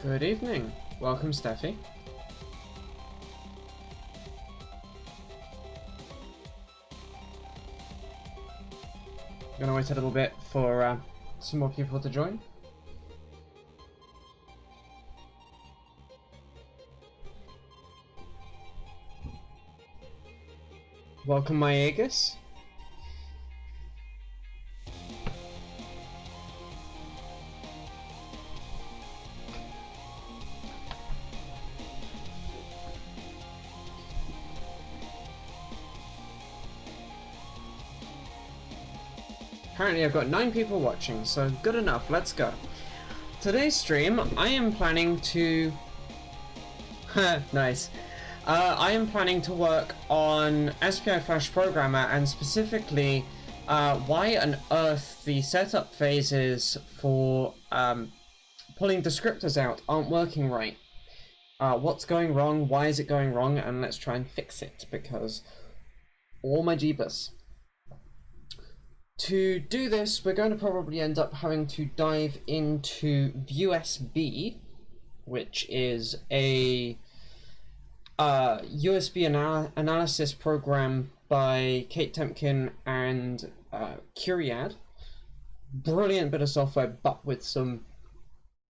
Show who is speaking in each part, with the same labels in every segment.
Speaker 1: Good evening. Welcome, Steffi. Gonna wait a little bit for some more people to join. Welcome, my Aegis. Apparently I've got 9 people watching, so good enough, let's go. Today's stream, I am planning to... nice. I am planning to work on SPIFlashProgrammer and specifically why on earth the setup phases for pulling descriptors out aren't working right. What's going wrong, why is it going wrong, and let's try and fix it, because oh my jeebus. To do this, we're going to probably end up having to dive into USB, which is a USB analysis program by Kate Temkin and KiCAD. Brilliant bit of software, but with some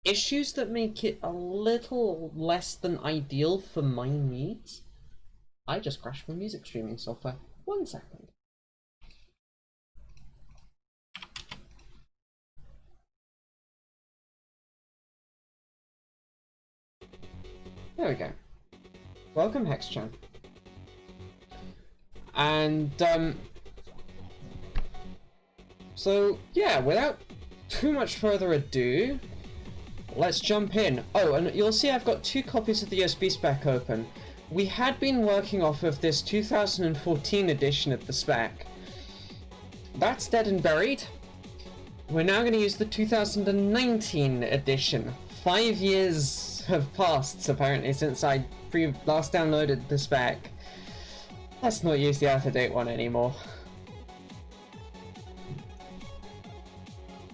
Speaker 1: issues that make it a little less than ideal for my needs. I just crashed my music streaming software. 1 second. There we go. Welcome, Hexchan. And, so, yeah, without too much further ado, let's jump in. Oh, and you'll see I've got 2 copies of the USB spec open. We had been working off of this 2014 edition of the spec. That's dead and buried. We're now going to use the 2019 edition. 5 years have passed, apparently, since I last downloaded the spec. Let's not use the out-of-date one anymore.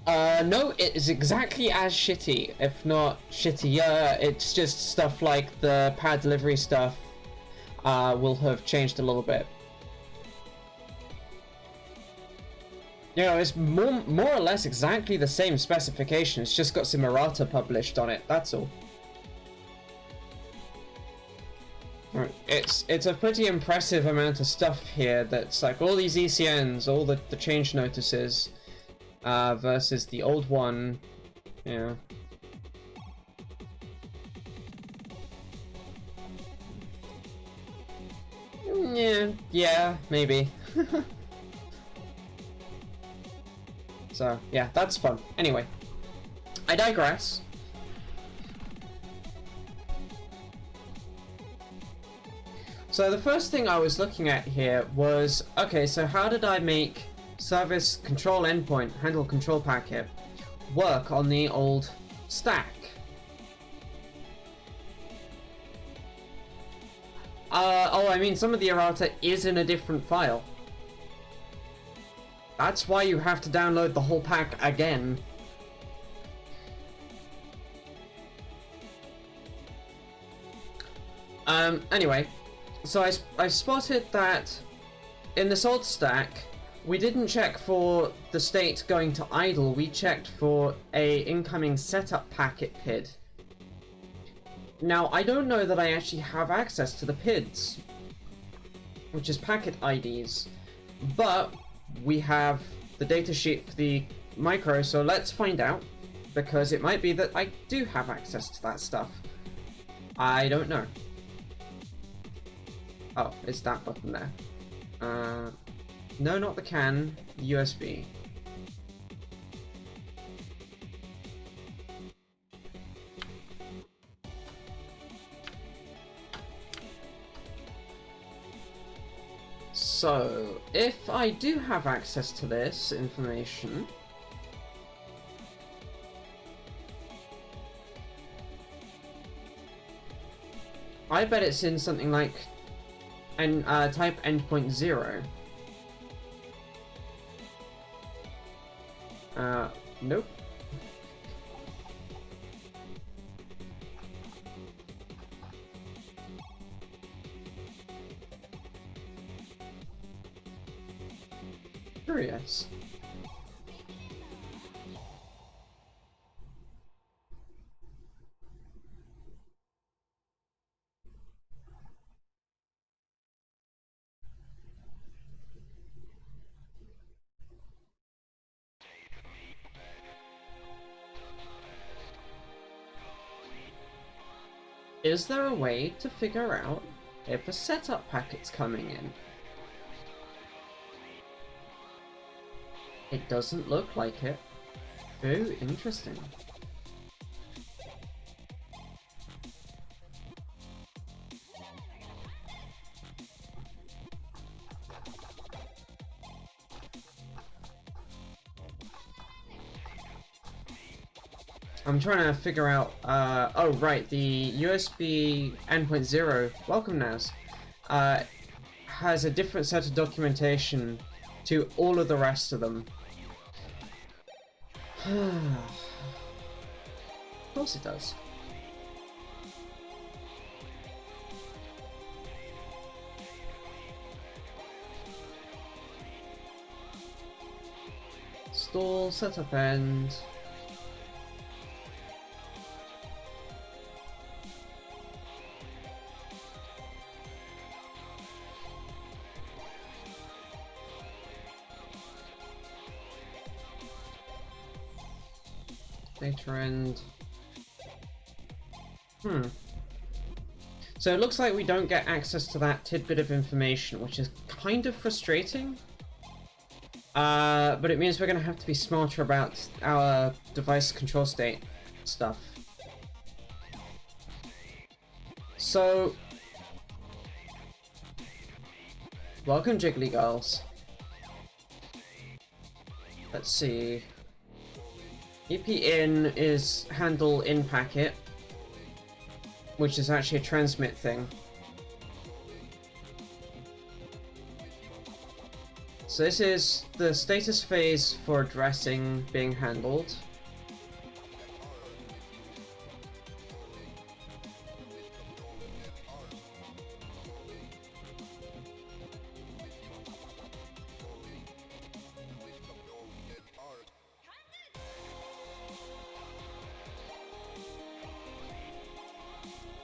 Speaker 1: No, it is exactly as shitty, if not shittier. It's just stuff like the pad delivery stuff will have changed a little bit. You know, it's more or less exactly the same specification. It's just got some errata published on it, that's all. It's a pretty impressive amount of stuff here. That's like all these ECNs, all the change notices, versus the old one. Yeah. Yeah, maybe. So yeah, that's fun. Anyway, I digress. So the first thing I was looking at here was, okay, so how did I make service control endpoint handle control packet work on the old stack? Oh, I mean, some of the errata is in a different file. That's why you have to download the whole pack again. Anyway. So I spotted that in this old stack, we didn't check for the state going to idle, we checked for a incoming setup packet PID. Now, I don't know that I actually have access to the PIDs, which is packet IDs, but we have the datasheet for the micro, so let's find out, because it might be that I do have access to that stuff. I don't know. Oh, it's that button there. No, not the CAN, the USB. So, if I do have access to this information, I bet it's in something like and type endpoint 0. Nope. curious. Is there a way to figure out if a setup packet's coming in? It doesn't look like it. Very interesting. I'm trying to figure out, oh right, the USB endpoint 0, welcome Naz, has a different set of documentation to all of the rest of them. Of course it does. Stall, setup end. Data end. So it looks like we don't get access to that tidbit of information, which is kind of frustrating. But it means we're going to have to be smarter about our device control state stuff. So, welcome Jiggly Girls. Let's see. EP-in is handle in packet, which is actually a transmit thing. So this is the status phase for addressing being handled.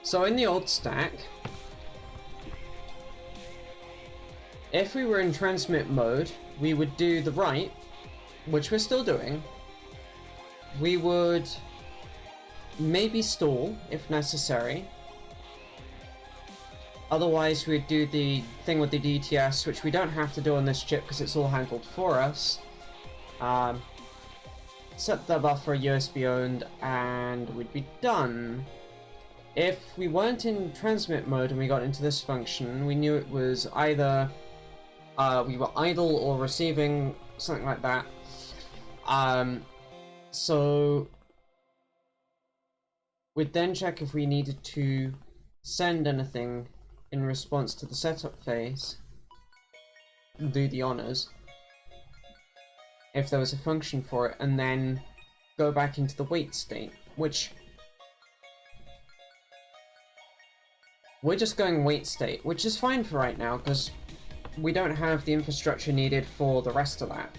Speaker 1: So in the old stack, if we were in transmit mode, we would do the write, which we're still doing. We would maybe stall if necessary. Otherwise, we'd do the thing with the DTS, which we don't have to do on this chip because it's all handled for us. Set the buffer USB owned, and we'd be done. If we weren't in transmit mode and we got into this function, we knew it was either we were idle or receiving, something like that. So we'd then check if we needed to send anything in response to the setup phase, do the honors, if there was a function for it, and then go back into the wait state, which we're just going wait state, which is fine for right now, because we don't have the infrastructure needed for the rest of that.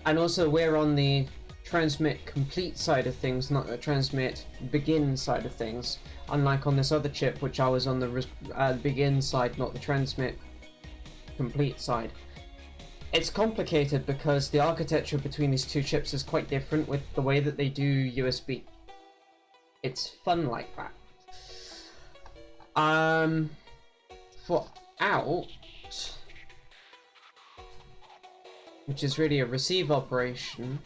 Speaker 1: And also, we're on the transmit complete side of things, not the transmit begin side of things, unlike on this other chip, which I was on the begin side, not the transmit complete side. It's complicated because the architecture between these two chips is quite different with the way that they do USB. It's fun like that. For out, which is really a receive operation,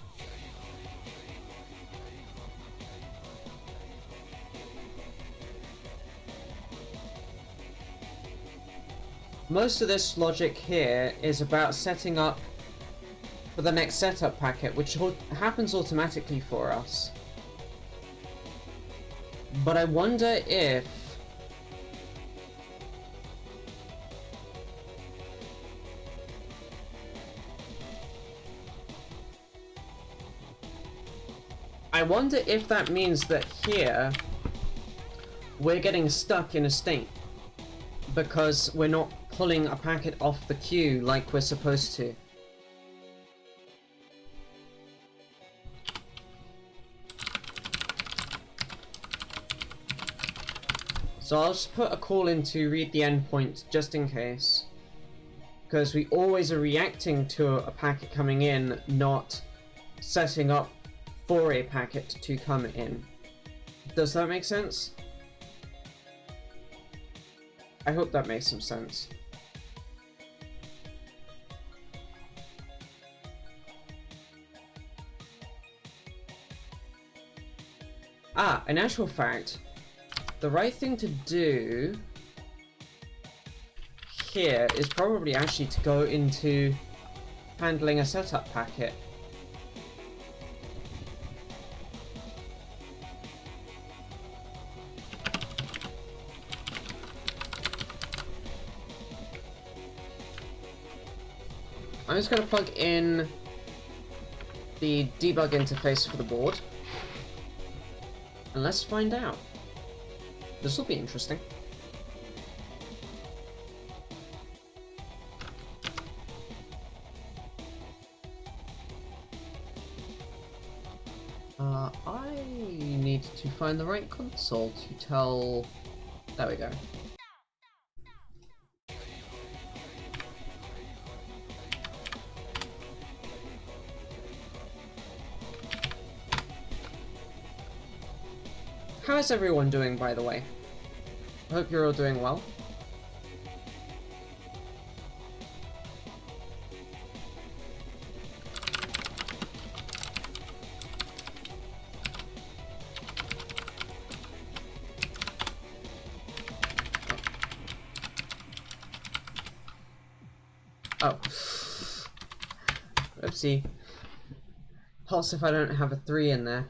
Speaker 1: most of this logic here is about setting up for the next setup packet, which happens automatically for us. But I wonder if that means that here we're getting stuck in a state because we're not pulling a packet off the queue like we're supposed to. So I'll just put a call in to read the endpoint just in case. Because we always are reacting to a packet coming in, not setting up for a packet to come in. Does that make sense? I hope that makes some sense. Ah, in actual fact, the right thing to do here is probably actually to go into handling a setup packet. I'm just going to plug in the debug interface for the board, and let's find out. This will be interesting. I need to find the right console to tell... There we go. How is everyone doing, by the way? I hope you're all doing well. Oh. Oopsie. Pulse if I don't have a 3 in there.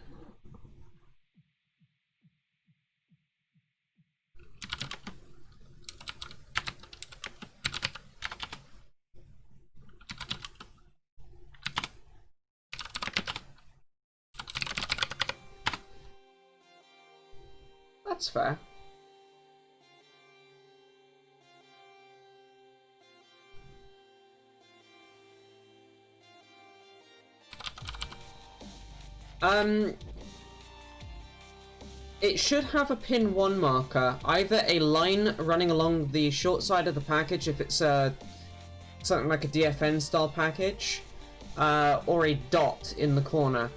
Speaker 1: That's fair. It should have a pin 1 marker, either a line running along the short side of the package if it's something like a DFN style package, or a dot in the corner,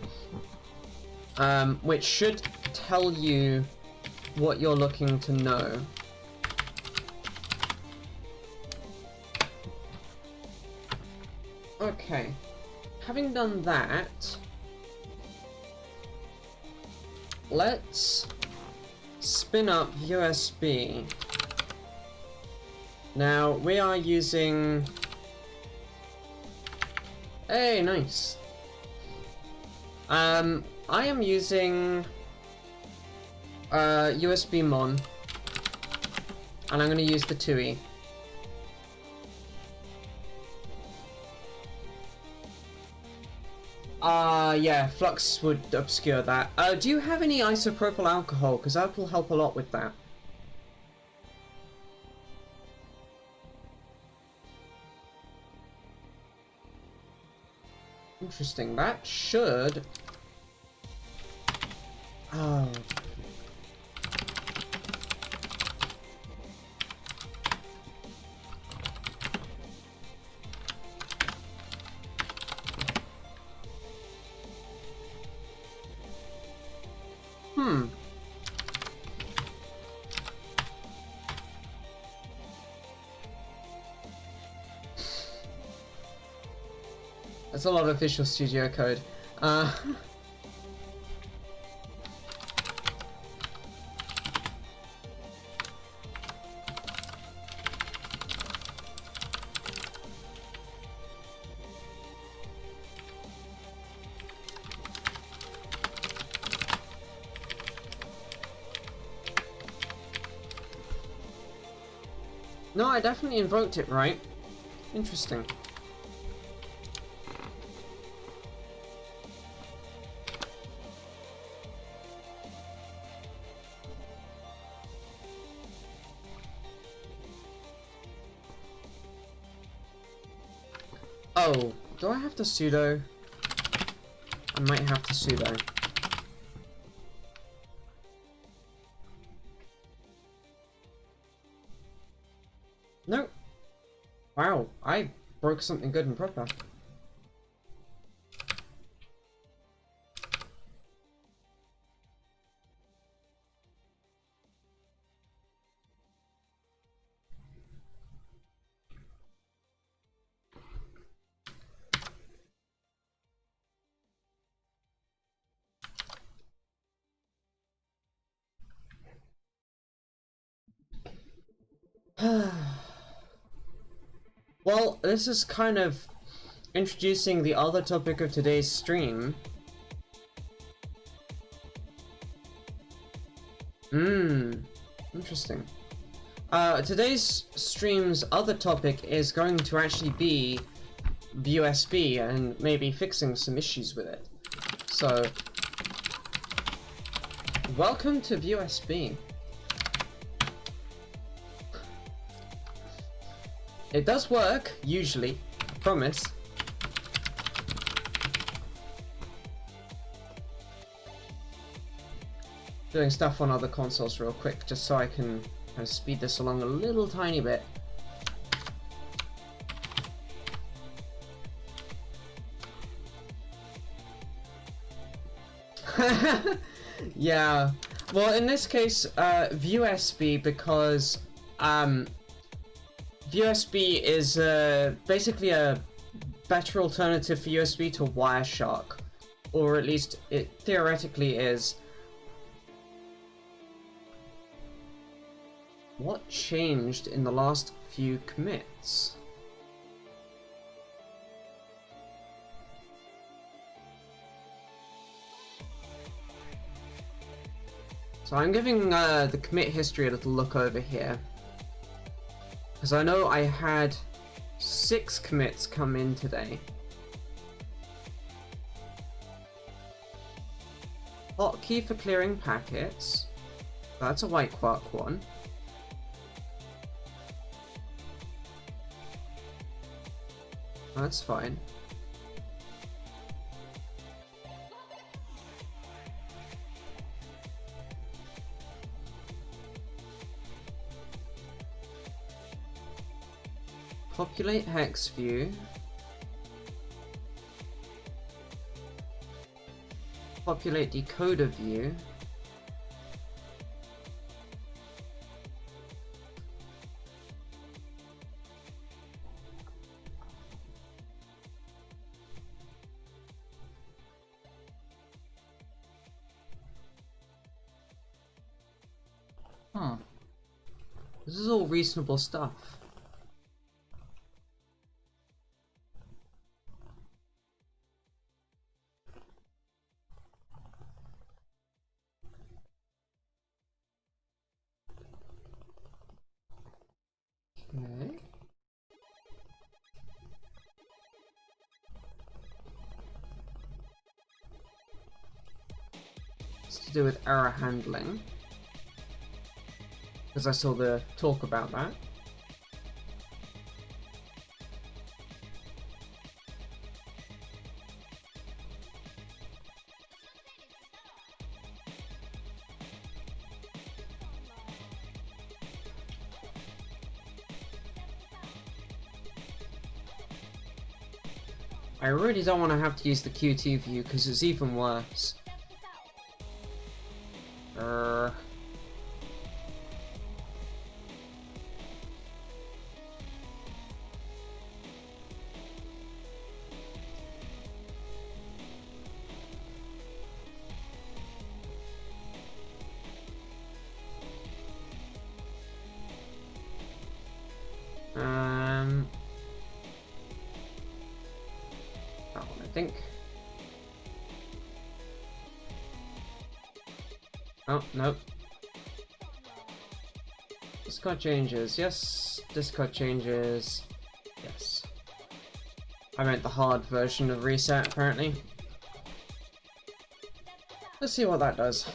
Speaker 1: which should tell you what you're looking to know. Okay, having done that, let's spin up USB. Now, we are using... Hey, nice. I am using USB Mon, and I'm going to use the 2E. Yeah, flux would obscure that. Do you have any isopropyl alcohol? Because that will help a lot with that. Interesting, that should... Oh... That's a lot of Visual Studio Code. No, I definitely invoked it right. Interesting. Oh, do I have to sudo? I might have to sudo. No. Wow, I broke something good and proper. Well, this is kind of introducing the other topic of today's stream. Interesting. Today's stream's other topic is going to actually be USB and maybe fixing some issues with it. So, welcome to USB. It does work, usually, I promise. Doing stuff on other consoles real quick, just so I can kind of speed this along a little tiny bit. Yeah, well in this case, USB, because USB is basically a better alternative for USB to Wireshark, or at least it theoretically is. What changed in the last few commits? So I'm giving the commit history a little look over here, because I know I had 6 commits come in today. Hotkey for clearing packets. That's a white quark one. That's fine. Populate hex view. Populate decoder view. Huh. This is all reasonable stuff. Okay. It's to do with error handling, because I saw the talk about that. I really don't want to have to use the QT view because it's even worse. That one, I think. Oh, nope. Discard changes, yes. Discard changes, yes. I meant the hard version of reset, apparently. Let's see what that does.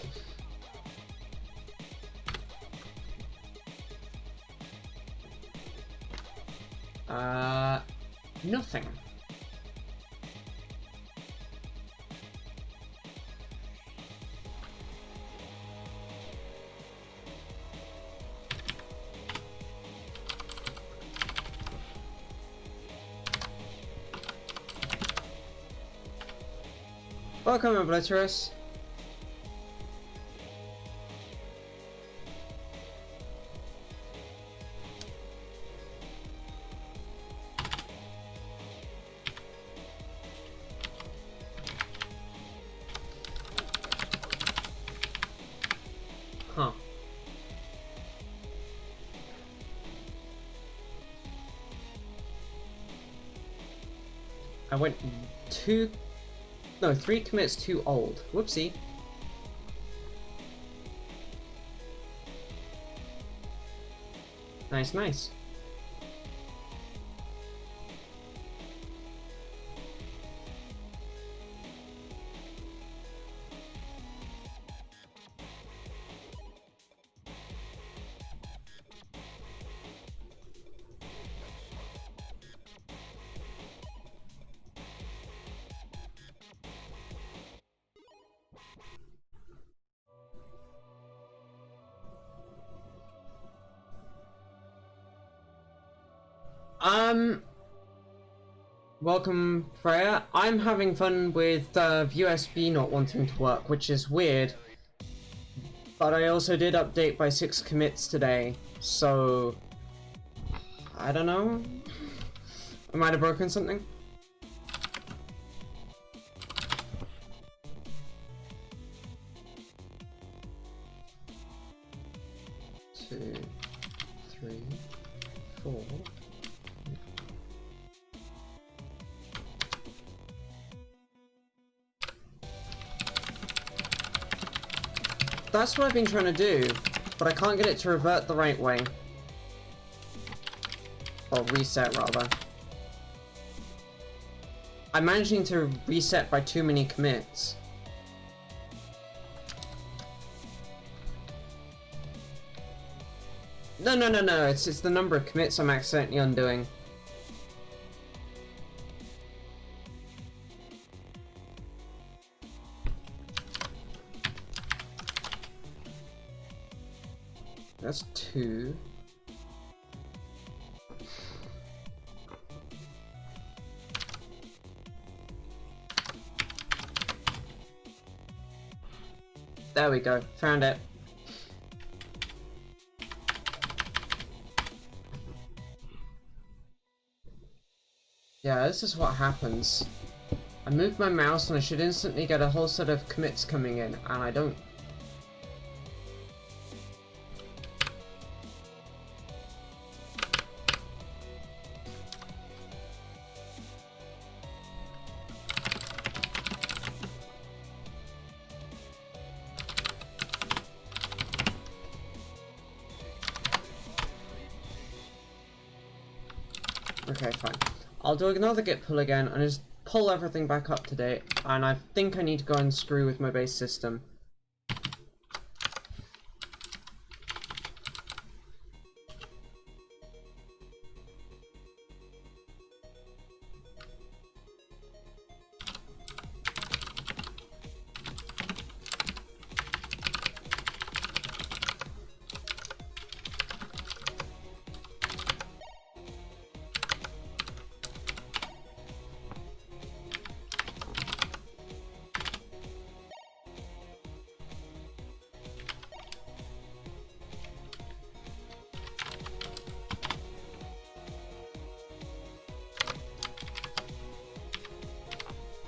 Speaker 1: Nothing. Welcome, Obliterous. Huh. I went 3 commits too old. Whoopsie. Nice, nice. Welcome, Freya. I'm having fun with USB not wanting to work, which is weird. But I also did update by 6 commits today, so... I don't know? I might have broken something? Two, 3, 4... That's what I've been trying to do, but I can't get it to revert the right way. Or reset, rather. I'm managing to reset by too many commits. No, it's the number of commits I'm accidentally undoing. That's 2. There we go. Found it. Yeah, this is what happens. I move my mouse and I should instantly get a whole set of commits coming in, and I don't. Okay, fine. I'll do another git pull again and just pull everything back up to date, and I think I need to go and screw with my base system.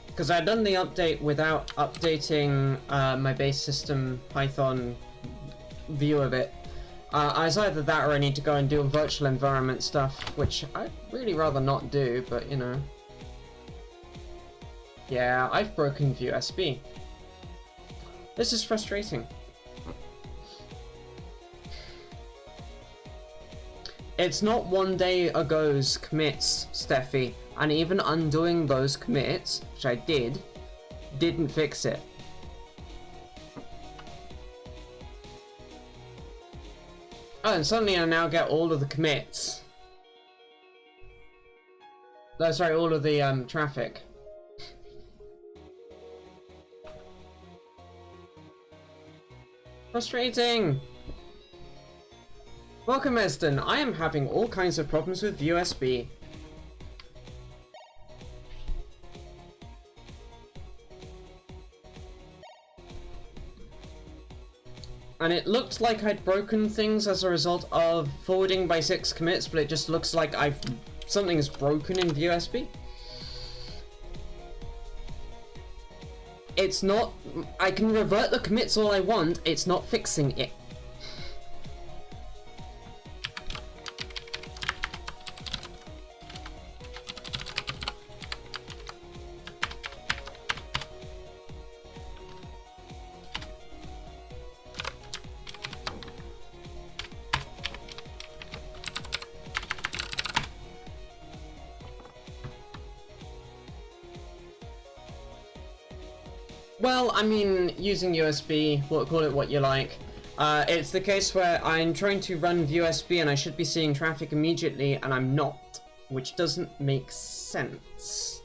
Speaker 1: Because I'd done the update without updating my base system Python view of it. I was either that or I need to go and do virtual environment stuff, which I'd really rather not do, but you know. Yeah, I've broken USB. This is frustrating. It's not one day ago's commits, Steffi, and even undoing those commits, which I did, didn't fix it. Oh, and suddenly I now get all of the commits. Oh, sorry, all of the traffic. Frustrating! Welcome, Eston. I am having all kinds of problems with USB. And it looked like I'd broken things as a result of forwarding by 6 commits, but it just looks like something's broken in the USB. It's not... I can revert the commits all I want, it's not fixing it. Well, I mean, using USB, call it what you like. It's the case where I'm trying to run USB and I should be seeing traffic immediately, and I'm not, which doesn't make sense.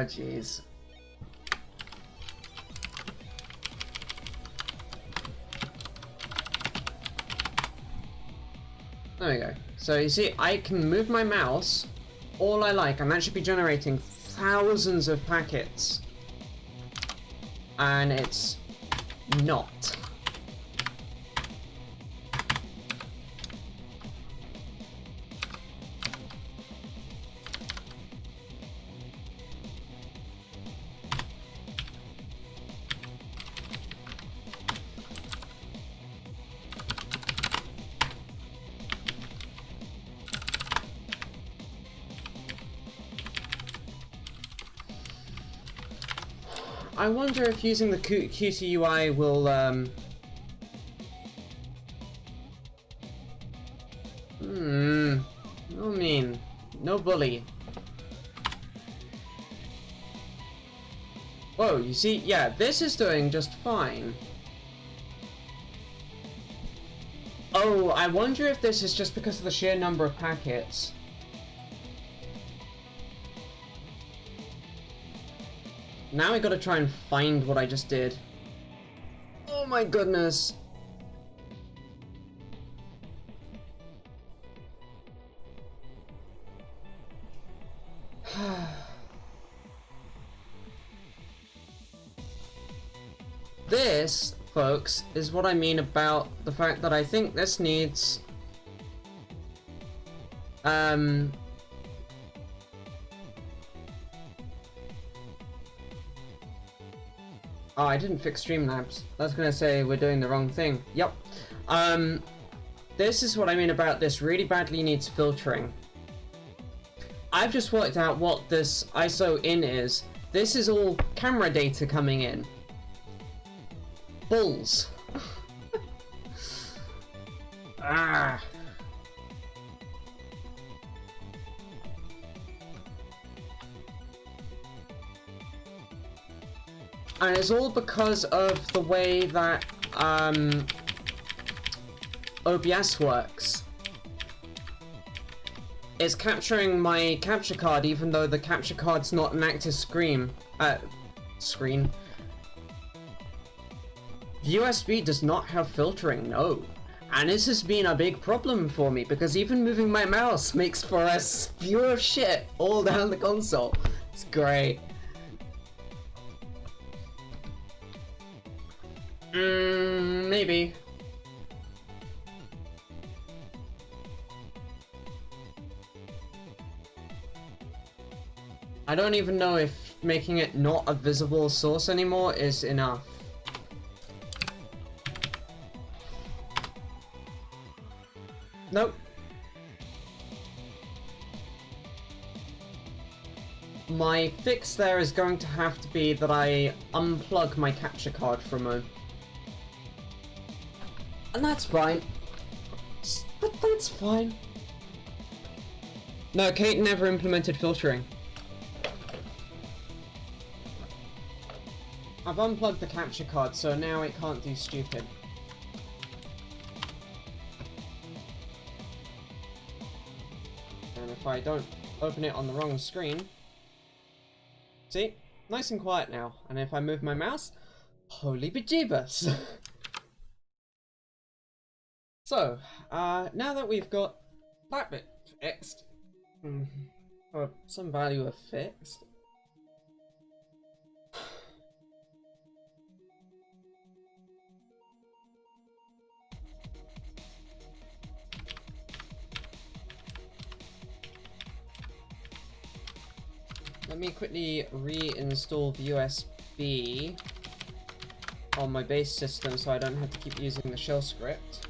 Speaker 1: Jeez. There we go. So you see, I can move my mouse all I like, and that should be generating thousands of packets. And it's not. I wonder if using the Qt UI will, I mean, no bully. Whoa, you see, yeah, this is doing just fine. Oh, I wonder if this is just because of the sheer number of packets. Now I gotta try and find what I just did. Oh my goodness. This, folks, is what I mean about the fact that I think this needs... Oh, I didn't fix Streamlabs. I was gonna say we're doing the wrong thing. Yep. This is what I mean about this really badly needs filtering. I've just worked out what this ISO in is. This is all camera data coming in. Bulls. Ah. And it's all because of the way that OBS works. It's capturing my capture card even though the capture card's not an active screen. The USB does not have filtering, no. And this has been a big problem for me because even moving my mouse makes for a spew of shit all down the console. It's great. Maybe. I don't even know if making it not a visible source anymore is enough. Nope. My fix there is going to have to be that I unplug my capture card for a moment. And that's fine. But that's fine. No, Kate never implemented filtering. I've unplugged the capture card, so now it can't do stupid. And if I don't open it on the wrong screen... See? Nice and quiet now. And if I move my mouse... Holy bejeebus! So, now that we've got that bit fixed... or some value of fixed... Let me quickly reinstall the USB on my base system so I don't have to keep using the shell script.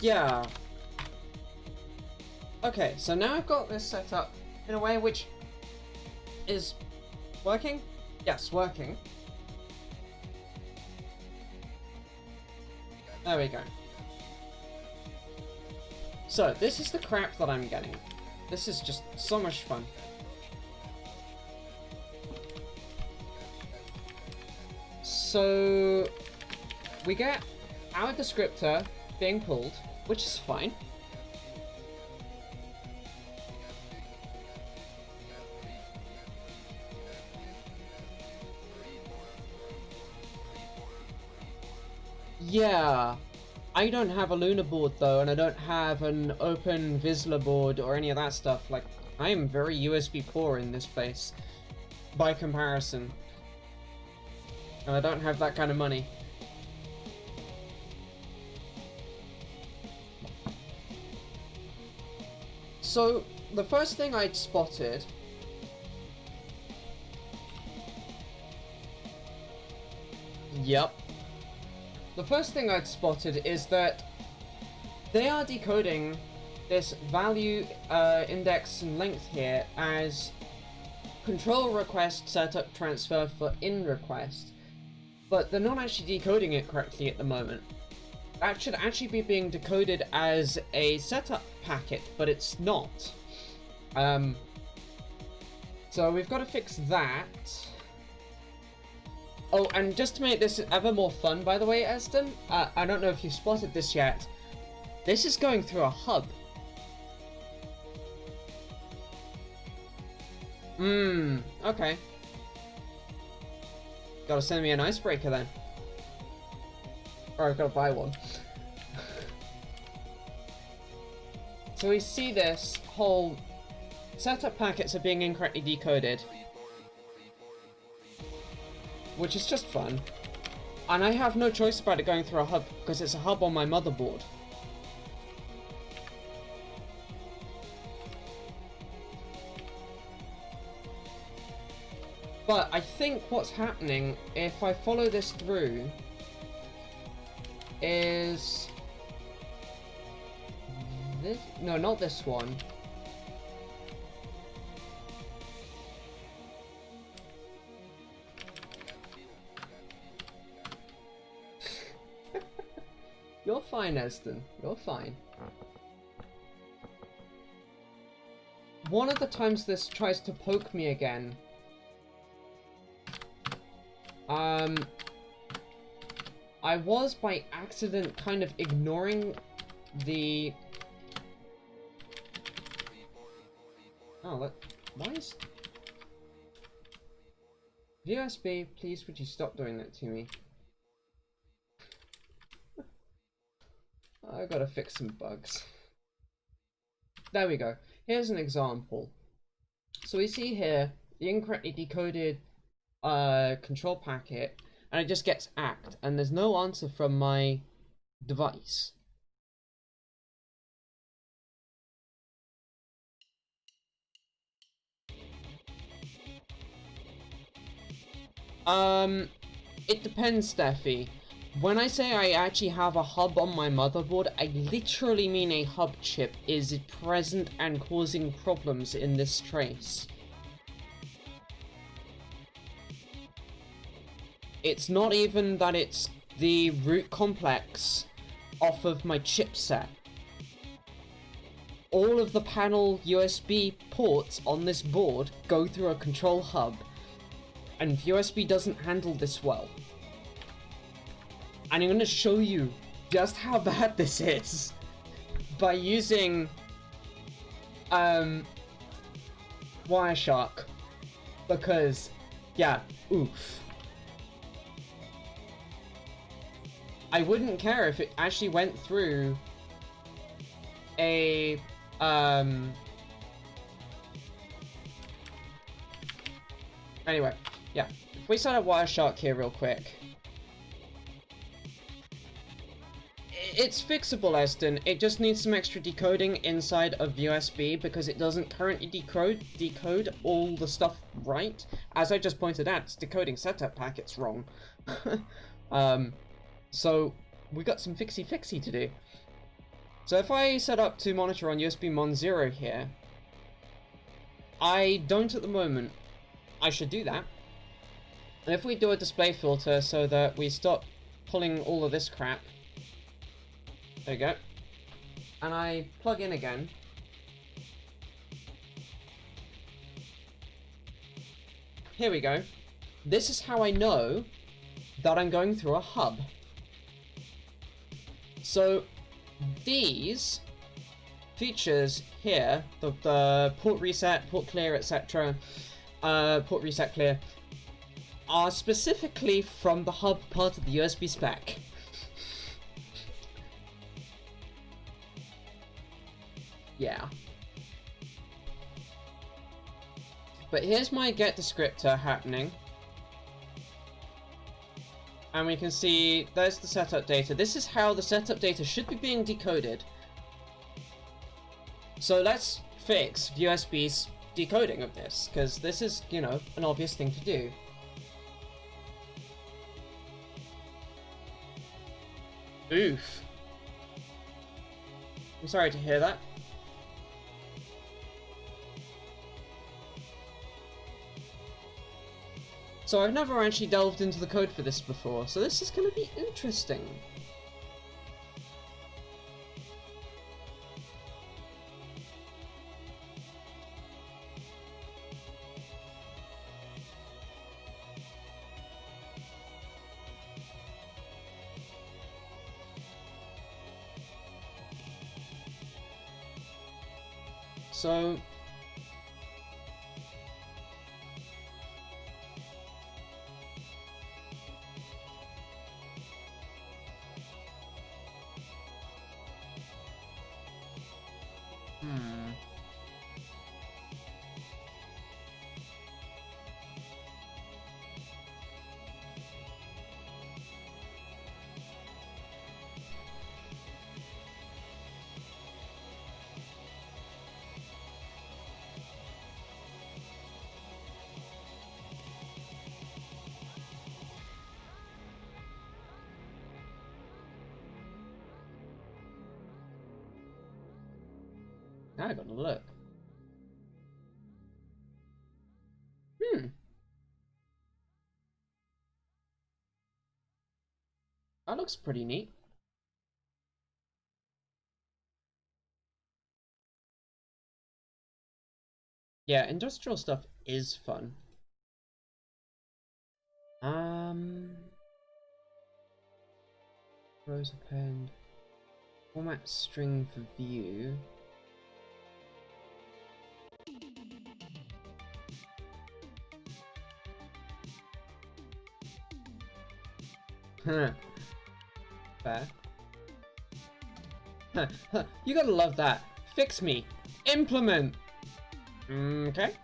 Speaker 1: Yeah. Okay, so now I've got this set up in a way which is working? Yes, working. There we go. So, this is the crap that I'm getting. This is just so much fun. So, we get our descriptor being pulled, which is fine. Yeah, I don't have a Luna board though, and I don't have an open Vizsla board or any of that stuff. Like, I am very USB poor in this place, by comparison. And I don't have that kind of money. So, the first thing I'd spotted... Yep. The first thing I'd spotted is that they are decoding this value, index and length here as control request setup transfer for in request, but they're not actually decoding it correctly at the moment. That should actually be being decoded as a setup packet, but it's not. So we've got to fix that. Oh, and just to make this ever more fun, by the way, Eston, I don't know if you've spotted this yet. This is going through a hub. Okay. Gotta send me an icebreaker then. Or I've gotta buy one. So we see this whole setup packets are being incorrectly decoded, which is just fun. And I have no choice about it going through a hub, because it's a hub on my motherboard. But I think what's happening, if I follow this through, is... this? No, not this one. You're fine, Eston. You're fine. One of the times this tries to poke me again, I was by accident kind of ignoring the... Oh, why is... USB, please would you stop doing that to me? I gotta fix some bugs. There we go. Here's an example. So we see here the incorrectly decoded control packet, and it just gets ACT, and there's no answer from my device. It depends, Steffi. When I say I actually have a hub on my motherboard, I literally mean a hub chip is present and causing problems in this trace. It's not even that it's the root complex off of my chipset. All of the panel USB ports on this board go through a control hub, and USB doesn't handle this well. And I'm going to show you just how bad this is by using Wireshark, because yeah, oof. I wouldn't care if it actually went through a anyway, yeah. If we set up Wireshark here real quick. It's fixable, Eston. It just needs some extra decoding inside of USB because it doesn't currently decode all the stuff right. As I just pointed out, it's decoding setup packets wrong. So we got some fixie to do. So if I set up to monitor on USB Mon 0 here, I don't at the moment. I should do that. And if we do a display filter so that we stop pulling all of this crap, there we go. And I plug in again. Here we go. This is how I know that I'm going through a hub. So these features here, the port reset, port clear, etc., port reset clear, are specifically from the hub part of the USB spec. Yeah. But here's my get descriptor happening. And we can see there's the setup data. This is how the setup data should be being decoded. So let's fix USB's decoding of this, because this is, you know, an obvious thing to do. Oof. I'm sorry to hear that. So I've never actually delved into the code for this before, so this is going to be interesting. So now I gotta look. That looks pretty neat. Yeah, industrial stuff is fun. Rows append. Format string for view. Huh. Fair. Huh. Huh. You gotta love that. Fix me. Implement. Okay.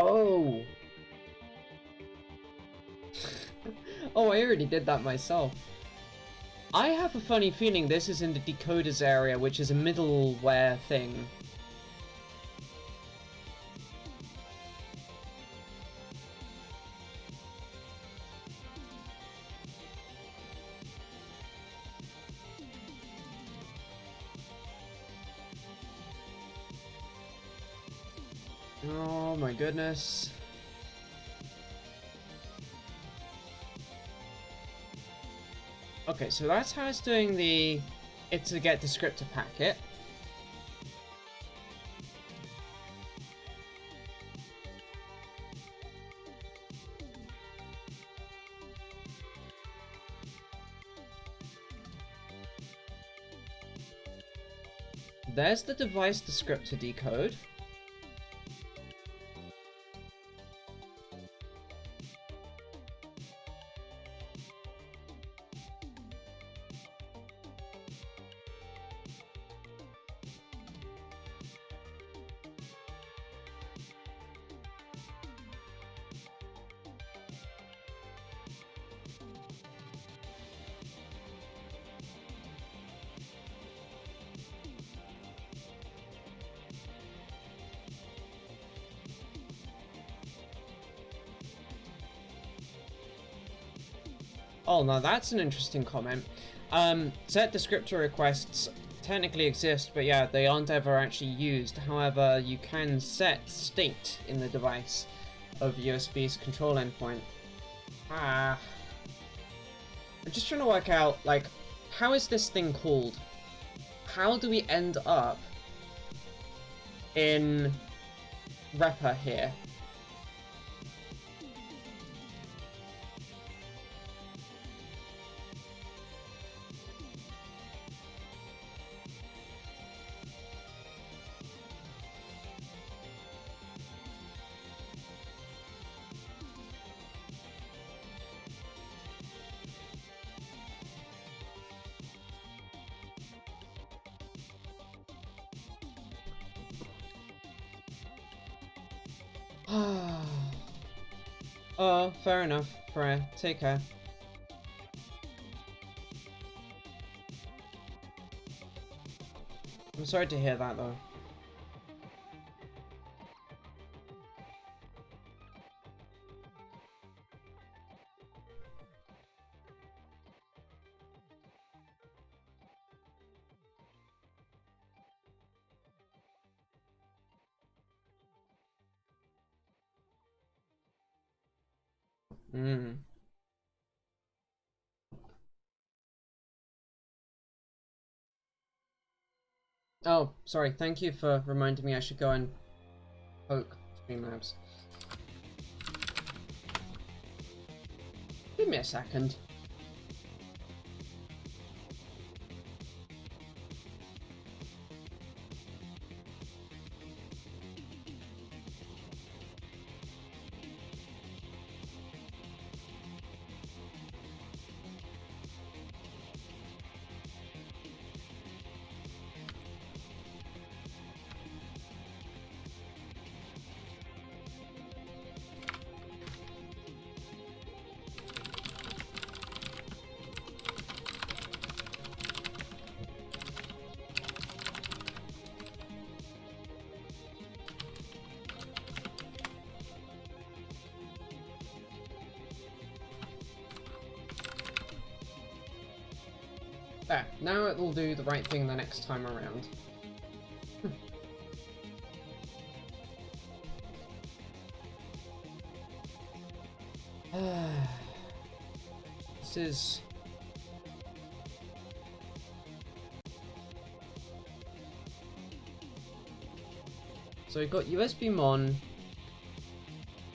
Speaker 1: Oh. Oh, I already did that myself. I have a funny feeling this is in the decoders area, which is a middleware thing. Oh my goodness. Okay, so that's how it's doing the to get descriptor packet. There's the device descriptor decode. Oh, now that's an interesting comment. Set descriptor requests technically exist, but yeah, they aren't ever actually used. However, you can set state in the device of USB's control endpoint. I'm just trying to work out, like, how is this thing called? How do we end up in Repa here? Oh, fair enough, Freya. Take care. I'm sorry to hear that, though. Oh, sorry. Thank you for reminding me I should go and poke Streamlabs. Give me a second. There, now it will do the right thing the next time around. This is... So we've got USB Mon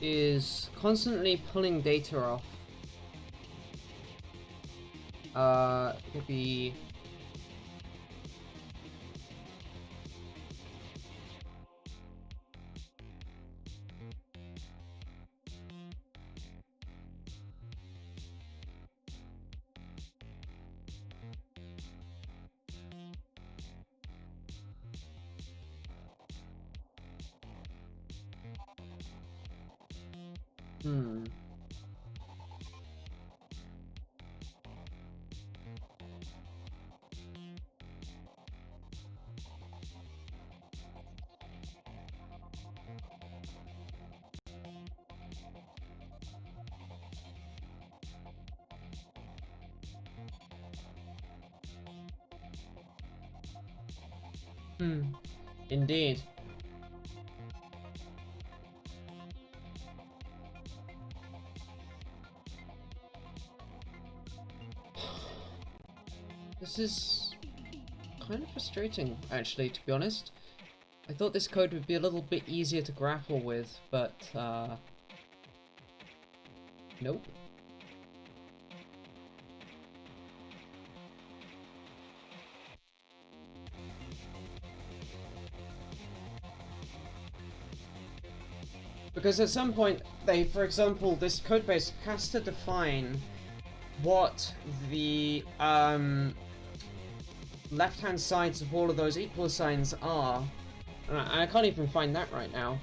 Speaker 1: is constantly pulling data off. It could be... Indeed. This is kind of frustrating, actually, to be honest. I thought this code would be a little bit easier to grapple with, but, nope. Because at some point, for example, this codebase has to define what the, left-hand sides of all of those equal signs are. And I can't even find that right now.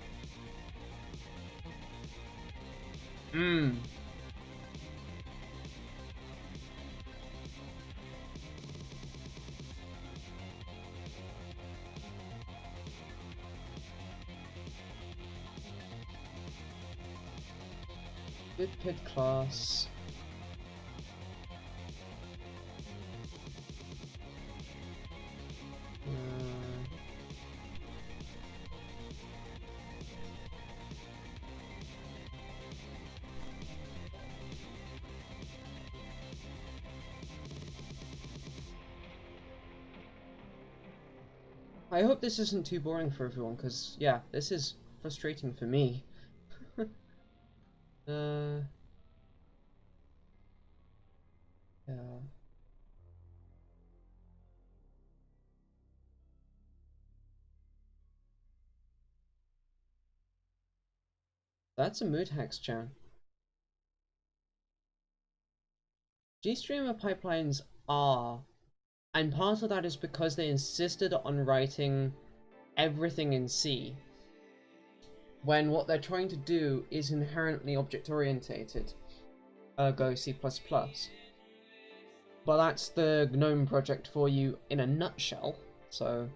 Speaker 1: Vidpid class. I hope this isn't too boring for everyone, because, yeah, this is frustrating for me. Yeah. That's a mood hex, Chan. GStreamer pipelines are, and part of that is because they insisted on writing everything in C, when what they're trying to do is inherently object-orientated, ergo C++. But that's the GNOME project for you in a nutshell, so...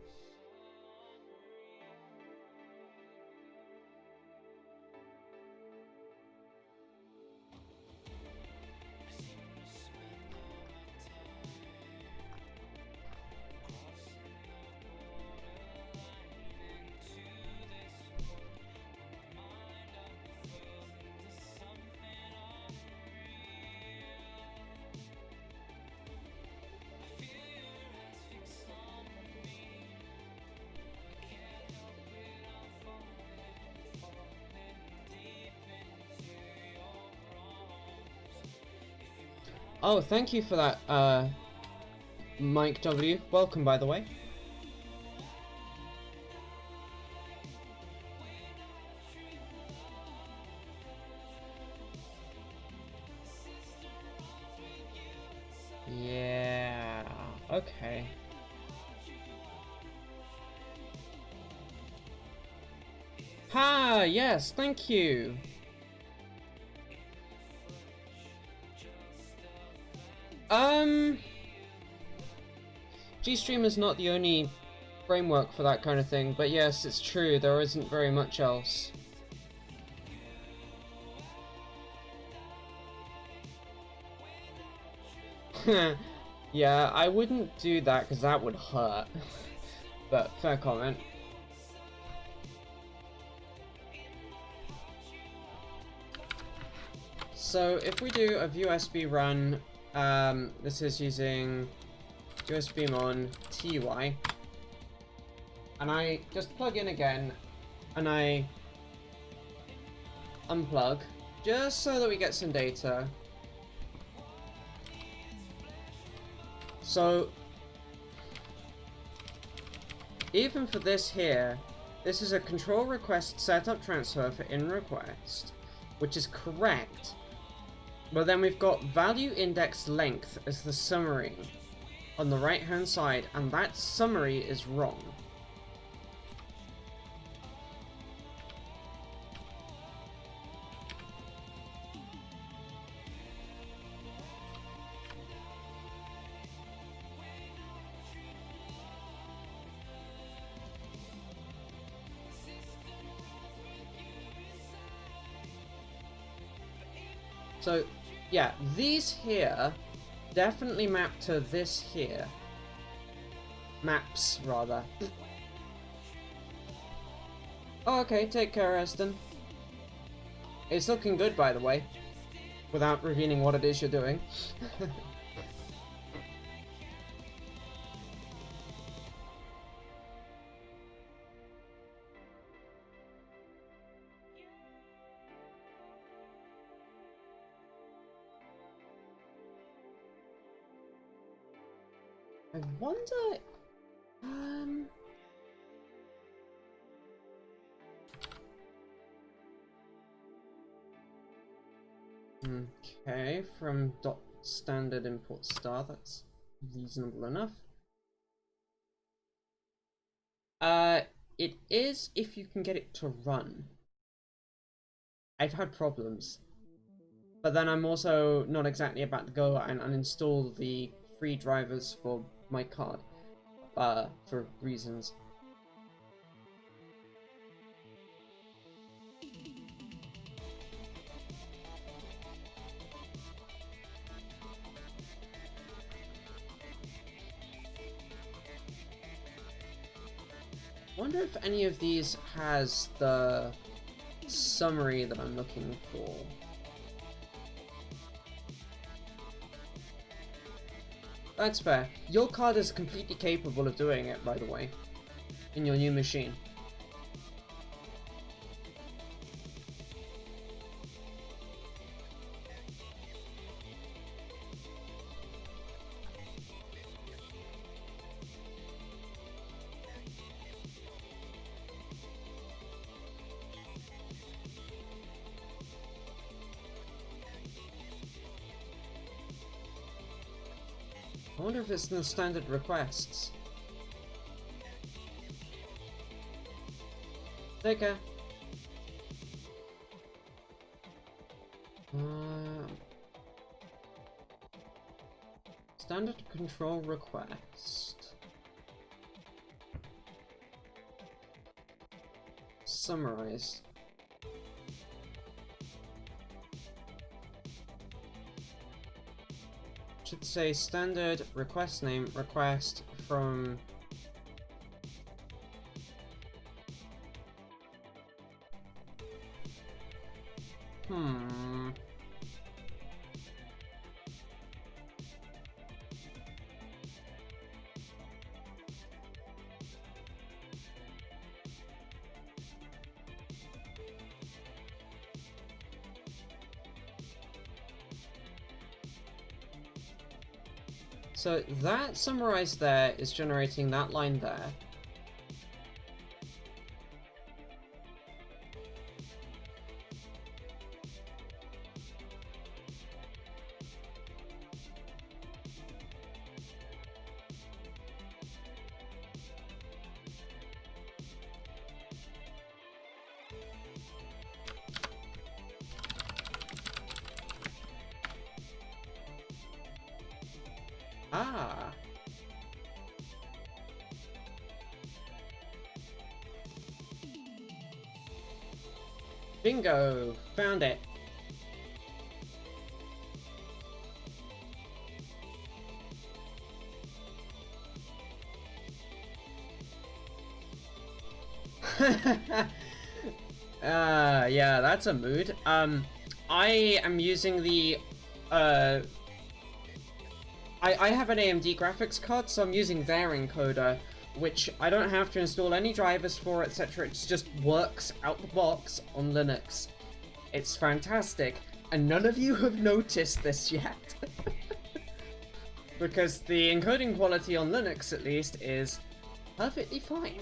Speaker 1: Oh, thank you for that, Mike W. Welcome, by the way. Yeah, okay. Ha, yes, thank you. GStream is not the only framework for that kind of thing, but yes, it's true, there isn't very much else. Yeah, I wouldn't do that because that would hurt. But fair comment. So if we do a USB run, this is using USBmon TY, and I just plug in again, and I unplug, just so that we get some data. So, even for this here, this is a control request setup transfer for in request, which is correct. But then we've got value index length as the summary on the right hand side, and that summary is wrong. So, yeah, these here definitely map to this here. Maps, rather. Oh, okay, take care, Eston. It's looking good, by the way. Without revealing what it is you're doing. I wonder... Okay, from dot standard import star, that's reasonable enough. It is if you can get it to run. I've had problems. But then I'm also not exactly about to go and uninstall the free drivers for my card. For reasons. I wonder if any of these has the summary that I'm looking for. That's fair. Your card is completely capable of doing it, by the way, in your new machine. I wonder if it's in the standard requests. Take care. Standard control request. Summarize. Should say standard request name request from So that summarized there is generating that line there. Ah. Bingo! Found it. Yeah, that's a mood. I am using the, I have an AMD graphics card, so I'm using their encoder, which I don't have to install any drivers for, etc. It just works out the box on Linux. It's fantastic, and none of you have noticed this yet. Because the encoding quality on Linux, at least, is perfectly fine.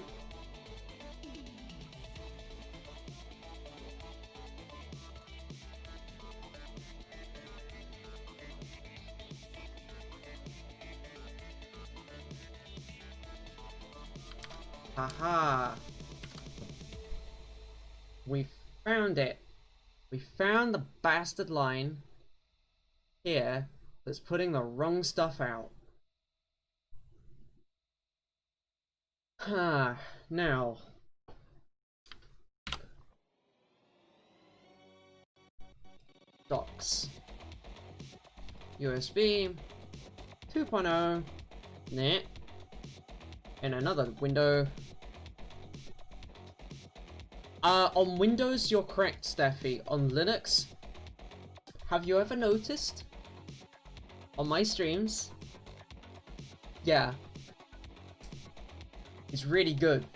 Speaker 1: Haha. We found it. We found the bastard line here that's putting the wrong stuff out. Now. Docs. USB 2.0. Nah. In another window. On Windows, you're correct, Steffi. On Linux, have you ever noticed? On my streams? Yeah. It's really good.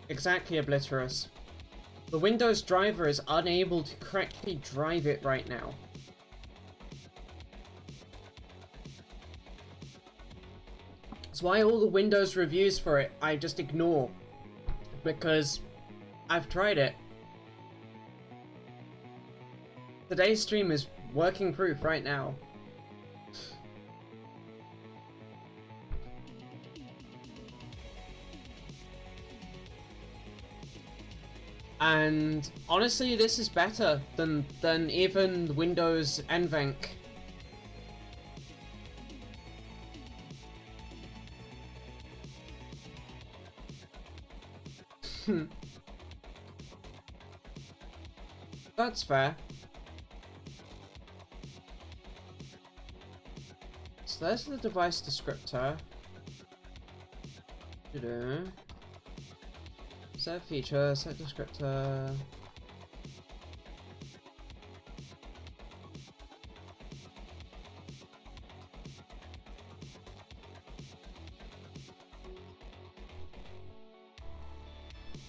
Speaker 1: Exactly, Obliterous. The Windows driver is unable to correctly drive it right now. That's why all the Windows reviews for it I just ignore. Because I've tried it. Today's stream is working proof right now. And honestly, this is better than even Windows NVENC. That's fair. So there's the device descriptor. Set feature, set descriptor.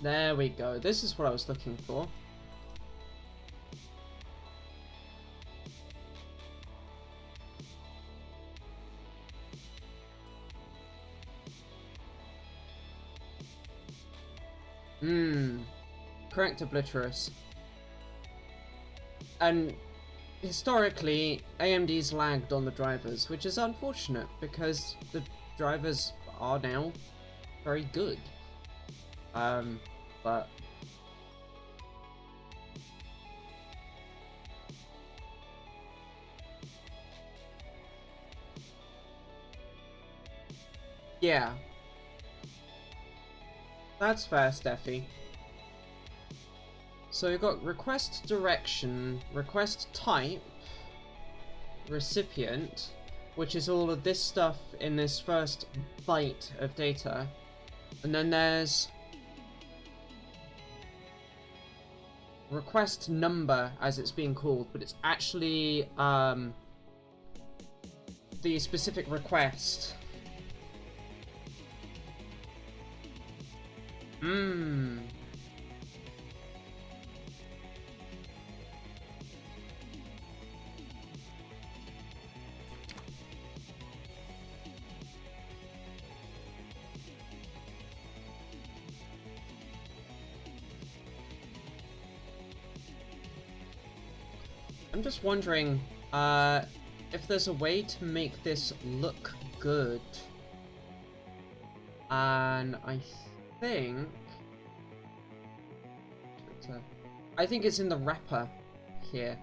Speaker 1: There we go. This is what I was looking for. Correct obliterus. And historically, AMD's lagged on the drivers, which is unfortunate because the drivers are now very good. But yeah. That's fair, Steffi. So we've got request direction, request type, recipient, which is all of this stuff in this first byte of data. And then there's request number, as it's being called, but it's actually the specific request. I'm just wondering if there's a way to make this look good. And I think it's in the wrapper here.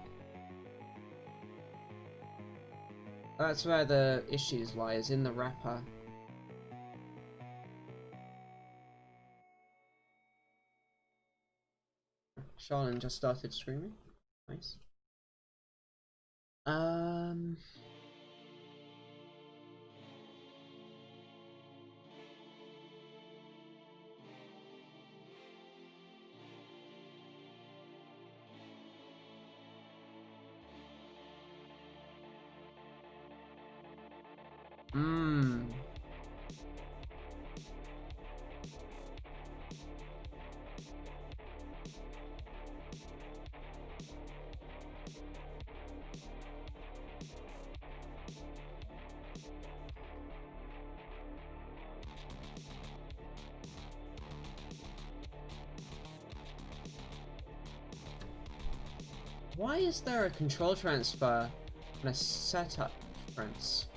Speaker 1: That's where the issues lie, is in the wrapper. Charlene just started streaming. Nice. Why is there a control transfer and a setup transfer?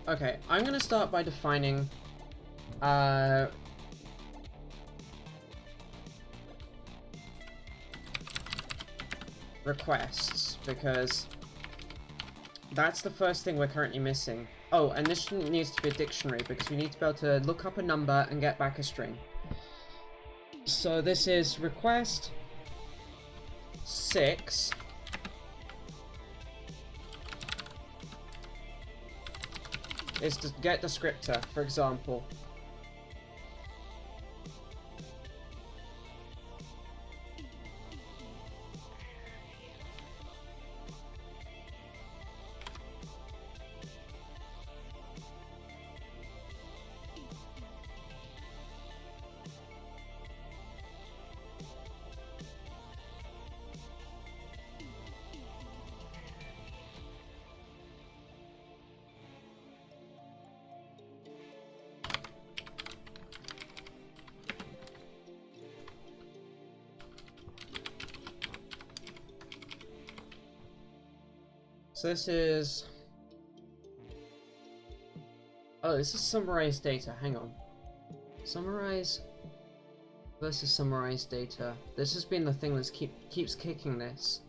Speaker 1: Okay, I'm gonna start by defining requests, because that's the first thing we're currently missing. Oh, and this needs to be a dictionary because we need to be able to look up a number and get back a string. So this is request 6 is to get descriptor, for example. So this is... Oh, this is summarized data. Hang on. Summarize versus summarized data. This has been the thing that keeps kicking this.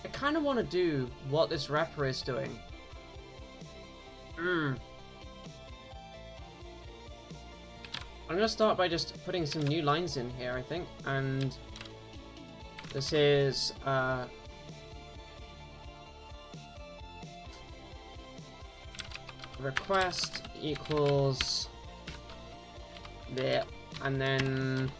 Speaker 1: I kind of want to do what this wrapper is doing. I'm gonna start by just putting some new lines in here, I think, and this is request equals there, and then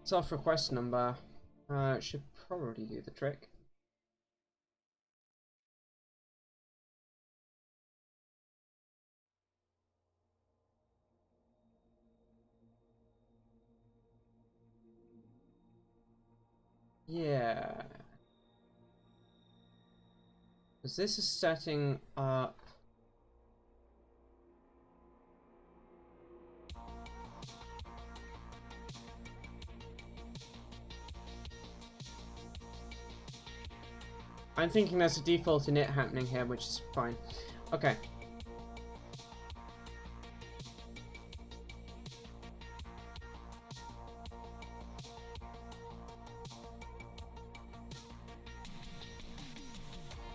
Speaker 1: self request number should probably do the trick. Yeah, because this is setting up I'm thinking there's a default init happening here, which is fine. Okay.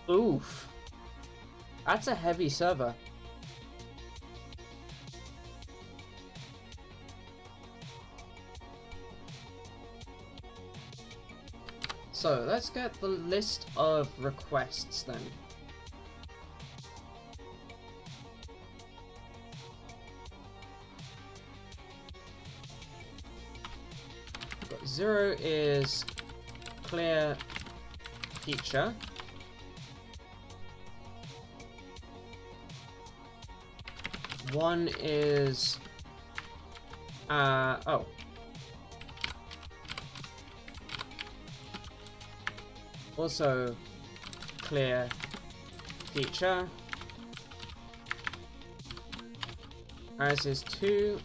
Speaker 1: Oof. That's a heavy server. So let's get the list of requests then. We've got 0 is clear feature. 1 is oh. Also clear feature, as is 2.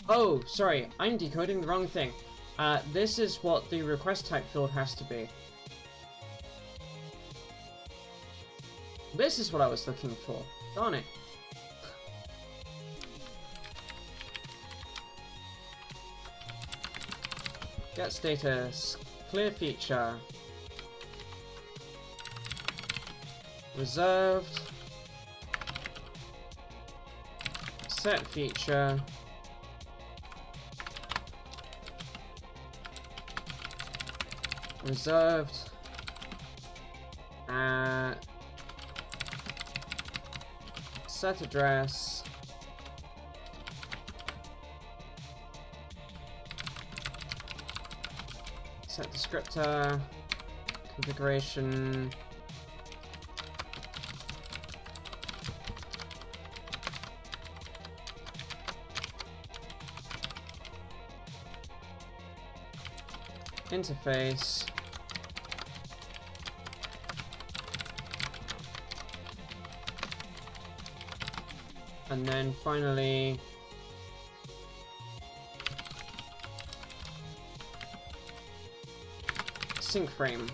Speaker 1: Oh, sorry, I'm decoding the wrong thing. This is what the request type field has to be. This is what I was looking for. Darn it. Get status, clear feature, reserved, set feature, reserved. Set address. Set descriptor. Configuration. Interface. And then finally sync frame.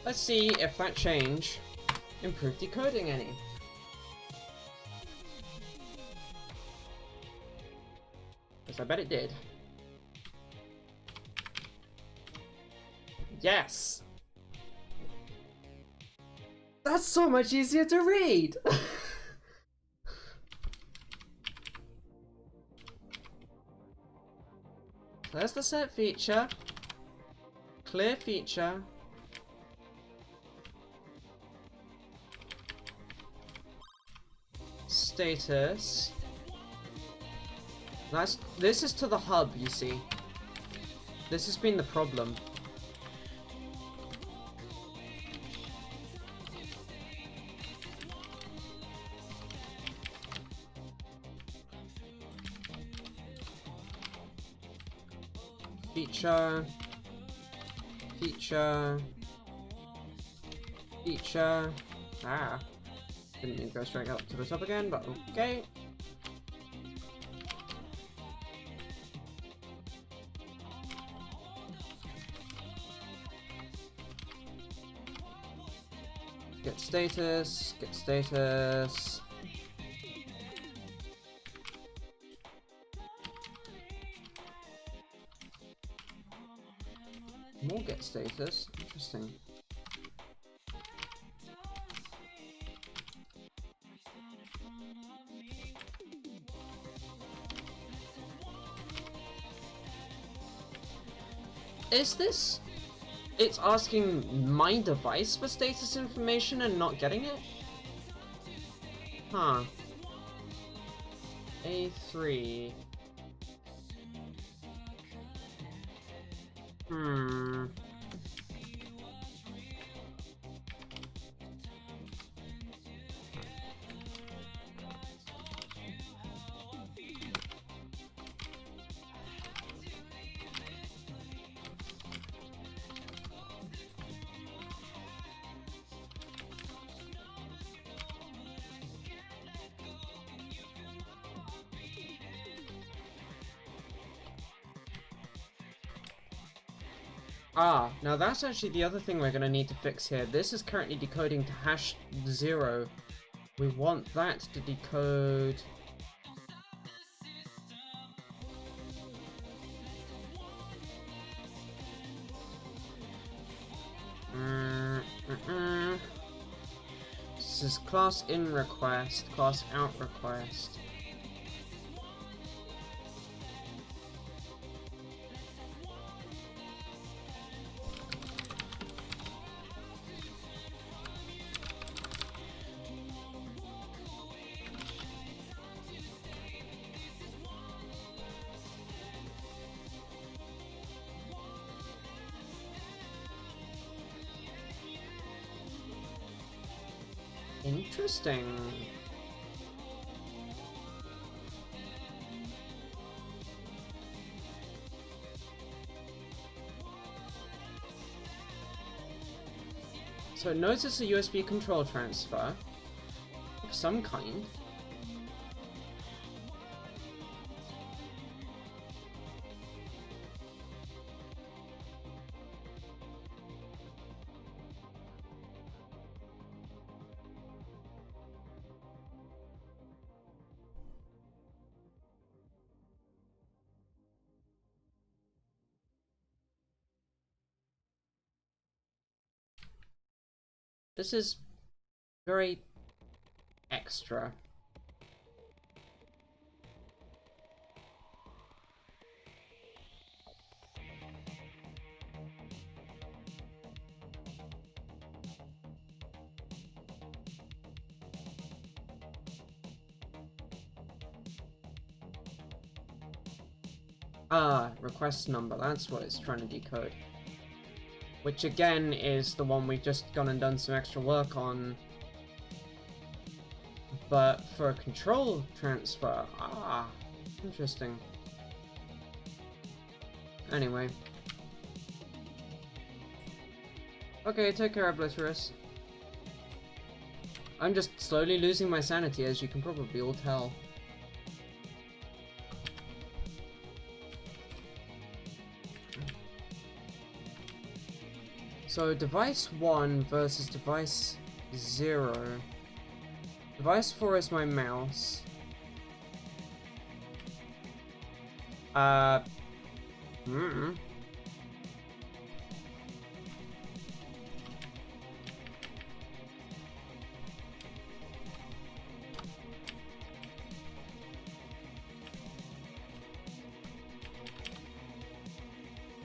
Speaker 1: Let's see if that change improved decoding any. Because I bet it did. Yes! That's so much easier to read! There's the set feature. Clear feature. Status. This is to the hub, you see. This has been the problem. Feature. Feature. Feature. Ah. Didn't mean to go straight up to the top again, but okay. Get status, get status. More get status, interesting. Is this... It's asking my device for status information and not getting it? Huh. A3. Ah, now that's actually the other thing we're going to need to fix here. This is currently decoding to #0. We want that to decode... This is class in request, class out request. Interesting. So it knows it's a USB control transfer of some kind. This is very extra. Ah, request number, that's what it's trying to decode. Which again is the one we've just gone and done some extra work on. But for a control transfer, interesting. Anyway. Okay, take care, Obliterus. I'm just slowly losing my sanity, as you can probably all tell. So, device 1 versus device 0. Device 4 is my mouse.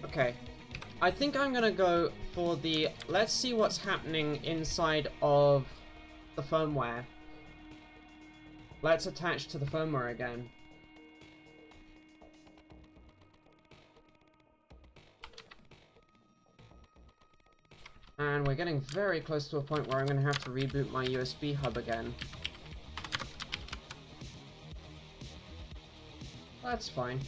Speaker 1: Okay. I think I'm gonna go for the, let's see what's happening inside of the firmware. Let's attach to the firmware again. And we're getting very close to a point where I'm gonna have to reboot my USB hub again. That's fine.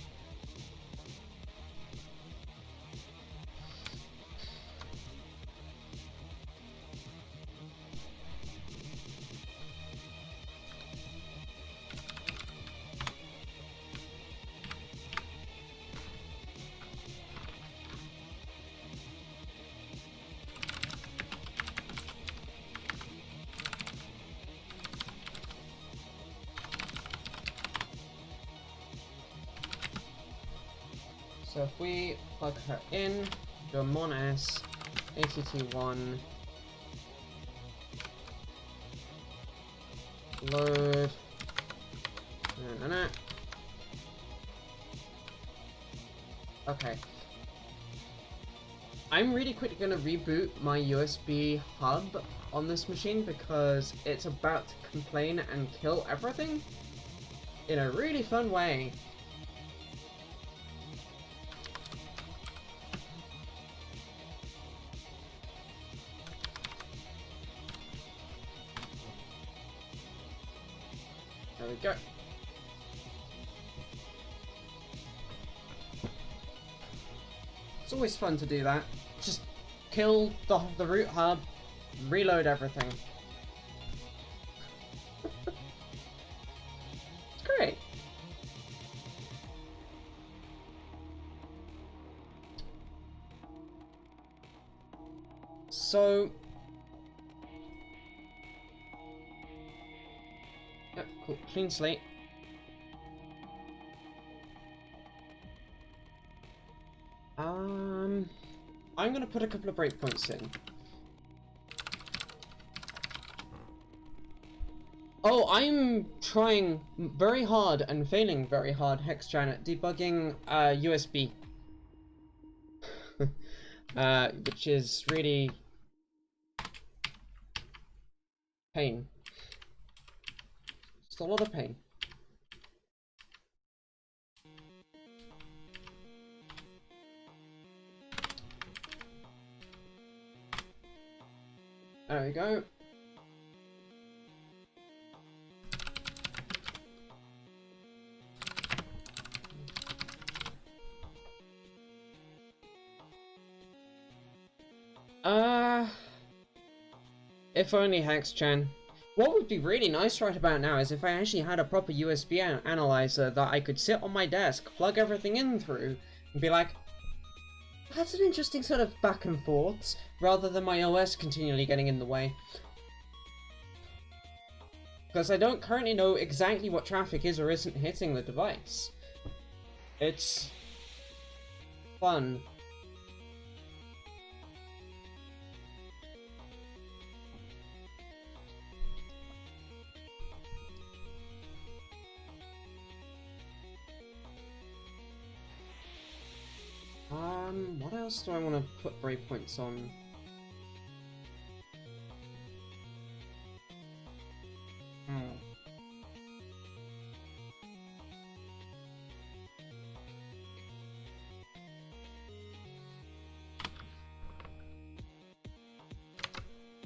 Speaker 1: So if we plug her in, go monas, ATT1, load, okay. I'm really quickly gonna reboot my USB hub on this machine because it's about to complain and kill everything in a really fun way. There we go. It's always fun to do that. Just kill the root hub, reload everything. It's great. So... Yep, cool. Clean slate. I'm gonna put a couple of breakpoints in. Oh, I'm trying very hard and failing very hard, Hexjan, at debugging USB. Which is really pain. Just a lot of pain. There we go. If only, Hexchan. What would be really nice right about now is if I actually had a proper USB analyzer that I could sit on my desk, plug everything in through, and be like, that's an interesting sort of back and forths, rather than my OS continually getting in the way. Because I don't currently know exactly what traffic is or isn't hitting the device. It's fun. What else do I want to put breakpoints on?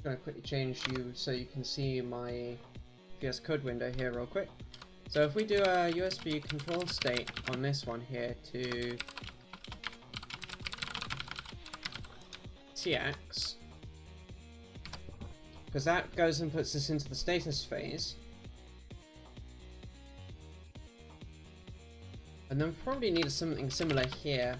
Speaker 1: I'm gonna quickly change you so you can see my VS Code window here real quick. So if we do a USB control state on this one here to TX, because that goes and puts us into the status phase. And then probably need something similar here.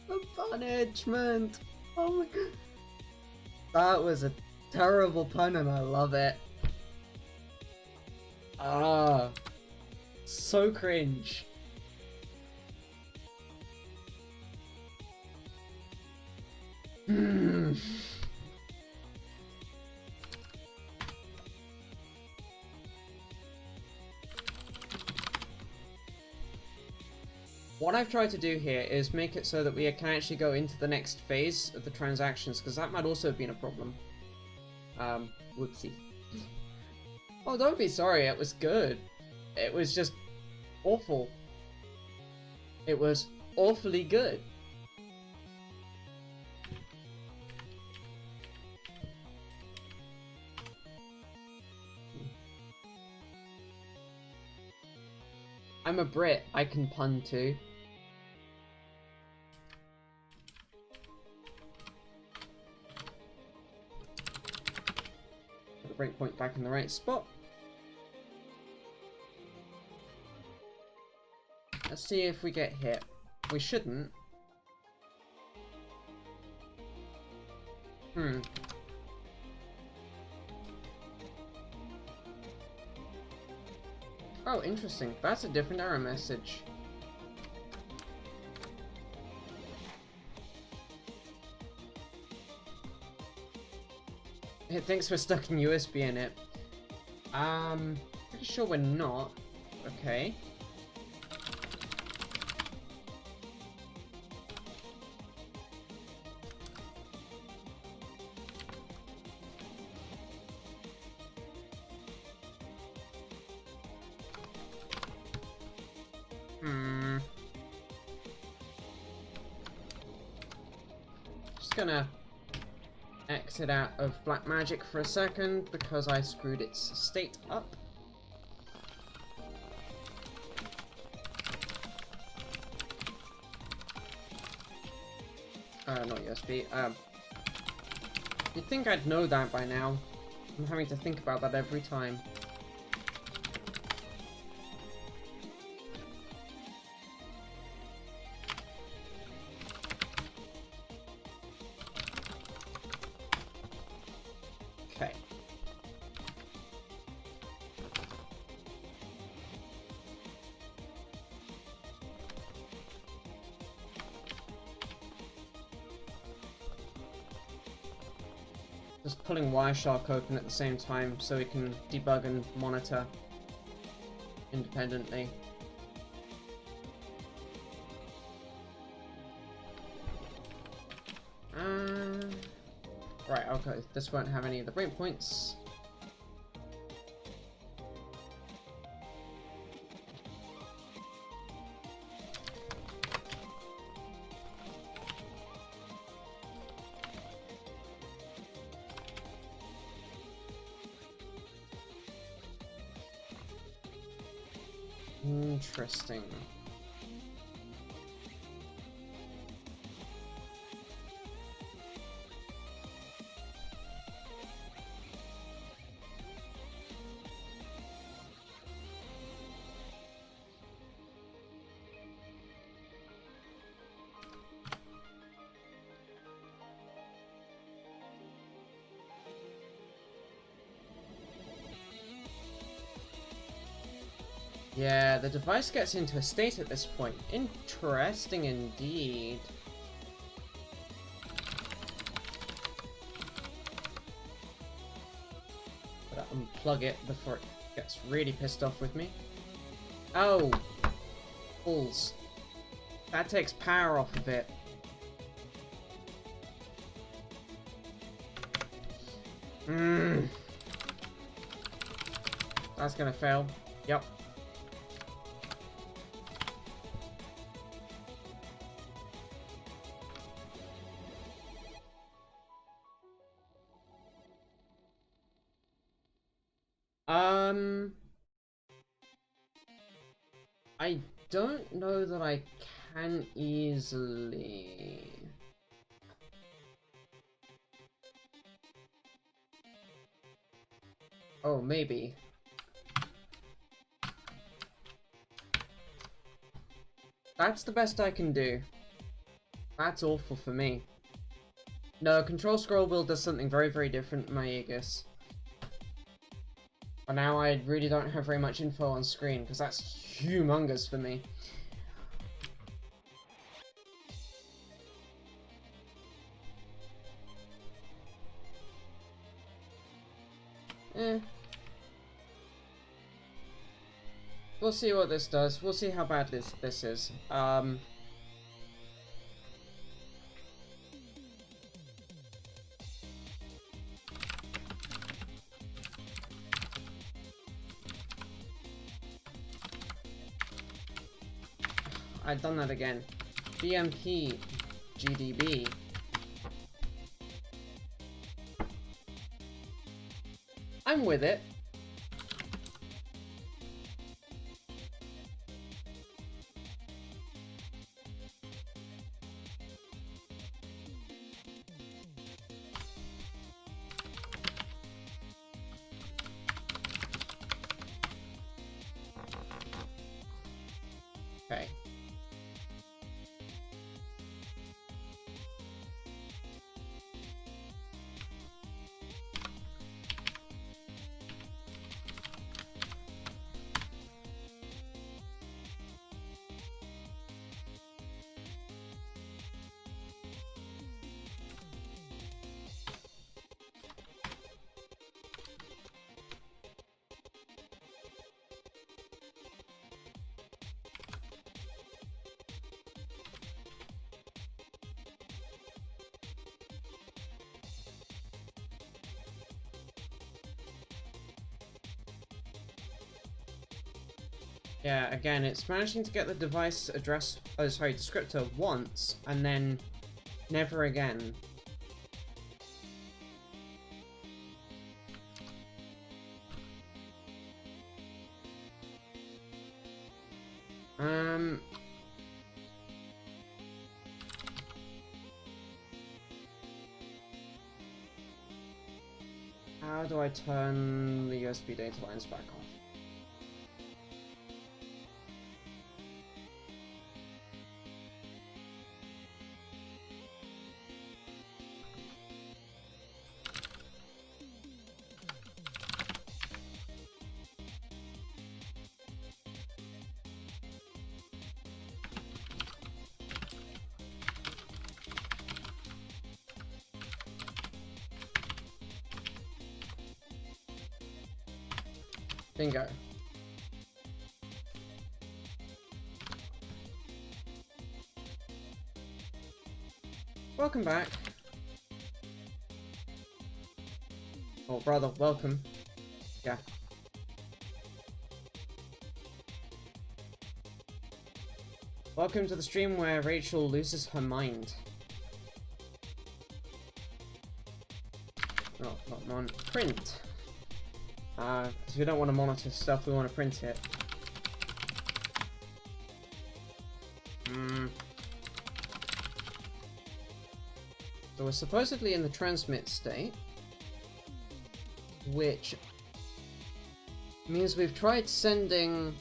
Speaker 1: The punishment! Oh my god. That was a terrible pun and I love it. Ah, so cringe. What I've tried to do here is make it so that we can actually go into the next phase of the transactions, because that might also have been a problem. Whoopsie. Oh, don't be sorry, it was good. It was just awful. It was awfully good. I'm a Brit, I can pun too. Put the breakpoint back in the right spot. Let's see if we get hit. We shouldn't. Oh, interesting. That's a different error message. It thinks we're stuck in USB in it. Pretty sure we're not. Okay. Just gonna exit out of Blackmagic for a second because I screwed its state up. Not USB. You'd think I'd know that by now. I'm having to think about that every time. Okay. Just pulling Wireshark open at the same time so we can debug and monitor independently. Right, okay, this won't have any of the breakpoints. Interesting. Yeah, the device gets into a state at this point. Interesting indeed. Gotta unplug it before it gets really pissed off with me. Oh! Balls. That takes power off of it. That's gonna fail. Yep. I don't know that I can easily. Oh, maybe. That's the best I can do. That's awful for me. No, control scroll wheel does something very, very different in my Aegis. But now I really don't have very much info on screen, because that's humongous for me. We'll see what this does. We'll see how bad this is. I've done that again. BMP GDB. I'm with it. Okay. Yeah, again, it's managing to get the device address, descriptor once, and then never again. How do I turn the USB data lines back on? Bingo. Welcome back. Or rather, welcome. Yeah. Welcome to the stream where Rachel loses her mind. Oh, not mon. Print. Because we don't want to monitor stuff, we want to print it. So we're supposedly in the transmit state, which means we've tried sending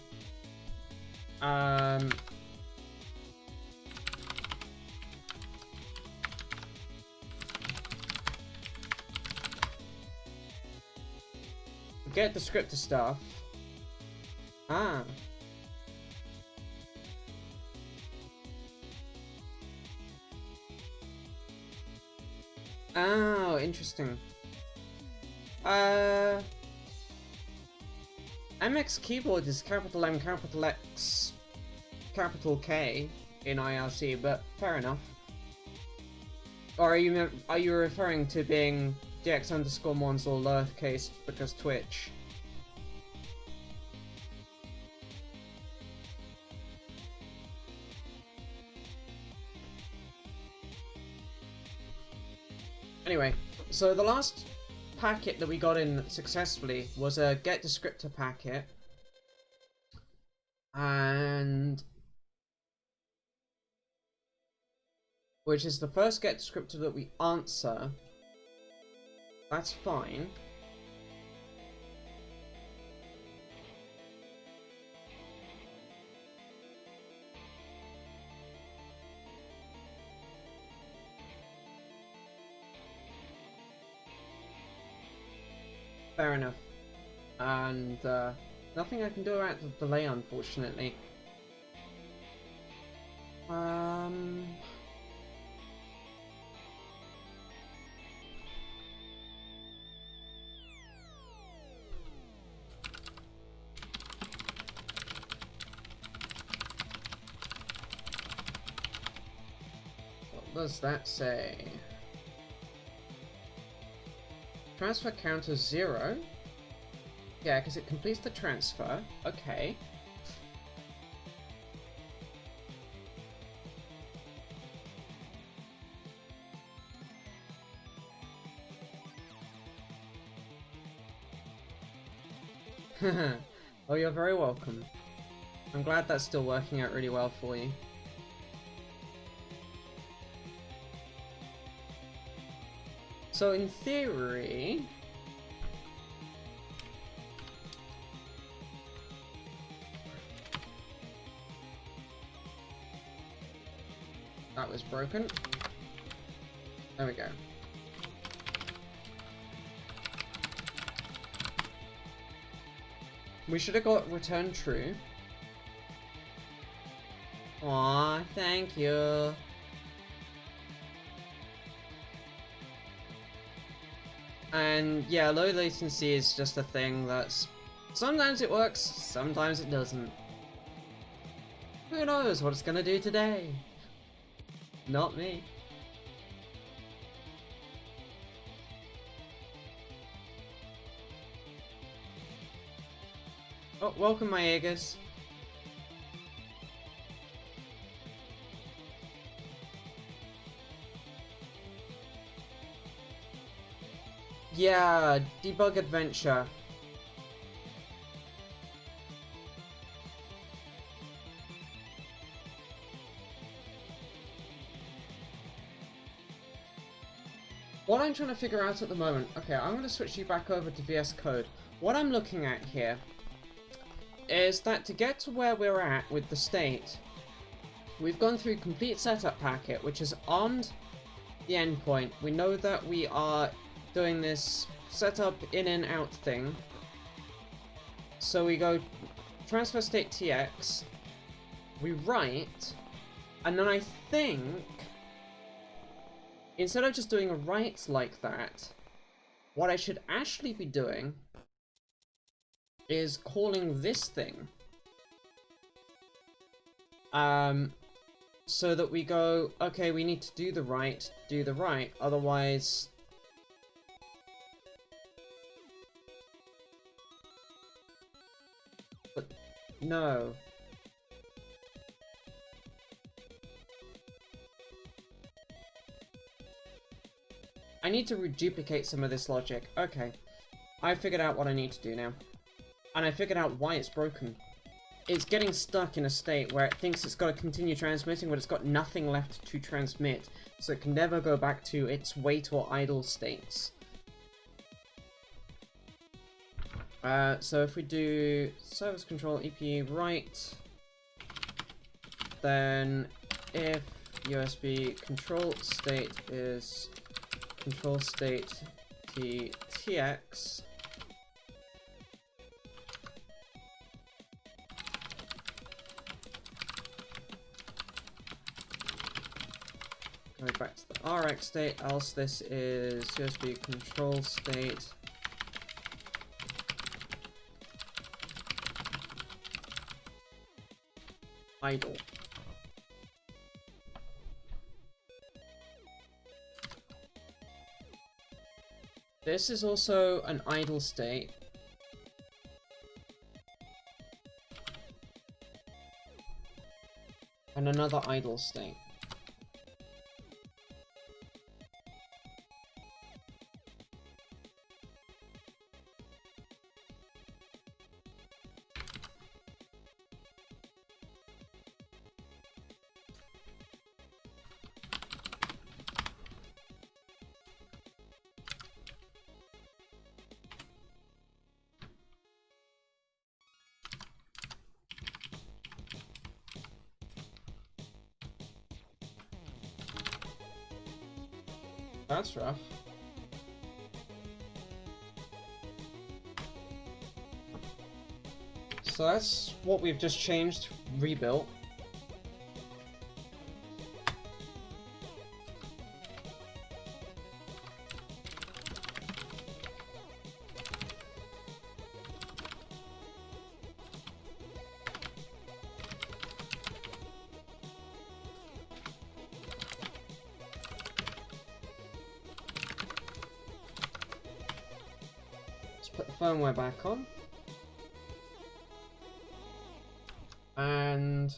Speaker 1: get the script to stuff. Ah. Oh, interesting. MX keyboard is capital M, capital X, capital K in IRC, but fair enough. Or are you referring to being DX_Mons all lowercase because Twitch. Anyway, so the last packet that we got in successfully was a get descriptor packet. And which is the first get descriptor that we answer. That's fine. Fair enough. And nothing I can do about the delay, unfortunately. What does that say? Transfer counter 0? Yeah, because it completes the transfer. Okay. Oh, you're very welcome. I'm glad that's still working out really well for you. So in theory... that was broken. There we go. We should have got return true. Aw, thank you. And yeah, low latency is just a thing that's... sometimes it works, sometimes it doesn't. Who knows what it's gonna do today? Not me. Oh, welcome my Aegis. Yeah, debug adventure. What I'm trying to figure out at the moment... okay, I'm going to switch you back over to VS Code. What I'm looking at here is that to get to where we're at with the state, we've gone through complete setup packet, which has armed the endpoint. We know that we are doing this setup in and out thing. So we go transfer state TX, we write, and then I think instead of just doing a write like that, what I should actually be doing is calling this thing. So that we go, okay, we need to do the write, otherwise... but, no. I need to reduplicate some of this logic. Okay. I figured out what I need to do now. And I figured out why it's broken. It's getting stuck in a state where it thinks it's got to continue transmitting, but it's got nothing left to transmit. So it can never go back to its wait or idle states. So if we do service control EP write, then if USB control state is control state TX, going back to the RX state, else this is USB control state idle. This is also an idle state. And another idle state. That's rough. So that's what we've just changed, rebuilt. Put the firmware back on. And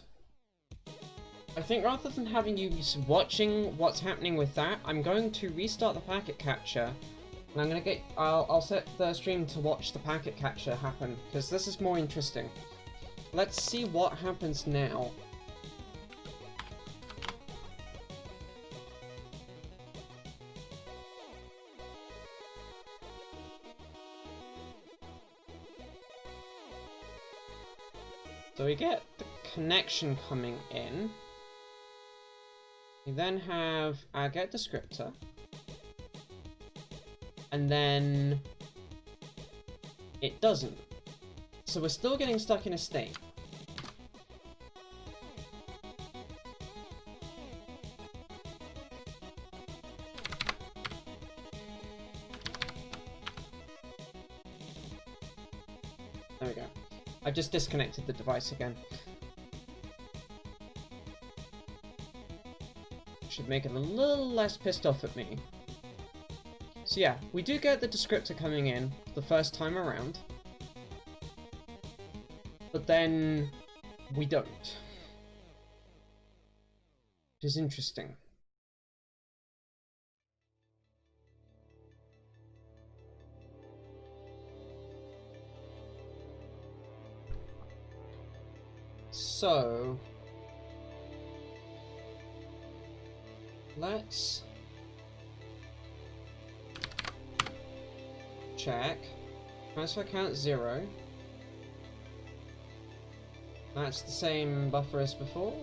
Speaker 1: I think rather than having you watching what's happening with that, I'm going to restart the packet capture. And I'm gonna I'll set the stream to watch the packet capture happen, because this is more interesting. Let's see what happens now. So we get the connection coming in. We then have our get descriptor. And then it doesn't. So we're still getting stuck in a state. There we go. I just disconnected the device again. Should make it a little less pissed off at me. So yeah, we do get the descriptor coming in the first time around. But then we don't. Which is interesting. So let's check. Transfer count 0. That's the same buffer as before.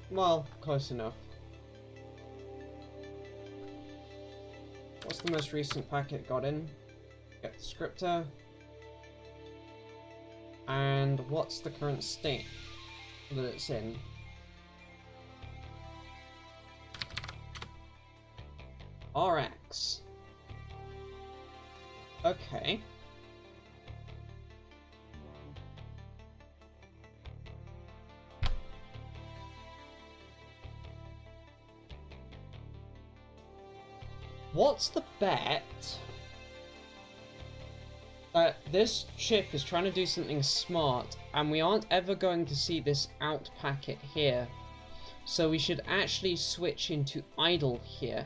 Speaker 1: Well, close enough. What's the most recent packet got in? Get the scripter. And what's the current state that it's in? RX. Okay. What's the bet that this chip is trying to do something smart and we aren't ever going to see this out packet here? So we should actually switch into idle here.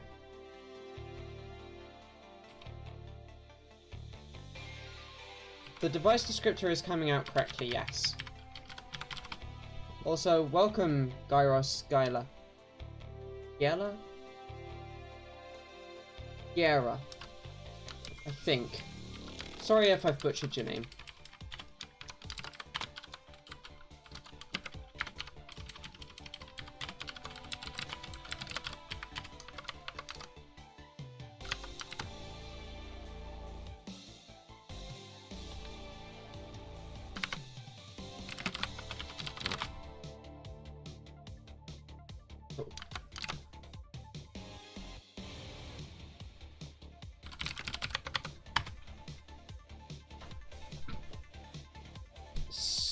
Speaker 1: The device descriptor is coming out correctly, yes. Also, welcome, Gyros Skyla. Yella? Yera. I think. Sorry if I've butchered your name.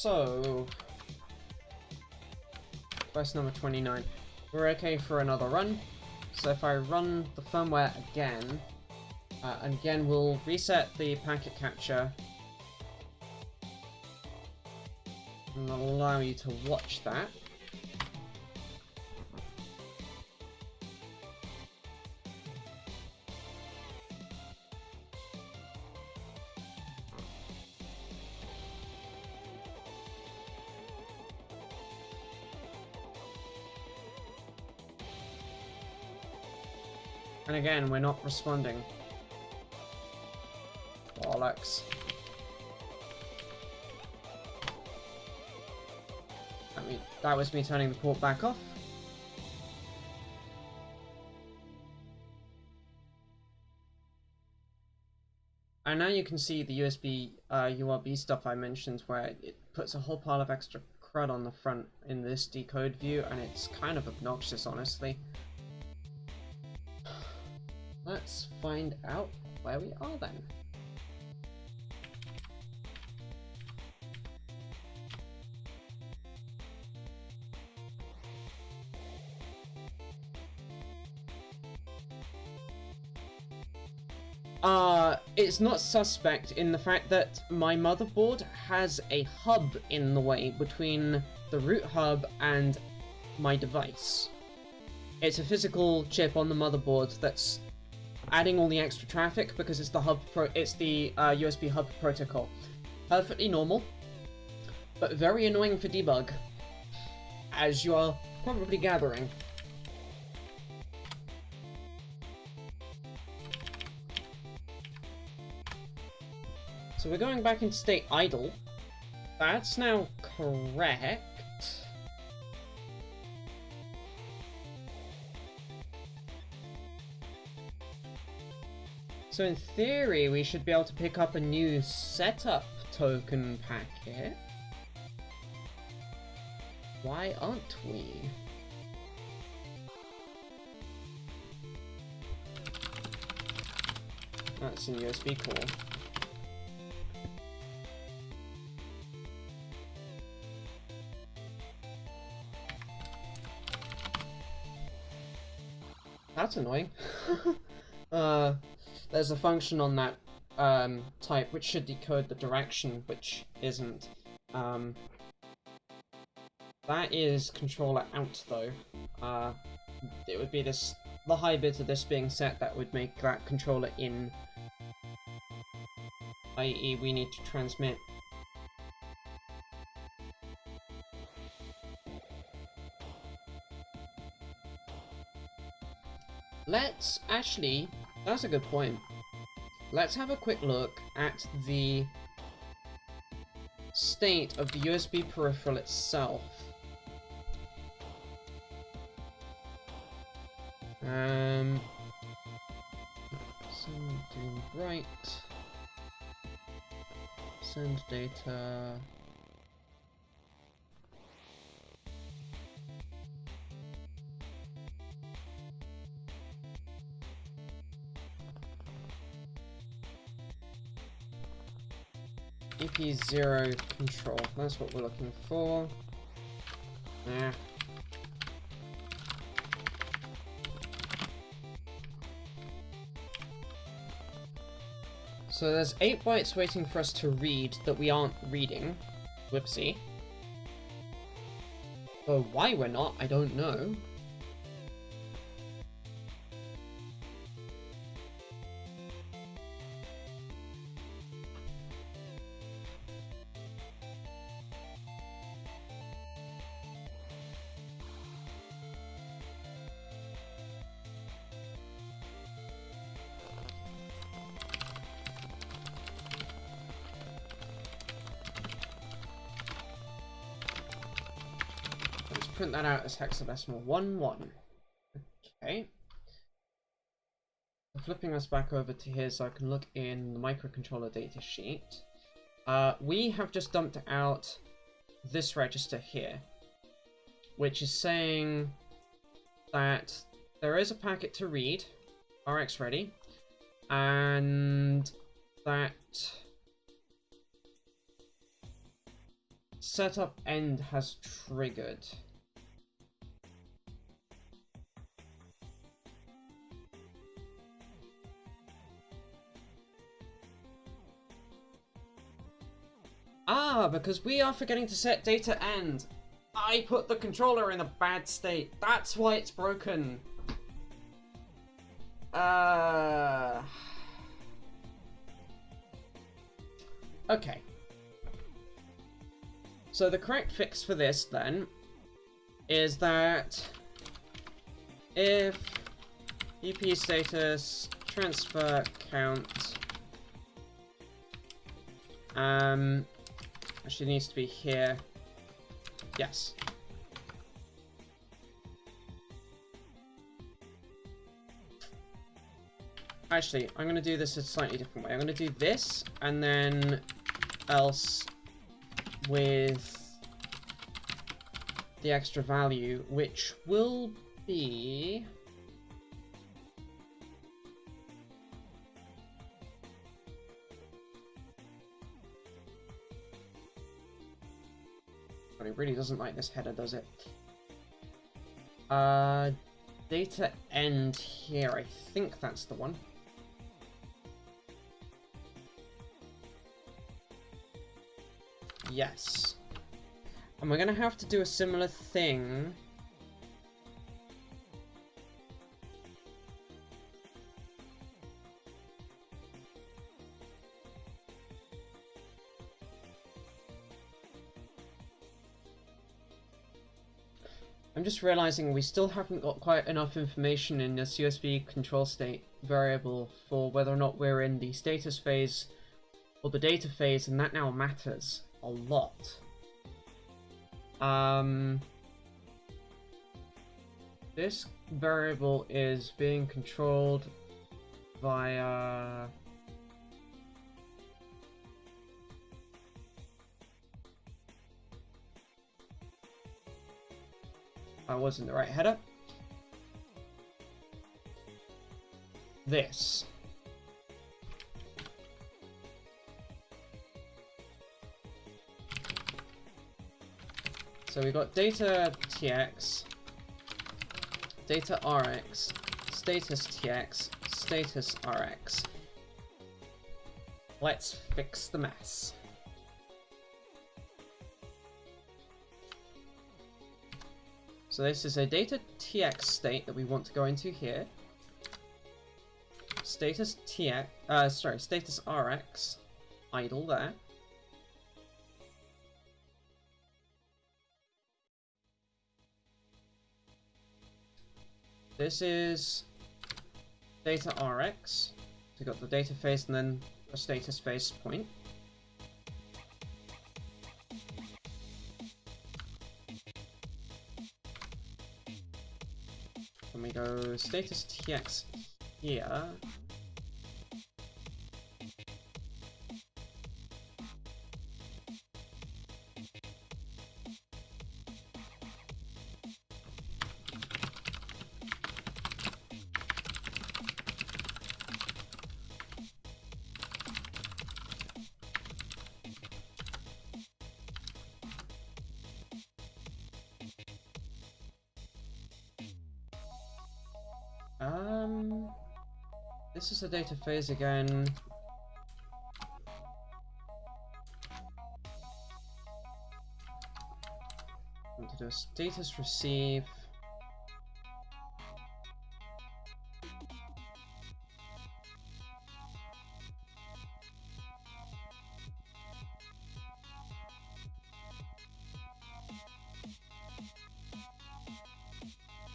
Speaker 1: So, quest number 29. We're okay for another run. So if I run the firmware again, and again we'll reset the packet capture and allow you to watch that. And again, we're not responding. Bollocks. That was me turning the port back off. And now you can see the USB URB stuff I mentioned, where it puts a whole pile of extra crud on the front in this decode view, and it's kind of obnoxious, honestly. Let's find out where we are then. It's not suspect in the fact that my motherboard has a hub in the way between the root hub and my device. It's a physical chip on the motherboard that's adding all the extra traffic because it's the USB hub protocol. Perfectly normal, but very annoying for debug, as you are probably gathering. So we're going back into state idle. That's now correct. So in theory, we should be able to pick up a new setup token packet. Why aren't we? That's in USB core. That's annoying. There's a function on that type which should decode the direction, which isn't. That is controller out though. It would be the high bit of this being set that would make that controller in. I.e. we need to transmit. Let's actually, that's a good point. Let's have a quick look at the state of the USB peripheral itself. Send right. Send data. EP0 control, that's what we're looking for. Yeah. So there's 8 bytes waiting for us to read that we aren't reading. Whoopsie. But why we're not, I don't know. Print that out as hexadecimal 1-1. Okay. Flipping us back over to here so I can look in the microcontroller data sheet. We have just dumped out this register here, which is saying that there is a packet to read, RX ready, and that setup end has triggered. Ah, because we are forgetting to set data end. I put the controller in a bad state. That's why it's broken. Okay. So the correct fix for this then is that if EP status transfer count actually needs to be here. Yes. Actually, I'm going to do this a slightly different way. I'm going to do this, and then else with the extra value, which will be... But it really doesn't like this header, does it? Data end here, I think that's the one. Yes. And we're gonna have to do a similar thing. I'm just realizing we still haven't got quite enough information in this USB control state variable for whether or not we're in the status phase or the data phase, and that now matters a lot. This variable is being controlled via I wasn't the right header. This. So we got data tx, data rx, status tx, status rx. Let's fix the mess. So this is a data tx state that we want to go into here. Status tx, status rx, idle there. This is data rx. So we got the data phase and then a status phase point. Then we go status tx here. This is a data phase again. I want to do a status receive.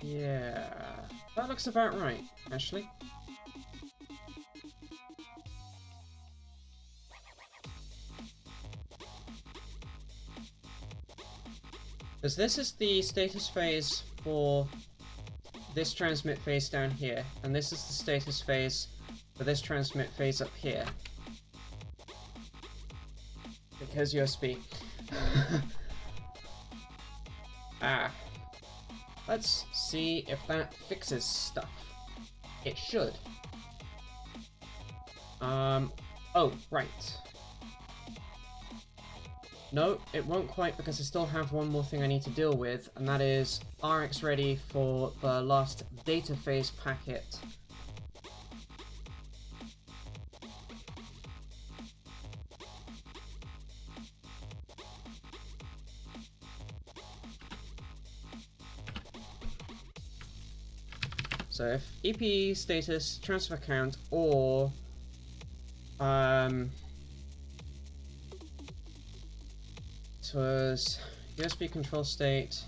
Speaker 1: Yeah, that looks about right, actually. Because this is the status phase for this transmit phase down here, and this is the status phase for this transmit phase up here. Because USB. Let's see if that fixes stuff. It should. Oh, right. No, it won't quite, because I still have one more thing I need to deal with, and that is RX ready for the last data phase packet. So if EP status transfer count or it was USB control state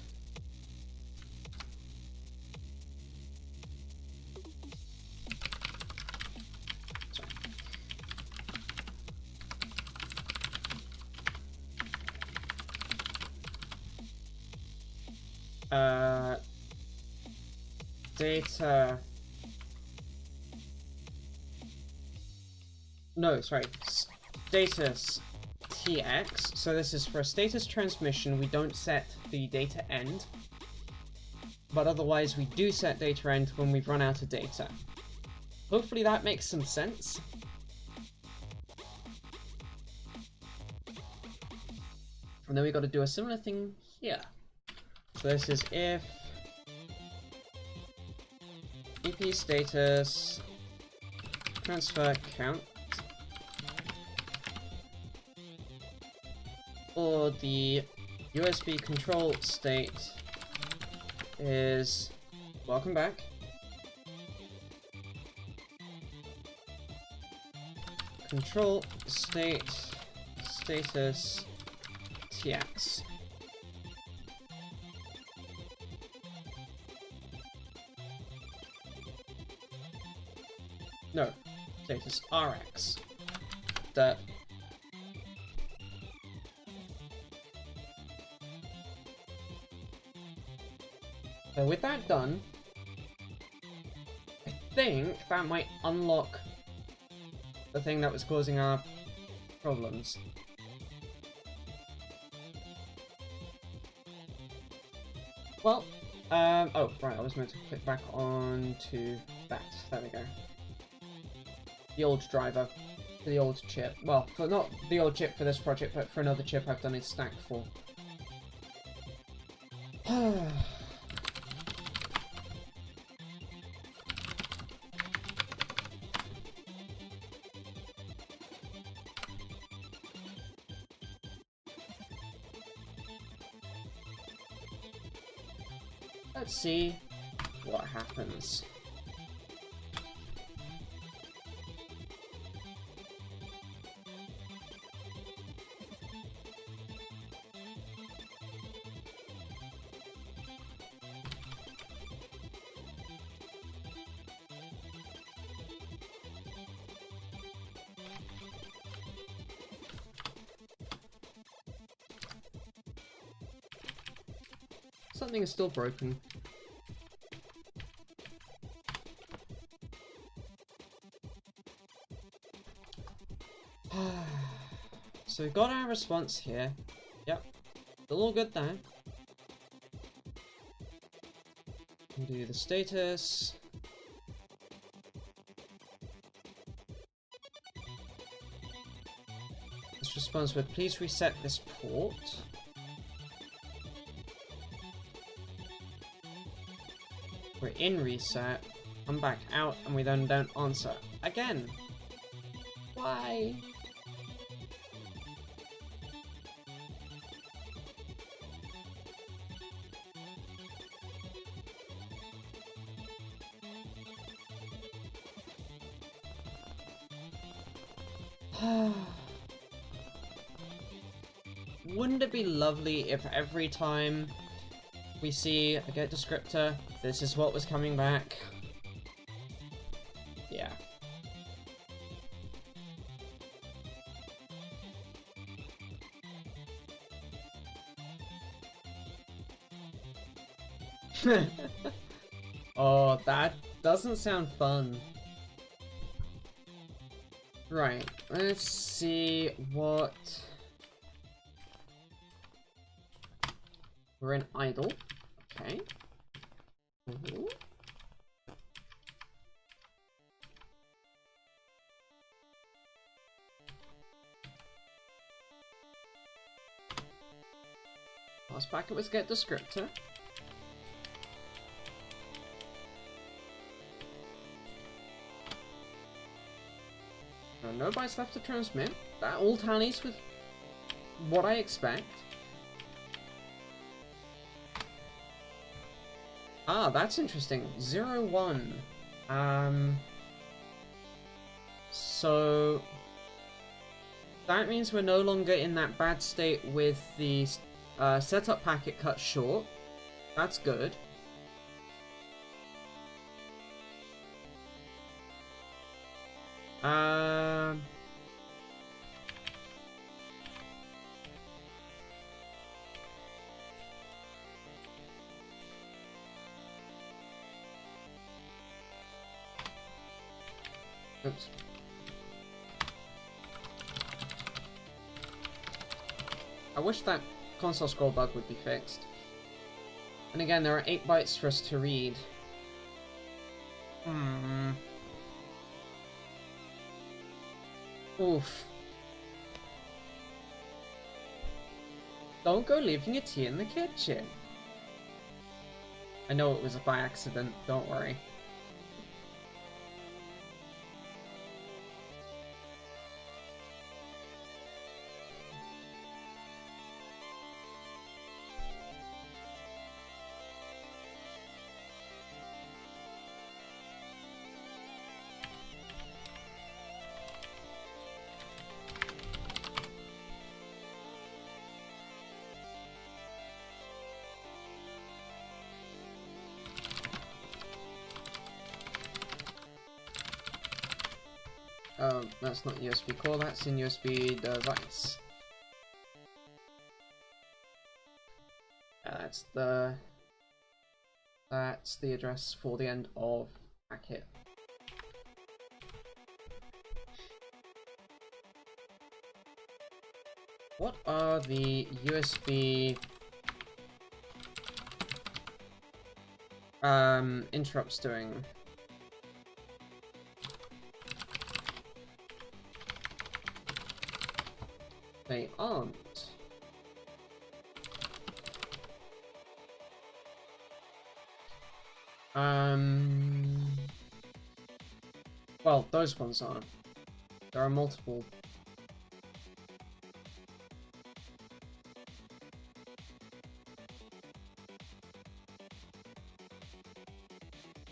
Speaker 1: data. No, sorry. Status TX. So this is for a status transmission. We don't set the data end. But otherwise, we do set data end when we've run out of data. Hopefully that makes some sense. And then we got to do a similar thing here. So this is if EP status transfer count or the USB control state is welcome back. Control state status TX. No, status RX. That. So with that done, I think that might unlock the thing that was causing our problems. Well, oh, right, I was meant to click back on to that. There we go. The old driver for the old chip. Well, for not the old chip for this project, but for another chip I've done a stack for. Let's see what happens. Something is still broken. So we got our response here. Yep. Still all good there. Do the status. This response would please reset this port. We're in reset, come back out, and we then don't answer. Again! Why? Wouldn't it be lovely if every time we see a get descriptor, this is what was coming back? Yeah. Oh, that doesn't sound fun. Right, let's see what... We're in idle. Okay. Ooh. Last packet was get descriptor. No bytes left to transmit. That all tallies with what I expect. Ah, that's interesting. 0, 1. So that means we're no longer in that bad state with the setup packet cut short. That's good. Oops. I wish that console scroll bug would be fixed. And again, there are 8 bytes for us to read. Oof. Don't go leaving your tea in the kitchen. I know it was by accident, don't worry. That's not USB core, that's in USB device. That's the address for the end of packet. What are the USB interrupts doing? They aren't. Well, those ones aren't. There are multiple.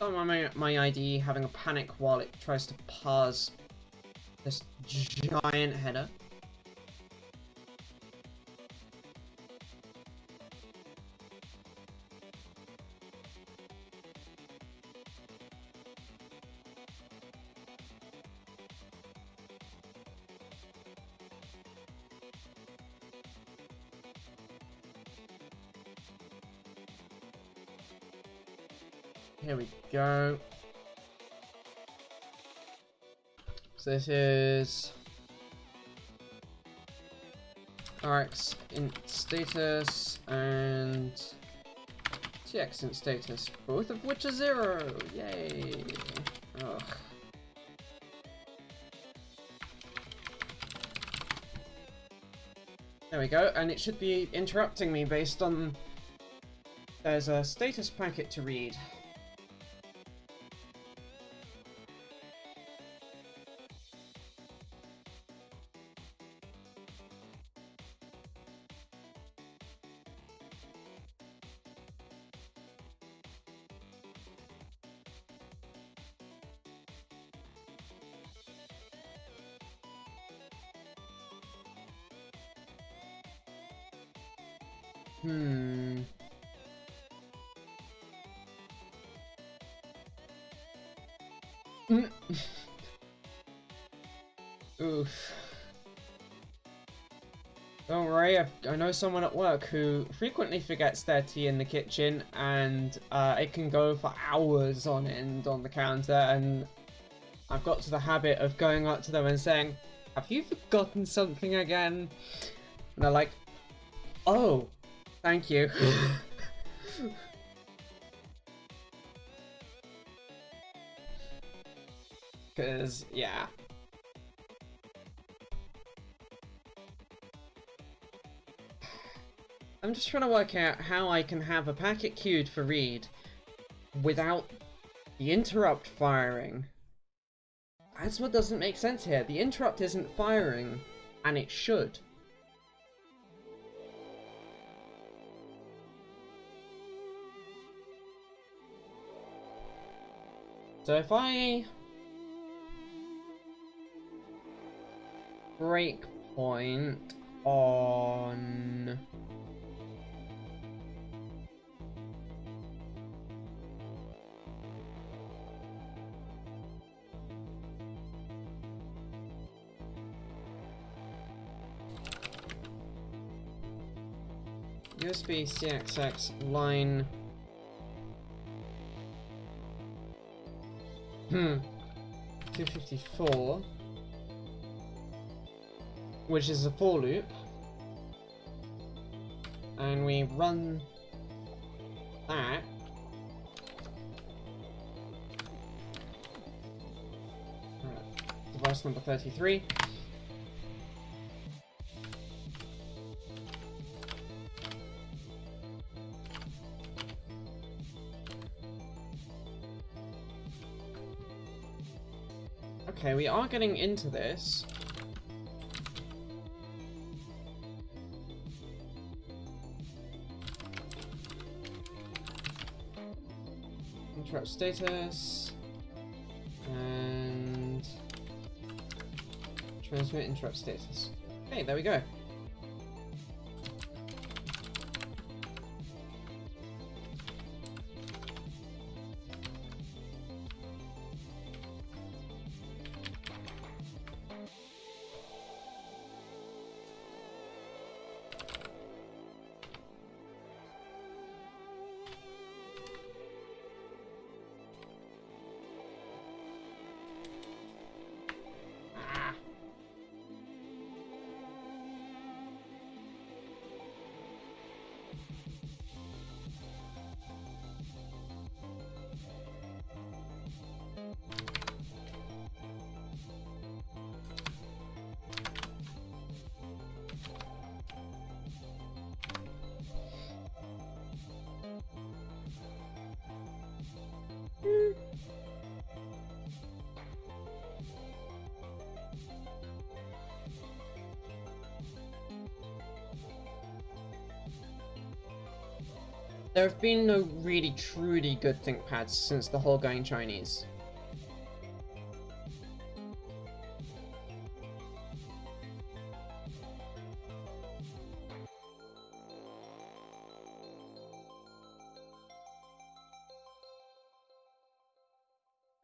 Speaker 1: Don't mind my IDE having a panic while it tries to parse this giant header. Here we go. So this is RX int status and TX int status, both of which are 0. Yay! Ugh. There we go, and it should be interrupting me based on there's a status packet to read. Oof. Don't worry, I know someone at work who frequently forgets their tea in the kitchen, and it can go for hours on end on the counter, and I've got to the habit of going up to them and saying, "Have you forgotten something again?" And they're like, "Oh, thank you." Because, yeah. I'm just trying to work out how I can have a packet queued for read without the interrupt firing. That's what doesn't make sense here. The interrupt isn't firing, and it should. So if I breakpoint on USB CXX line 254, which is a for loop, and we run that. Device number 33. Okay, we are getting into this. Interrupt status and transmit interrupt status. Okay, there we go. There have been no really truly good ThinkPads since the whole going Chinese.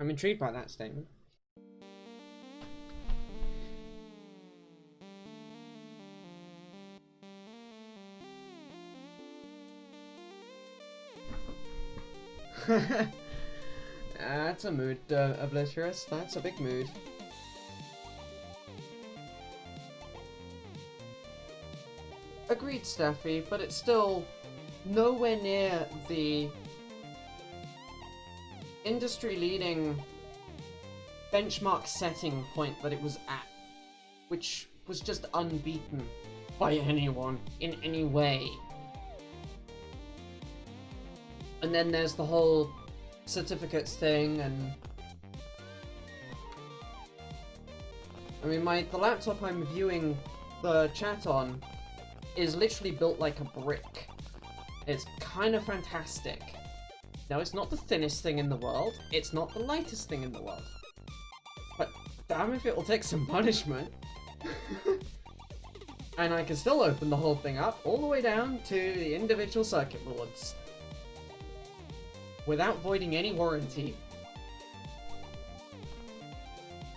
Speaker 1: I'm intrigued by that statement. That's a mood, Obliterous. That's a big mood. Agreed, Staffy, but it's still nowhere near the industry-leading benchmark setting point that it was at, which was just unbeaten by anyone in any way. And then there's the whole certificates thing, and I mean, the laptop I'm viewing the chat on is literally built like a brick. It's kind of fantastic. Now, it's not the thinnest thing in the world, it's not the lightest thing in the world, but damn if it will take some punishment. And I can still open the whole thing up all the way down to the individual circuit boards without voiding any warranty.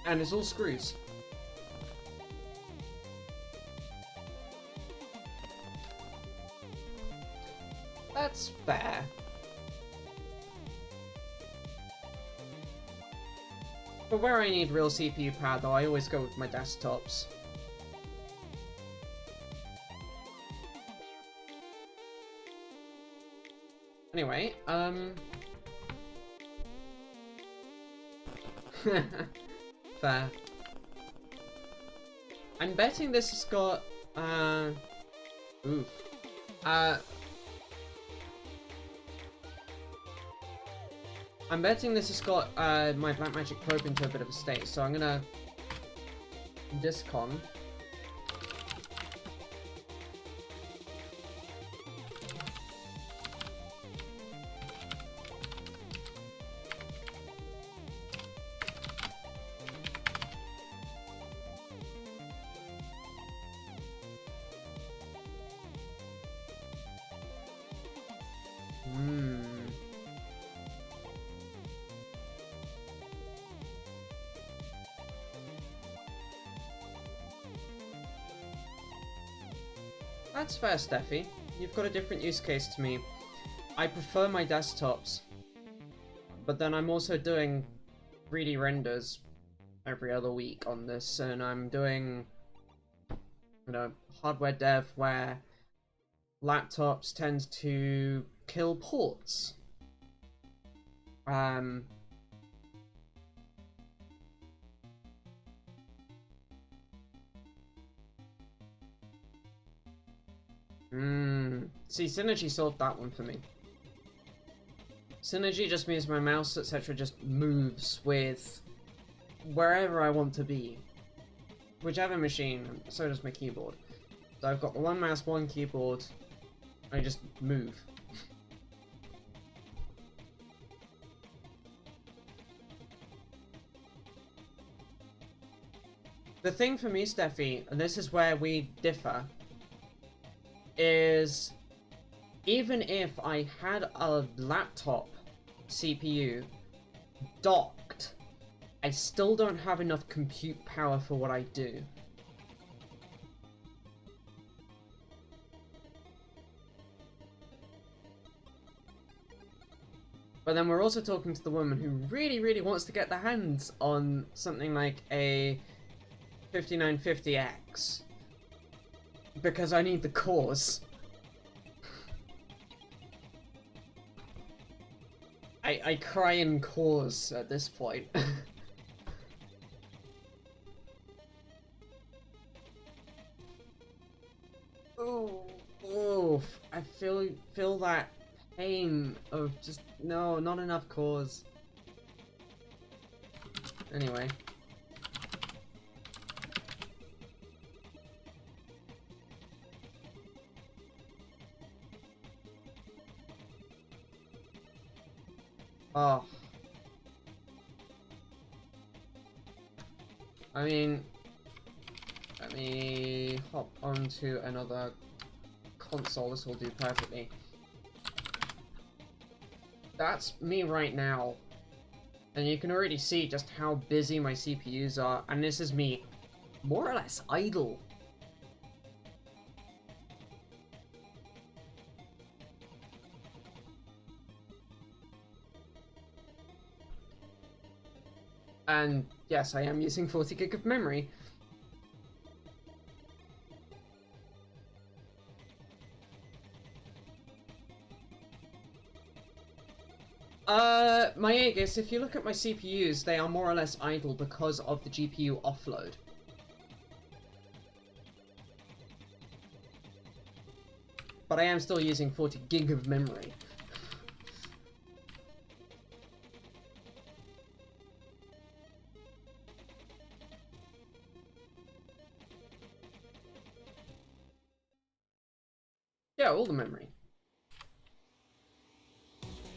Speaker 1: And it's all screws. That's fair. But where I need real CPU power, though, I always go with my desktops. Anyway, fair. I'm betting this has got, oof. I'm betting this has got, my Blackmagic probe into a bit of a state, so I'm gonna discon. Hmm. That's fair, Steffi. You've got a different use case to me. I prefer my desktops, but then I'm also doing 3D renders every other week on this, and I'm doing, you know, hardware dev where laptops tend to kill ports. See, Synergy solved that one for me. Synergy just means my mouse, etc. just moves with wherever I want to be. Whichever machine, so does my keyboard. So I've got the one mouse, one keyboard, I just move. The thing for me, Steffi, and this is where we differ, is even if I had a laptop CPU docked, I still don't have enough compute power for what I do. But then we're also talking to the woman who really, really wants to get their hands on something like a 5950X. Because I need the cores. I cry in cores at this point. Ooh, oof. I feel that pain of just no, not enough cores. Anyway. Oh. I mean, let me hop onto another console. This will do perfectly. That's me right now. And you can already see just how busy my CPUs are. And this is me more or less idle. And yes, I am using 40 gig of memory. My Aegis, if you look at my CPUs, they are more or less idle because of the GPU offload. But I am still using 40 gig of memory. Yeah, all the memory.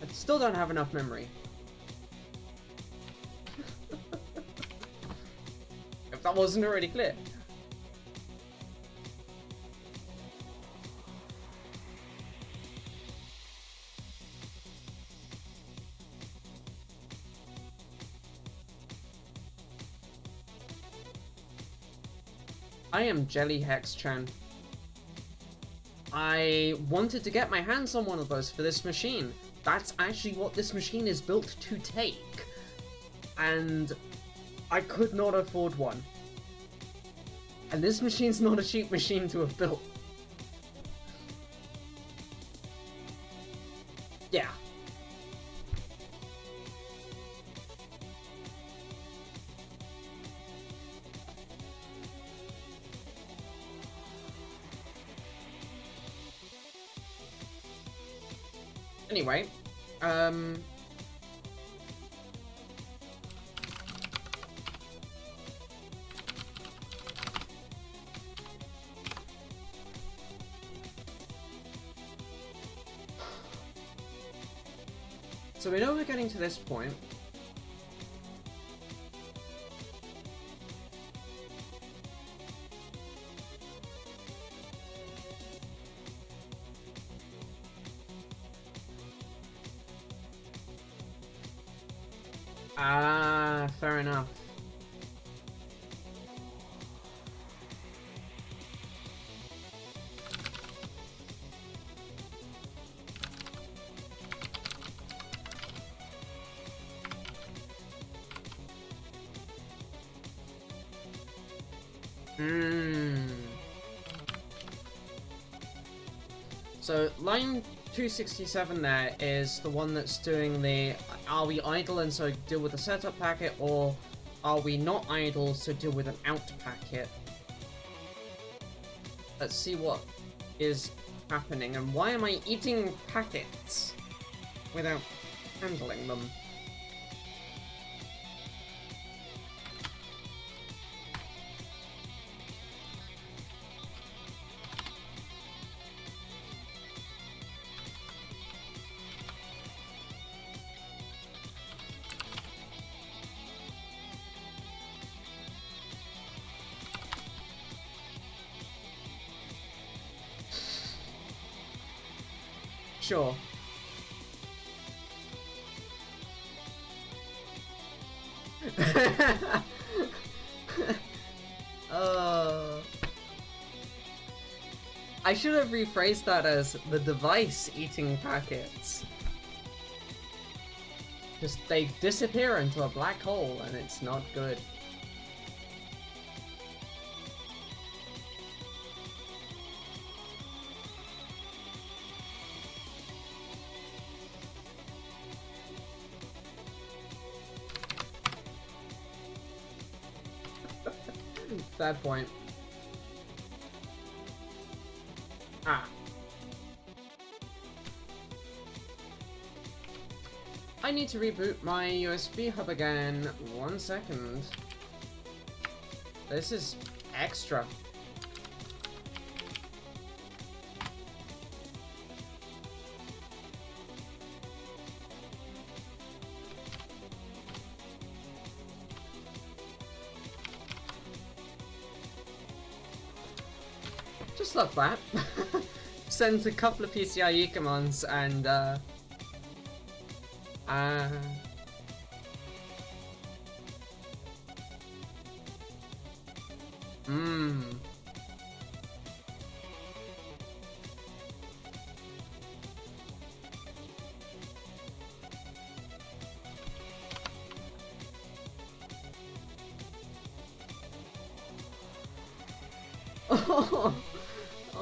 Speaker 1: I still don't have enough memory. If that wasn't already clear. I am Jelly Hex-chan. I wanted to get my hands on one of those for this machine. That's actually what this machine is built to take. And I could not afford one. And this machine's not a cheap machine to have built. Yeah. Anyway, so we know we're getting to this point. Ah, fair enough. So line 267 there is the one that's doing the are we idle and so deal with the setup packet, or are we not idle so deal with an out packet? Let's see what is happening, and why am I eating packets without handling them? Sure. I should have rephrased that as the device eating packets. Just they disappear into a black hole and it's not good. Bad point. Ah. I need to reboot my USB hub again. 1 second. This is extra. Just like that. Sends a couple of PCIe commands and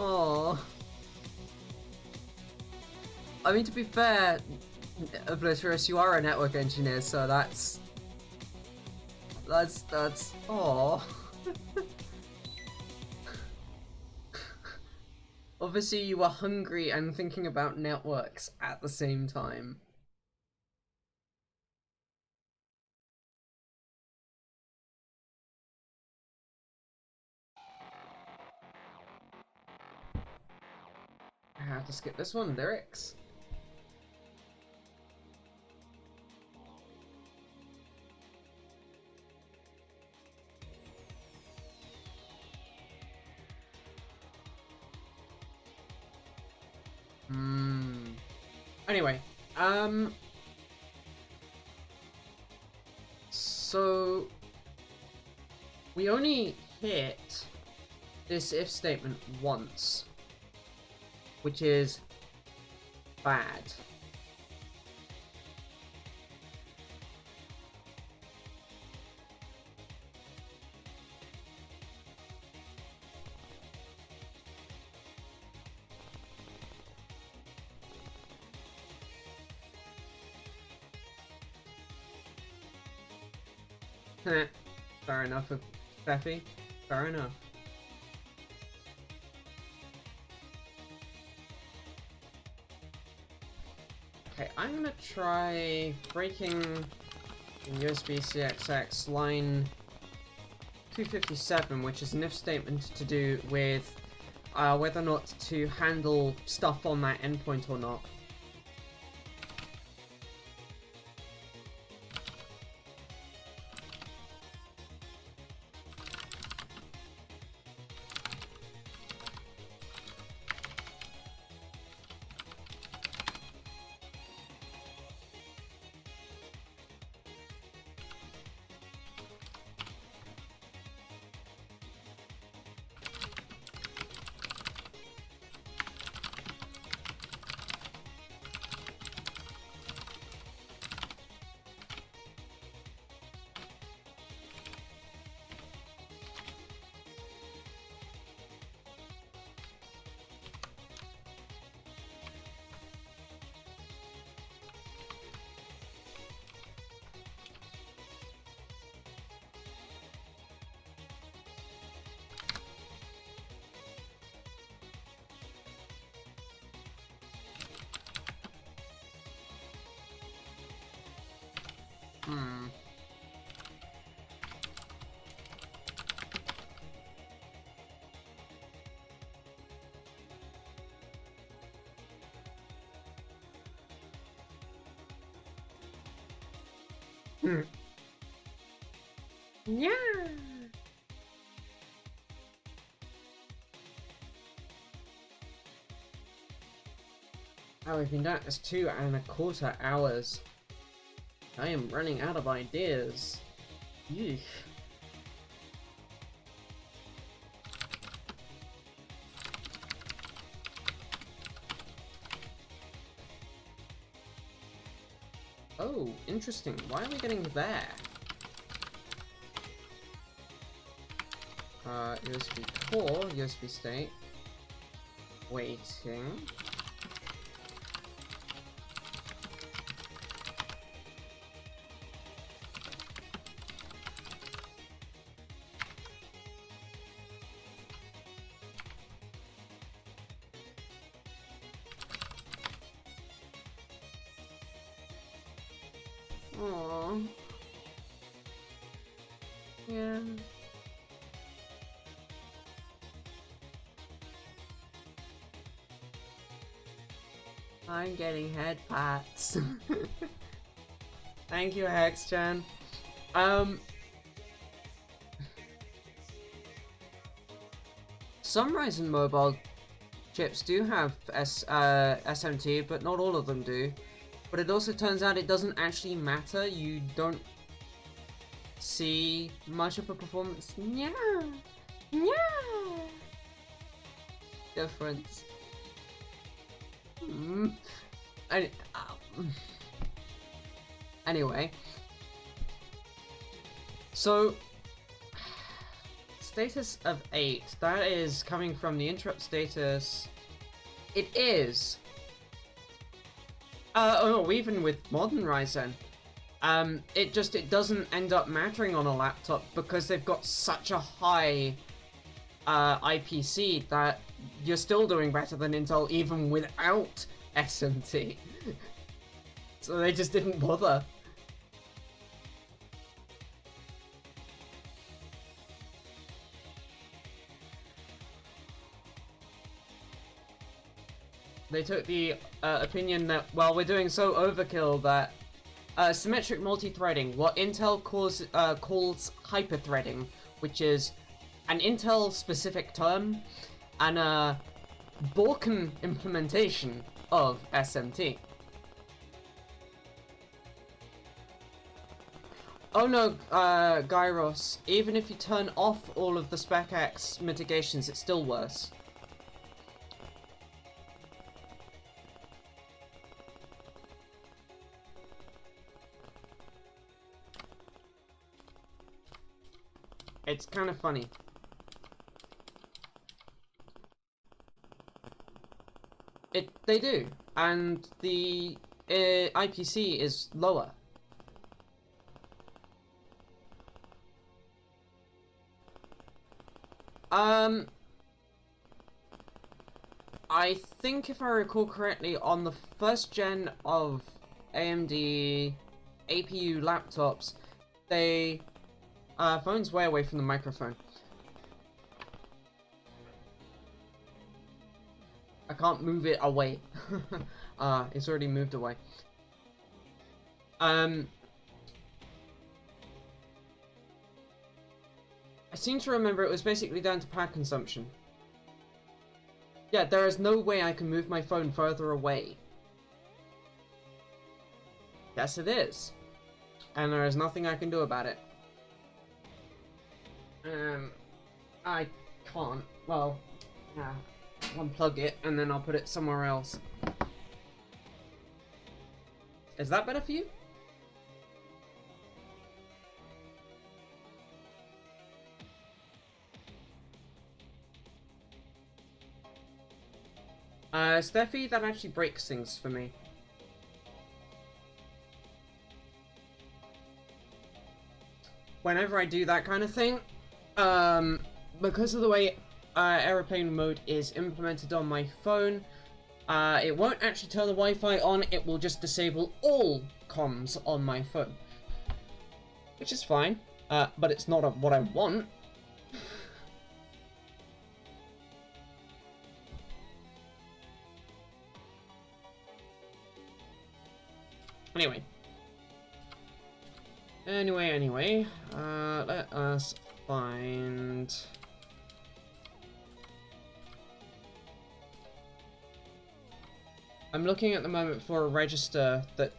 Speaker 1: Oh. I mean, to be fair, Obliterous, you are a network engineer, so that's oh. Obviously, you were hungry and thinking about networks at the same time. I have to skip this one, lyrics. Anyway, so we only hit this if statement once, which is bad. Fair enough, Steffi. Fair enough. Okay, I'm gonna try breaking USB CXX line 257, which is an if statement to do with whether or not to handle stuff on that endpoint or not. Yeah. Oh, we've been doing this 2¼ hours. I am running out of ideas. Yeesh. Oh, interesting. Why are we getting there? USB core, USB state. Waiting. Aww. Yeah. I'm getting head pats. Thank you, Hexgen. Some Ryzen mobile chips do have SMT, but not all of them do. But it also turns out it doesn't actually matter. You don't see much of a performance difference. Anyway, so status of 8, that is coming from the interrupt status. It is. Oh, even with modern Ryzen, it doesn't end up mattering on a laptop because they've got such a high IPC that you're still doing better than Intel even without SMT. So they just didn't bother. They took the opinion that, well, we're doing so overkill that symmetric multi-threading, what Intel calls hyper-threading, which is an Intel-specific term and a Borken implementation of SMT. Oh no, Gyros, even if you turn off all of the Spec X mitigations, it's still worse. It's kind of funny. They do, and the IPC is lower. I think if I recall correctly, on the first gen of AMD APU laptops, they phone's way away from the microphone. I can't move it away. It's already moved away. I seem to remember it was basically down to power consumption. Yeah, there is no way I can move my phone further away. Yes, it is. And there is nothing I can do about it. I can't. Well, yeah. Unplug it, and then I'll put it somewhere else. Is that better for you? Steffi, that actually breaks things for me. Whenever I do that kind of thing, because of the way aeroplane mode is implemented on my phone, it won't actually turn the Wi-Fi on, it will just disable all comms on my phone. which is fine, but it's not what I want. Anyway, let us find... I'm looking at the moment for a register that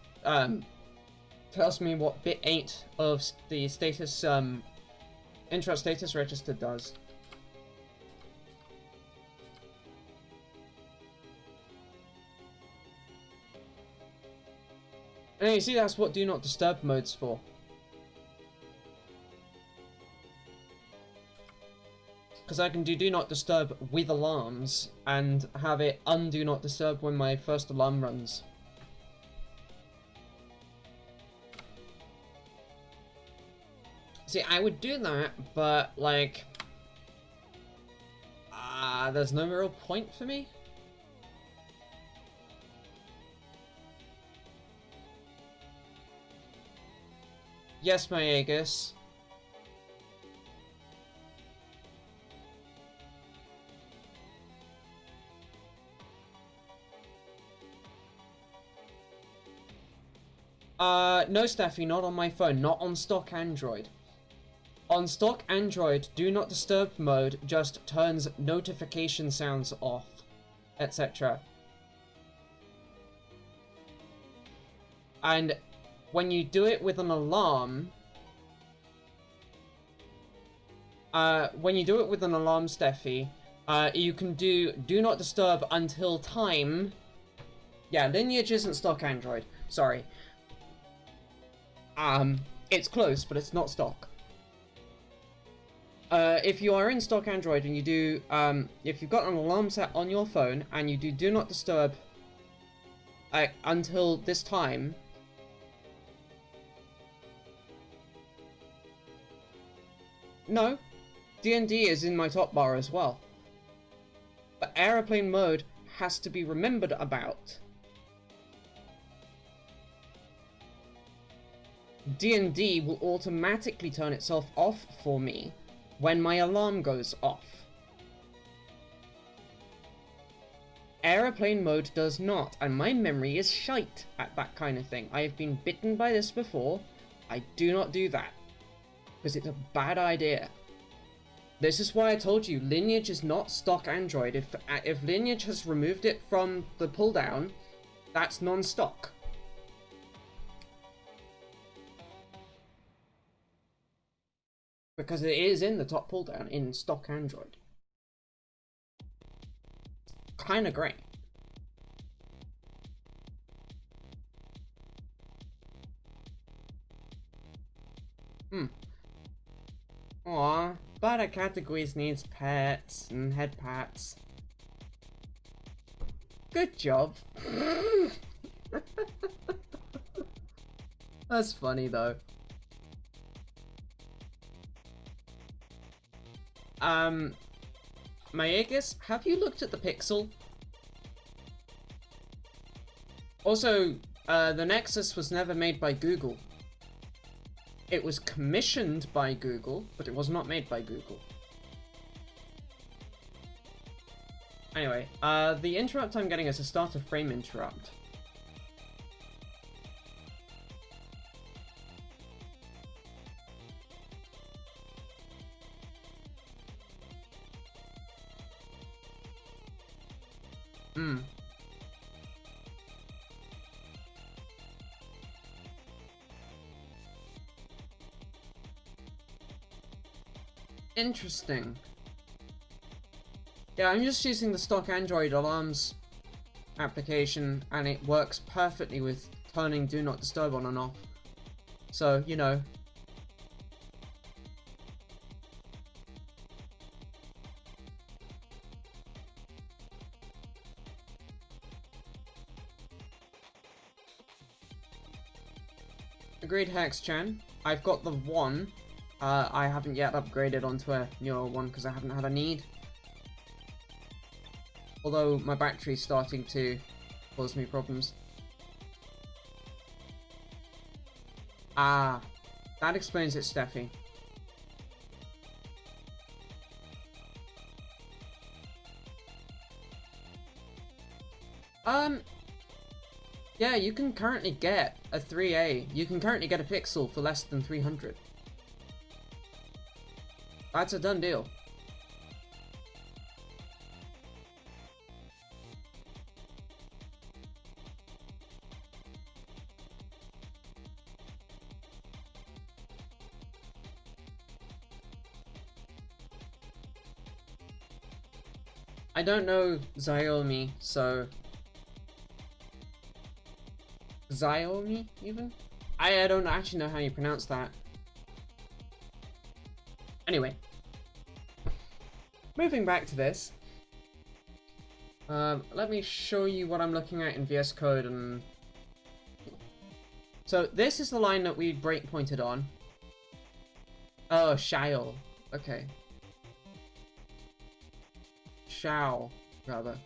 Speaker 1: tells me what bit 8 of the status interrupt status register does. And you see, that's what do not disturb mode's for. Because I can do not disturb with alarms and have it undo not disturb when my first alarm runs. See, I would do that, but like, there's no real point for me. Yes, my Aegis. No, Steffi, not on my phone, not on stock Android. On stock Android, do not disturb mode just turns notification sounds off, etc. And when you do it with an alarm, Steffi, you can do not disturb until time. Yeah, Lineage isn't stock Android. Sorry. It's close, but it's not stock. If you are in stock Android and you do, if you've got an alarm set on your phone and you do not disturb until this time, no, D&D is in my top bar as well. But aeroplane mode has to be remembered about. D&D will automatically turn itself off for me when my alarm goes off. Aeroplane mode does not, and my memory is shite at that kind of thing. I have been bitten by this before. I do not do that, because it's a bad idea. This is why I told you, Lineage is not stock Android. If Lineage has removed it from the pull down, that's non-stock. Because it is in the top pull down in stock Android. Kinda great. Aw, but our categories needs pets and head pats. Good job. That's funny though. Mayagus, have you looked at the Pixel? Also, the Nexus was never made by Google. It was commissioned by Google, but it was not made by Google. Anyway, the interrupt I'm getting is a start of frame interrupt. Interesting. Yeah, I'm just using the stock Android alarms application, and it works perfectly with turning Do Not Disturb on and off. So, you know. Agreed, Hex-chan. I've got the one. I haven't yet upgraded onto a newer one because I haven't had a need. Although my battery's starting to cause me problems. Ah. That explains it, Steffi. Yeah, you can currently get a 3A. You can currently get a pixel for less than 300. That's a done deal. I don't know Xiaomi, so... Xiaomi, even? I don't actually know how you pronounce that. Anyway. Moving back to this. Let me show you what I'm looking at in VS Code and... So, this is the line that we breakpointed on. Oh, shall. Okay. Shall, rather.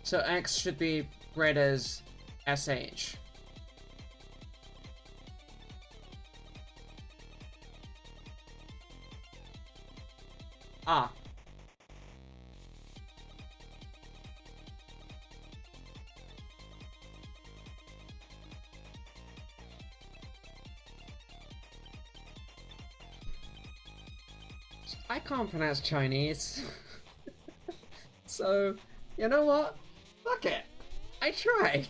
Speaker 1: So X should be read as SH. Ah. I can't pronounce Chinese. So, you know what? Fuck it. I tried.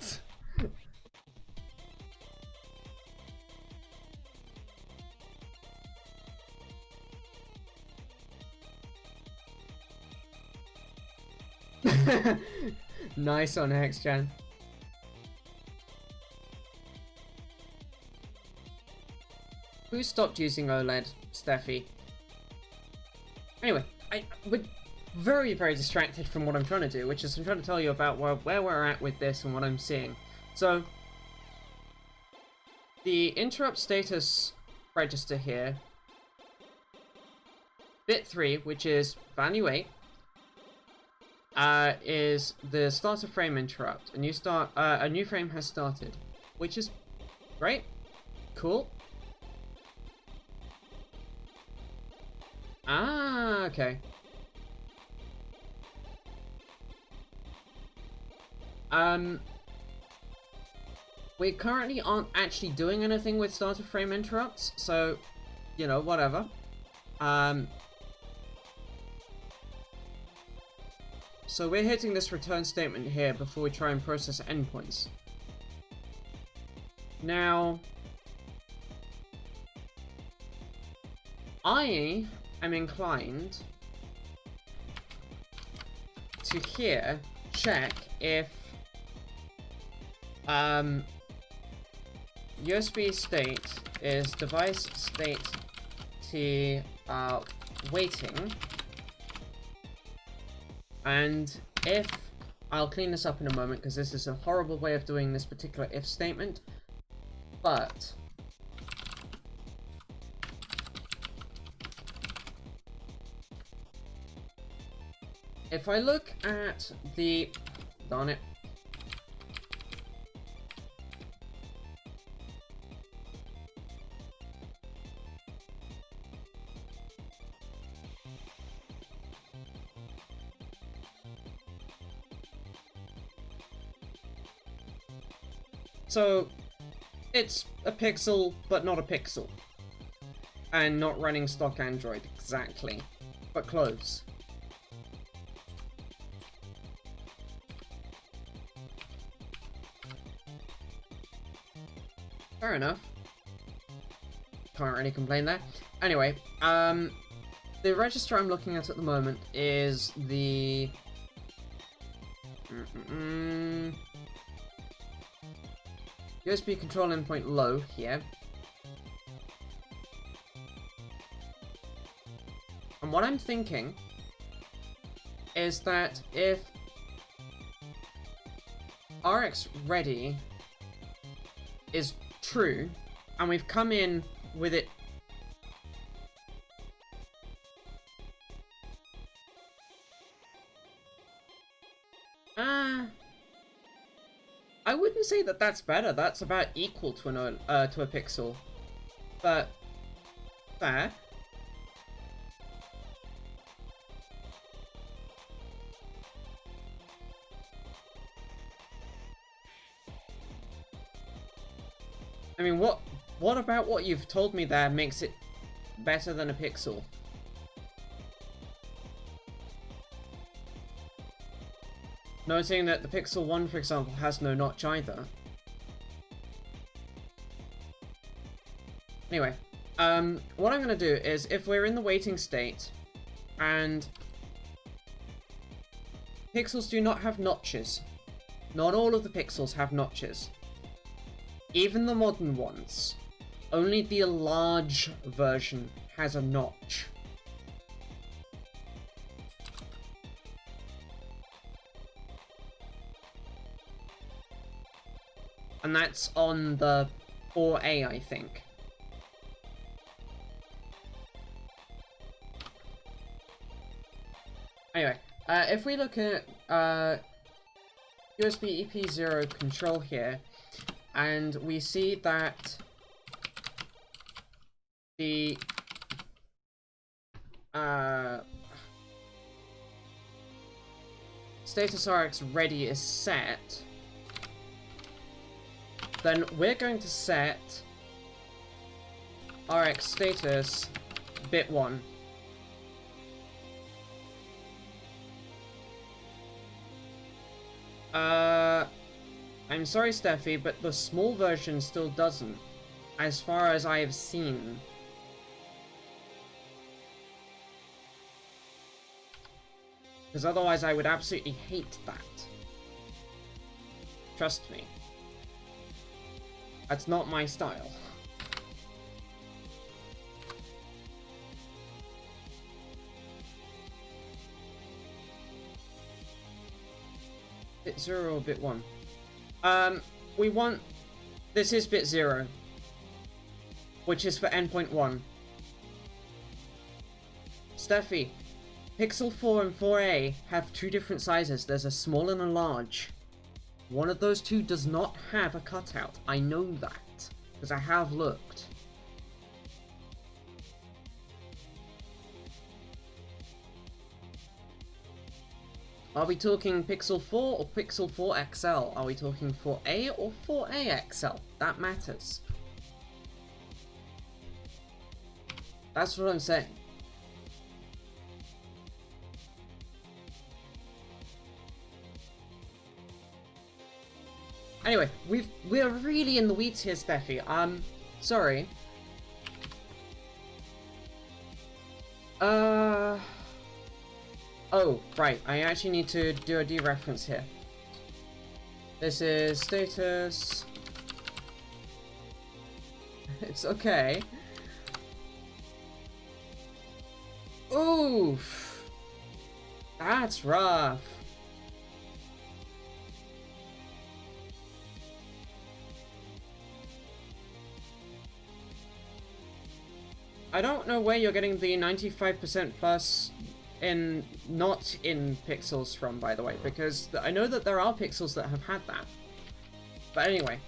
Speaker 1: Nice on X-Gen. Who stopped using OLED, Steffi? Anyway, we're very, very distracted from what I'm trying to do, which is I'm trying to tell you about where we're at with this and what I'm seeing. So, the interrupt status register here, bit 3, which is value 8, is the starter frame interrupt. A new frame has started, which is great, cool. Ah, okay. We currently aren't actually doing anything with starter frame interrupts, so, you know, whatever. So we're hitting this return statement here before we try and process endpoints. Now, I am inclined to here check if USB state is device state t waiting, and if I'll clean this up in a moment because this is a horrible way of doing this particular if statement, but if I look at the... Darn it. So, it's a pixel, but not a pixel. And not running stock Android, exactly. But close. Fair enough. Can't really complain there. Anyway, the register I'm looking at the moment is the... USB control endpoint low here. And what I'm thinking is that if RX ready is true, and we've come in with it... I wouldn't say that that's better. That's about equal to a pixel. But fair. I mean, what about what you've told me there makes it better than a pixel? Noting that the Pixel 1, for example, has no notch either. Anyway, what I'm going to do is, if we're in the waiting state, and pixels do not have notches, not all of the pixels have notches. Even the modern ones, only the large version has a notch. And that's on the 4A, I think. Anyway, if we look at USB EP0 control here, and we see that the status RX ready is set, then we're going to set RX status bit 1. I'm sorry, Steffi, but the small version still doesn't, as far as I have seen. Because otherwise I would absolutely hate that. Trust me. That's not my style. Bit 0 or bit 1? We want... This is bit 0. Which is for endpoint 1. Steffi, Pixel 4 and 4A have two different sizes. There's a small and a large. One of those two does not have a cutout. I know that, because I have looked. Are we talking Pixel 4 or Pixel 4 XL? Are we talking 4A or 4A XL? That matters. That's what I'm saying. Anyway, we're really in the weeds here, Steffi. Sorry. Oh, right. I actually need to do a dereference here. This is status. It's okay. Oof. That's rough. I don't know where you're getting the 95% plus in not in pixels from, by the way, because I know that there are pixels that have had that. But anyway.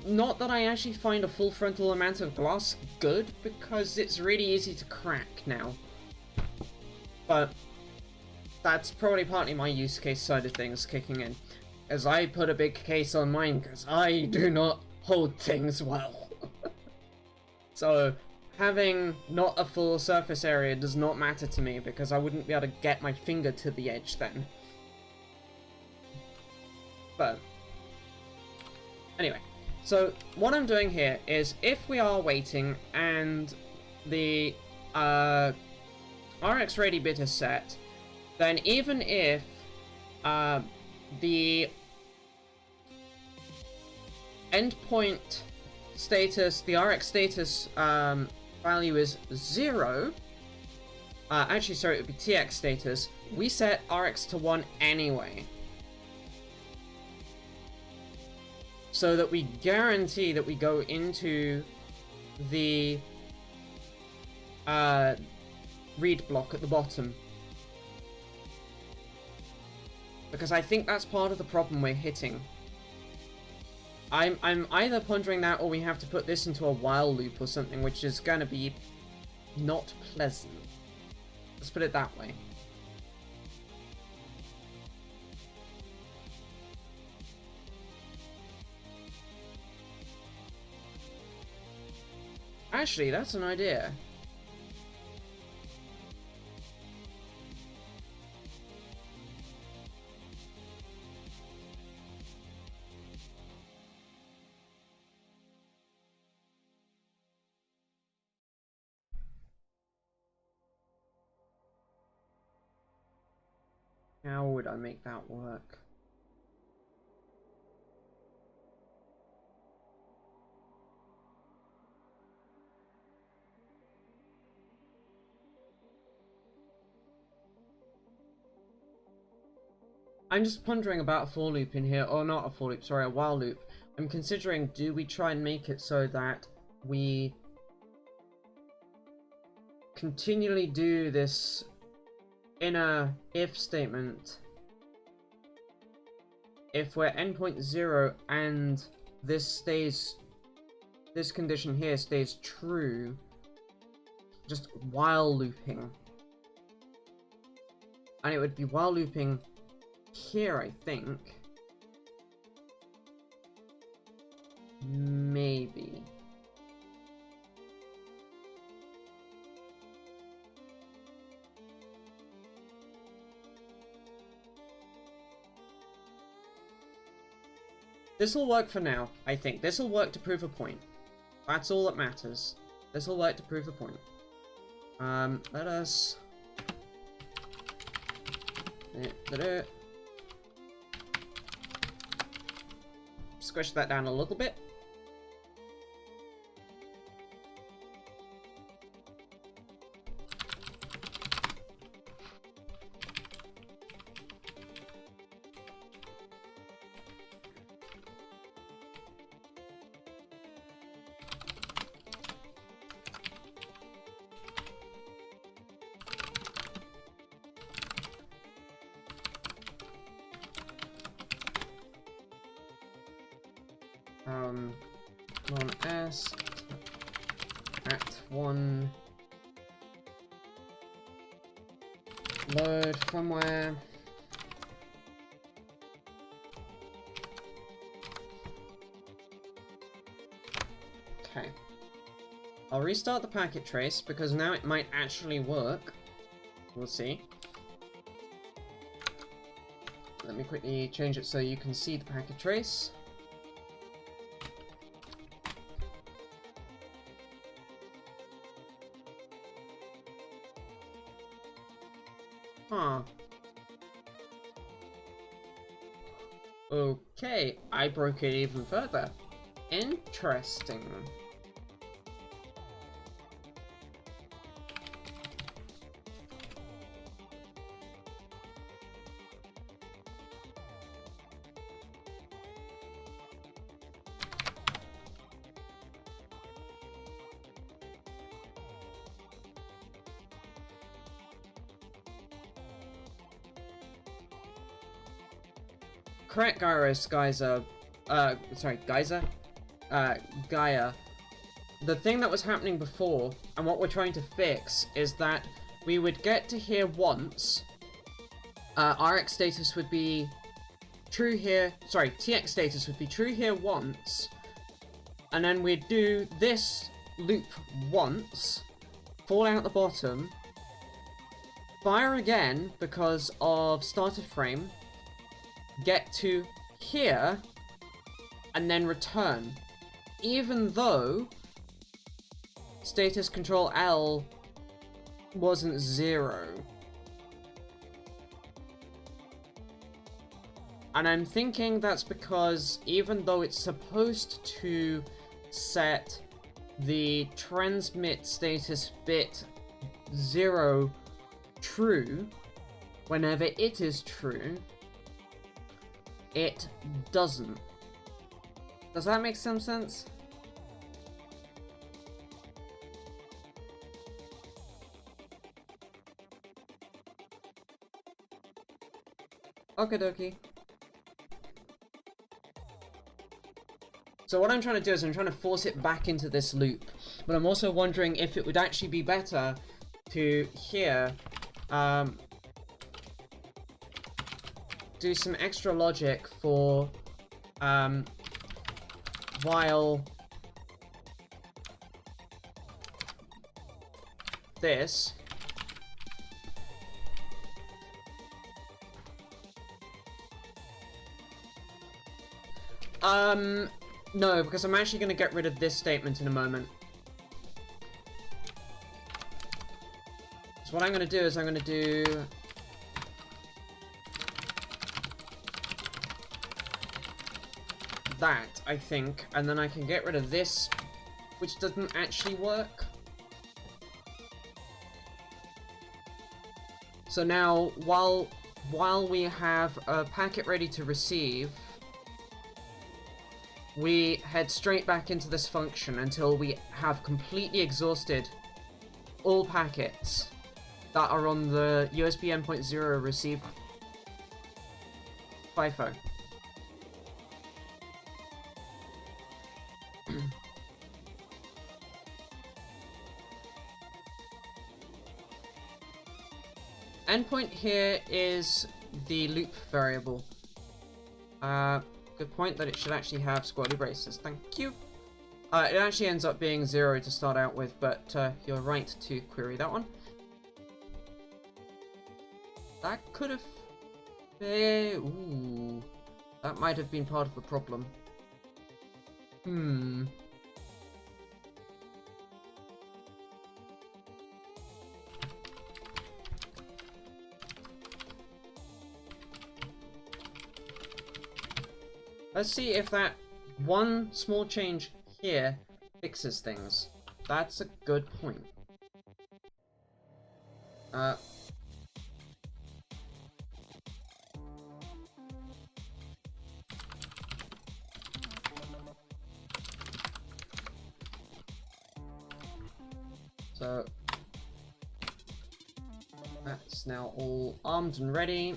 Speaker 1: Not that I actually find a full frontal amount of glass good, because it's really easy to crack now. But that's probably partly my use case side of things kicking in, as I put a big case on mine, because I do not hold things well. So, having not a full surface area does not matter to me, because I wouldn't be able to get my finger to the edge then. But, anyway. So, what I'm doing here is, if we are waiting and the RX ready bit is set, then even if the endpoint status, the RX status value is 0, actually sorry, it would be TX status, we set RX to 1 anyway. So that we guarantee that we go into the read block at the bottom. Because I think that's part of the problem we're hitting. I'm either pondering that, or we have to put this into a while loop or something, which is gonna be not pleasant. Let's put it that way. Actually, that's an idea. How would I make that work? I'm just pondering about a for loop in here, or not a for loop, sorry, a while loop. I'm considering, do we try and make it so that we continually do this inner if statement if we're endpoint 0 and this condition here stays true, just while looping. And it would be while looping here, I think. Maybe. This'll work for now, I think. This'll work to prove a point. That's all that matters. This'll work to prove a point. Let us... Squish that down a little bit. non-s at 1 load firmware okay. I'll restart the packet trace because now it might actually work. We'll see. Let me quickly change it so you can see the packet trace. Huh. Okay, I broke it even further. Interesting. Correct, Gaia. The thing that was happening before, and what we're trying to fix, is that we would get to here once, RX status would be true here, sorry, TX status would be true here once, and then we'd do this loop once, fall out the bottom, fire again because of start of frame, get to here, and then return. Even though status control L wasn't 0. And I'm thinking that's because even though it's supposed to set the transmit status bit 0 true whenever it is true, it doesn't. Does that make some sense? Okie dokie. So what I'm trying to do is I'm trying to force it back into this loop. But I'm also wondering if it would actually be better to here do some extra logic for while this no, because I'm actually going to get rid of this statement in a moment. So what I'm going to do is I'm going to do that, I think, and then I can get rid of this, which doesn't actually work. So now, while we have a packet ready to receive, we head straight back into this function until we have completely exhausted all packets that are on the USB endpoint 0 receive FIFO. Endpoint here is the loop variable. Good point that it should actually have squirrely braces. Thank you. It actually ends up being 0 to start out with, but you're right to query that one. That could have been... Ooh. That might have been part of the problem. Let's see if that one small change here fixes things. That's a good point. So that's now all armed and ready.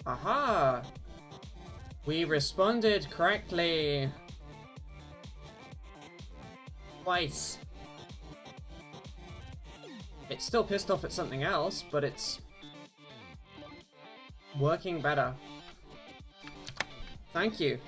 Speaker 1: Aha! We responded correctly. Twice. It's still pissed off at something else, but it's working better. Thank you.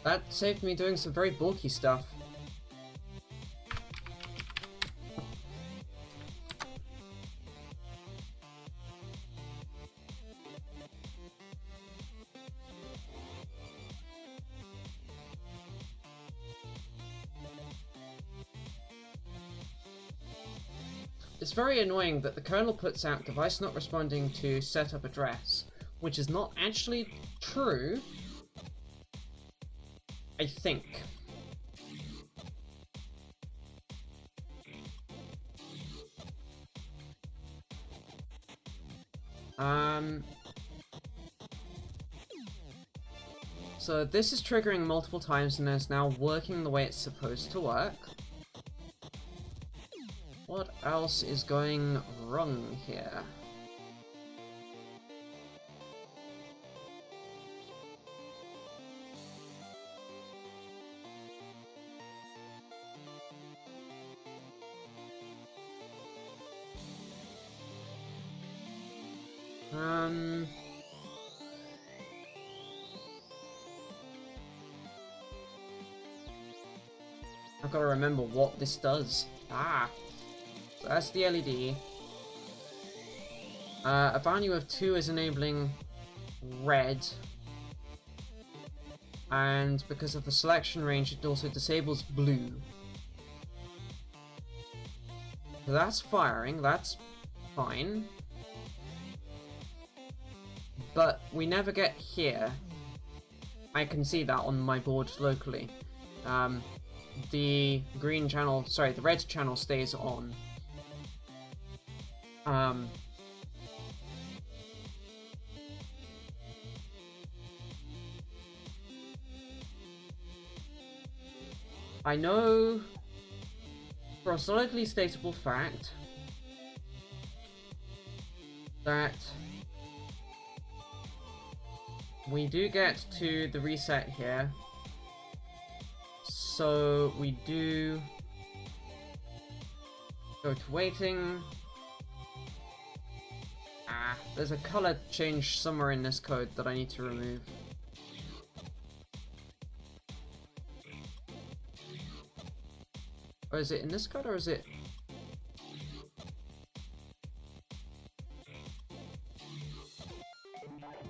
Speaker 1: That saved me doing some very bulky stuff. It's very annoying that the kernel puts out device not responding to setup address, which is not actually true. I think. So this is triggering multiple times and is now working the way it's supposed to work. What else is going wrong here? I've got to remember what this does. Ah! So that's the LED. A value of 2 is enabling red. And because of the selection range, it also disables blue. So that's firing, that's fine. But we never get here. I can see that on my board locally. The green channel, sorry, the red channel stays on. I know for a solidly statable fact that we do get to the reset here, so we do go to waiting. There's a color change somewhere in this code that I need to remove. Or is it in this code, or is it...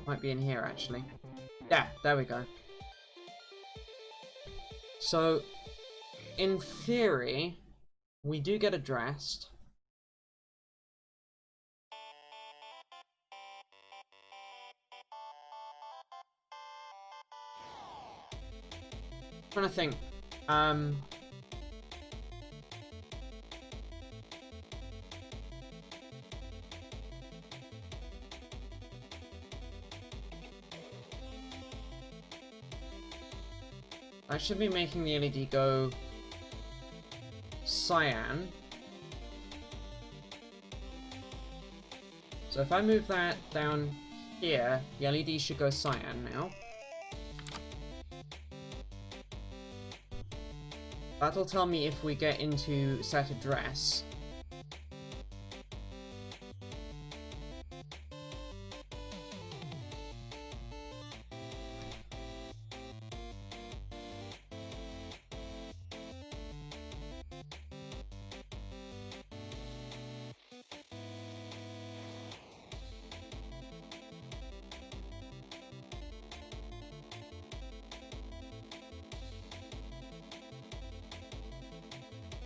Speaker 1: Might be in here, actually. Yeah, there we go. So, in theory, we do get addressed. Trying to think. I should be making the LED go cyan. So if I move that down here, the LED should go cyan now. That'll tell me if we get into set address.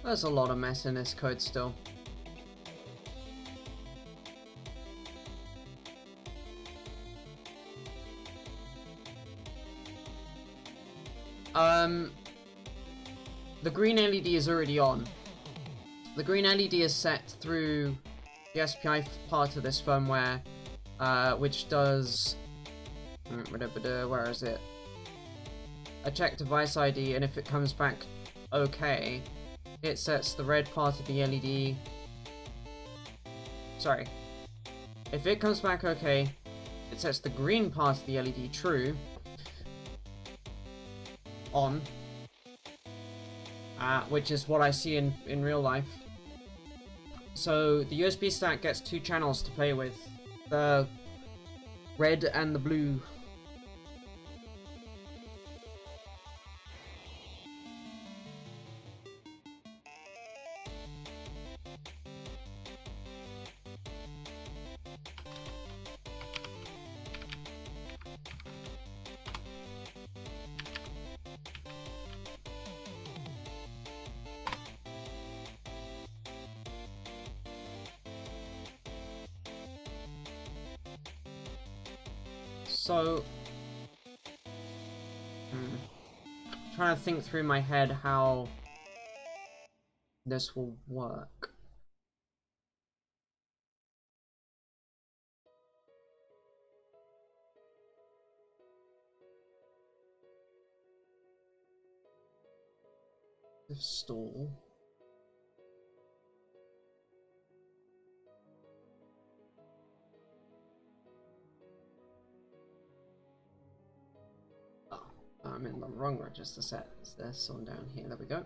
Speaker 1: There's a lot of mess in this code still. The green LED is already on. The green LED is set through the SPI part of this firmware, which does... where is it? I check device ID, and if it comes back okay, it sets the red part of the LED... Sorry. If it comes back okay, it sets the green part of the LED true. On. Which is what I see in real life. So the USB stack gets two channels to play with. The red and the blue. So, trying to think through my head how this will work. Stall. I'm in the wrong register set. It's this one down here. There we go.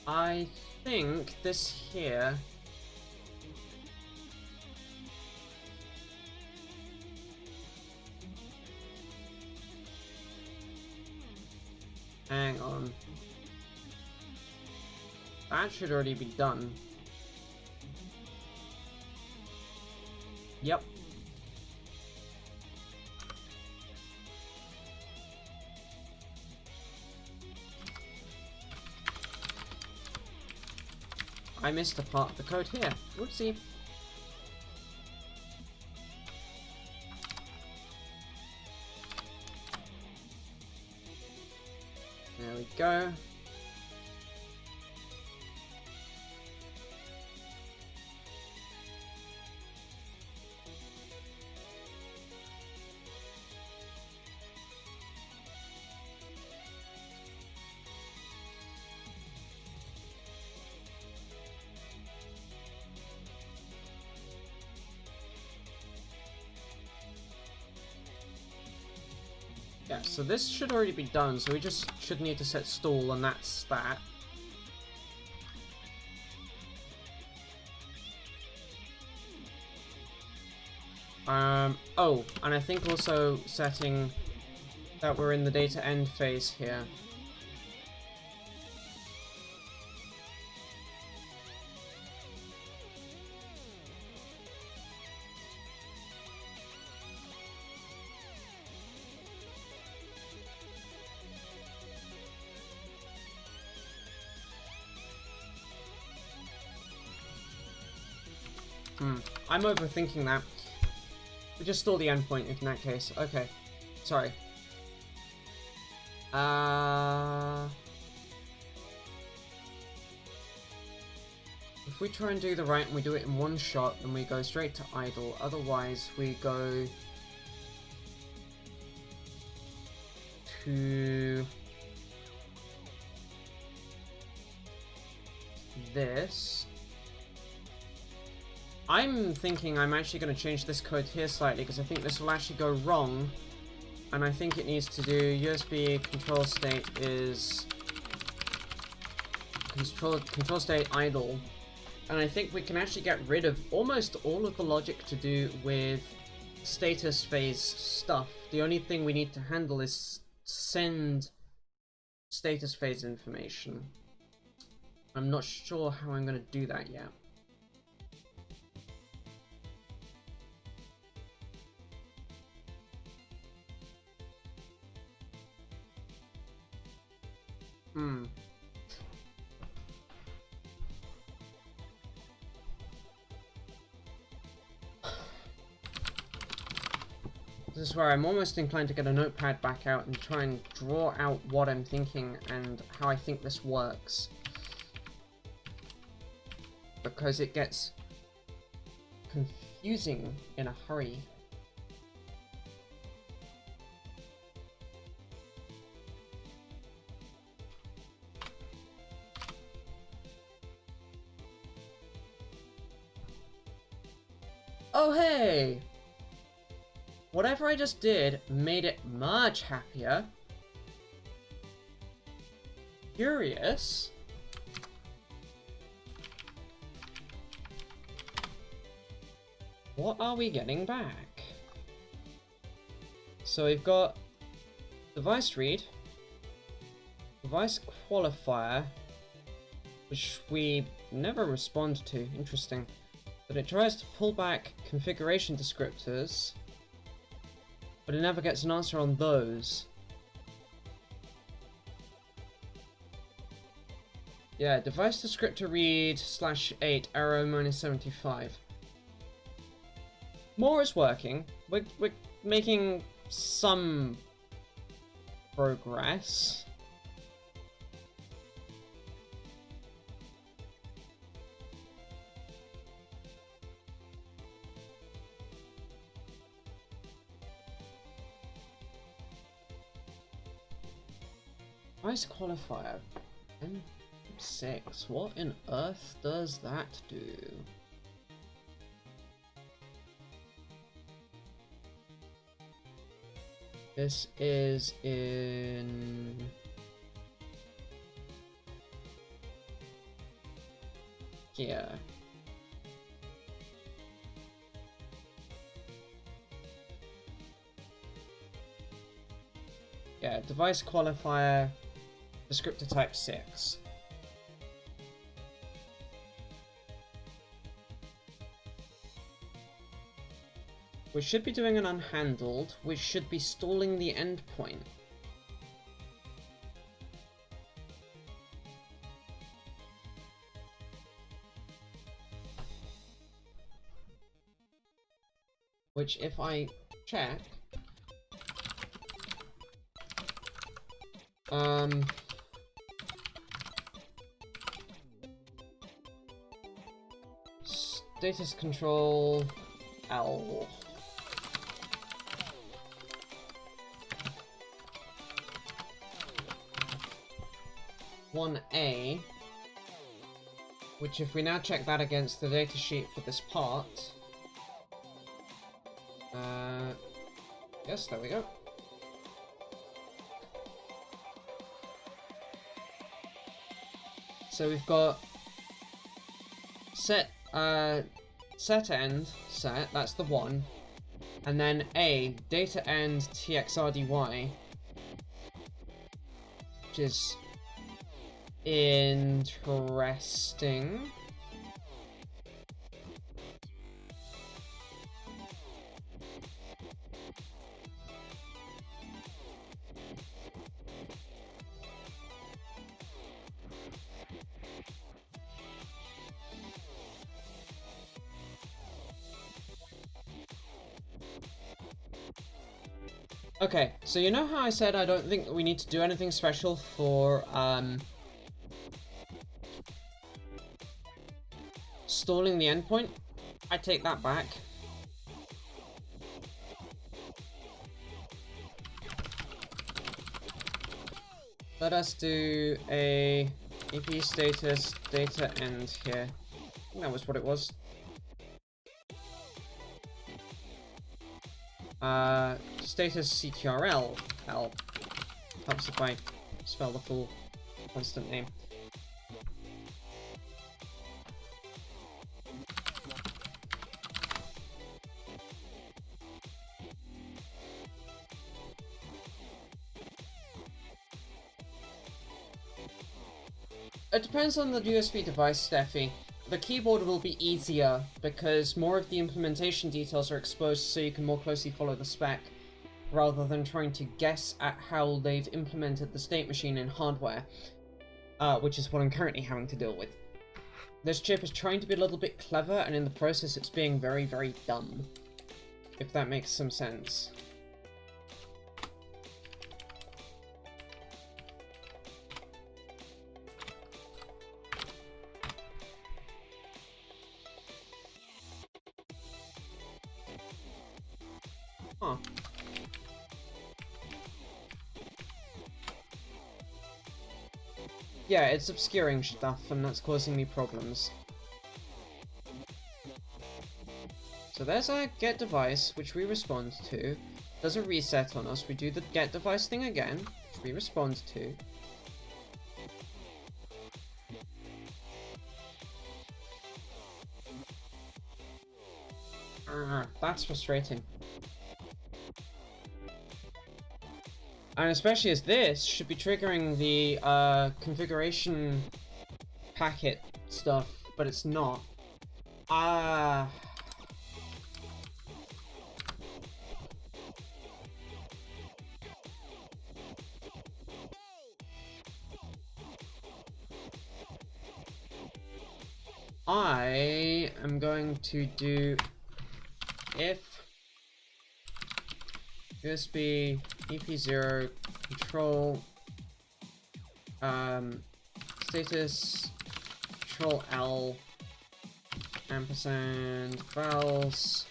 Speaker 1: I think this here... Hang on. That should already be done. Yep. I missed a part of the code here. Whoopsie. There we go. Yeah, so this should already be done, so we just should need to set stall, and that's that. Oh, and I think also setting that we're in the data end phase here. I'm overthinking that. We just store the endpoint in that case. Okay. Sorry. If we try and do the right and we do it in one shot, then we go straight to idle. Otherwise, we go to this. I'm thinking I'm actually going to change this code here slightly because I think this will actually go wrong, and I think it needs to do USB control state is control state idle, and I think we can actually get rid of almost all of the logic to do with status phase stuff. The only thing we need to handle is send status phase information. I'm not sure how I'm going to do that yet. This is where I'm almost inclined to get a notepad back out and try and draw out what I'm thinking and how I think this works. Because it gets confusing in a hurry. Oh hey! Whatever I just did made it much happier. Curious. What are we getting back? So we've got device read, device qualifier, which we never respond to. Interesting. But it tries to pull back configuration descriptors, but it never gets an answer on those. Yeah, device descriptor read /8 arrow -75. More is working. We're making some progress. Device qualifier. M6. What on earth does that do? This is in... here. Yeah, device qualifier, descriptor type 6. We should be doing an unhandled, which should be stalling the endpoint. Which, if I check... Status control... L... 1A, which if we now check that against the datasheet for this part, yes, there we go. So we've got set end set, that's the 1, and then A, data end txrdy, which is interesting. Okay, so you know how I said I don't think we need to do anything special for, stalling the endpoint? I take that back. Let us do a EP status data end here. I think that was what it was. Status CTRL. L. Helps if I spell the full constant name. It depends on the USB device, Steffi. The keyboard will be easier because more of the implementation details are exposed so you can more closely follow the spec, rather than trying to guess at how they've implemented the state machine in hardware, which is what I'm currently having to deal with. This chip is trying to be a little bit clever, and in the process it's being very, very dumb, if that makes some sense. Huh. Yeah, it's obscuring stuff, and that's causing me problems. So there's our get device, which we respond to. Does a reset on us. We do the get device thing again, which we respond to. That's frustrating. And especially as this should be triggering the configuration packet stuff, but it's not. I am going to do if USB EP0 control status control L ampersand vals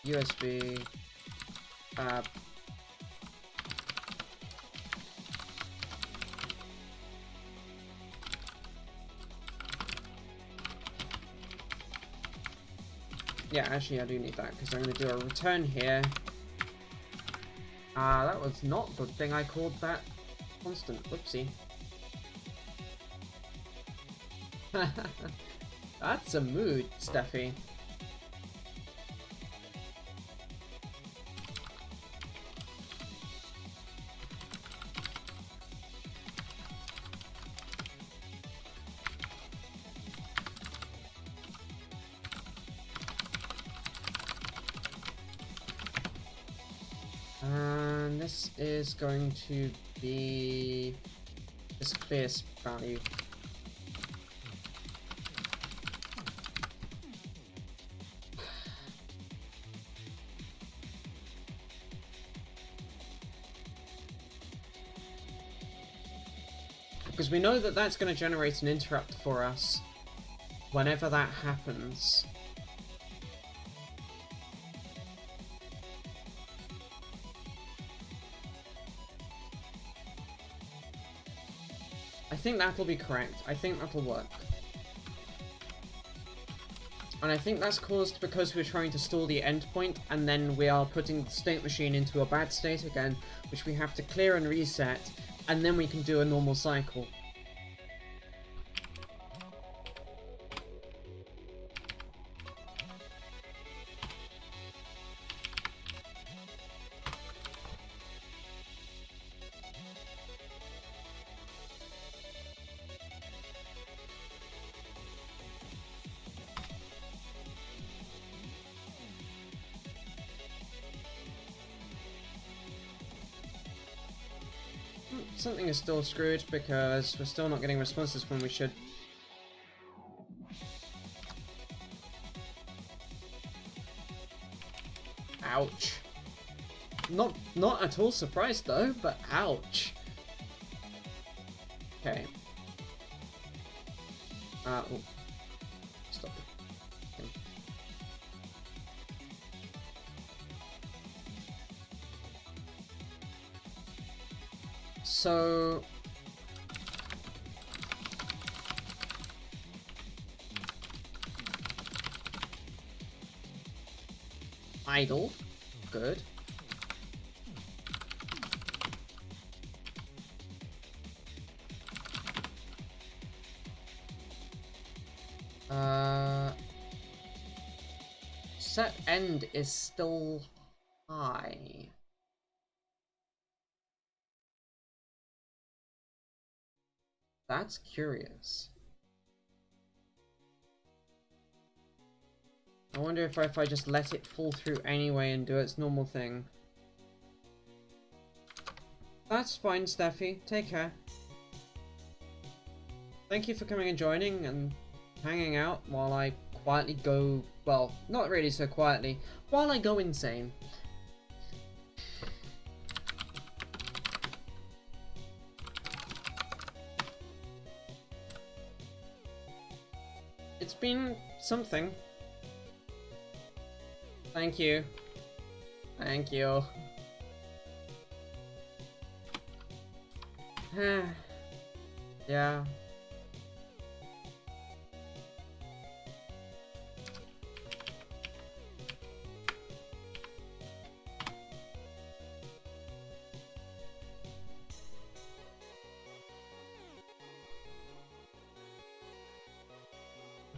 Speaker 1: USB yeah, actually I do need that, because I'm going to do a return here. That was not the thing I called that constant. Whoopsie. That's a mood, Steffi. is going to be this clear value. Because we know that that's going to generate an interrupt for us whenever that happens. I think that'll be correct. I think that'll work. And I think that's caused because we're trying to store the endpoint, and then we are putting the state machine into a bad state again, which we have to clear and reset, and then we can do a normal cycle. Something is still screwed because we're still not getting responses when we should. Ouch. Not at all surprised though, but ouch. Okay. Oh. Stop it. Okay. So idle, good. Set end is still high. That's curious. I wonder if I just let it fall through anyway and do its normal thing. That's fine, Steffi. Take care. Thank you for coming and joining and hanging out while I quietly go... well, not really so quietly. While I go insane. It's been something. Thank you. Thank you. Yeah.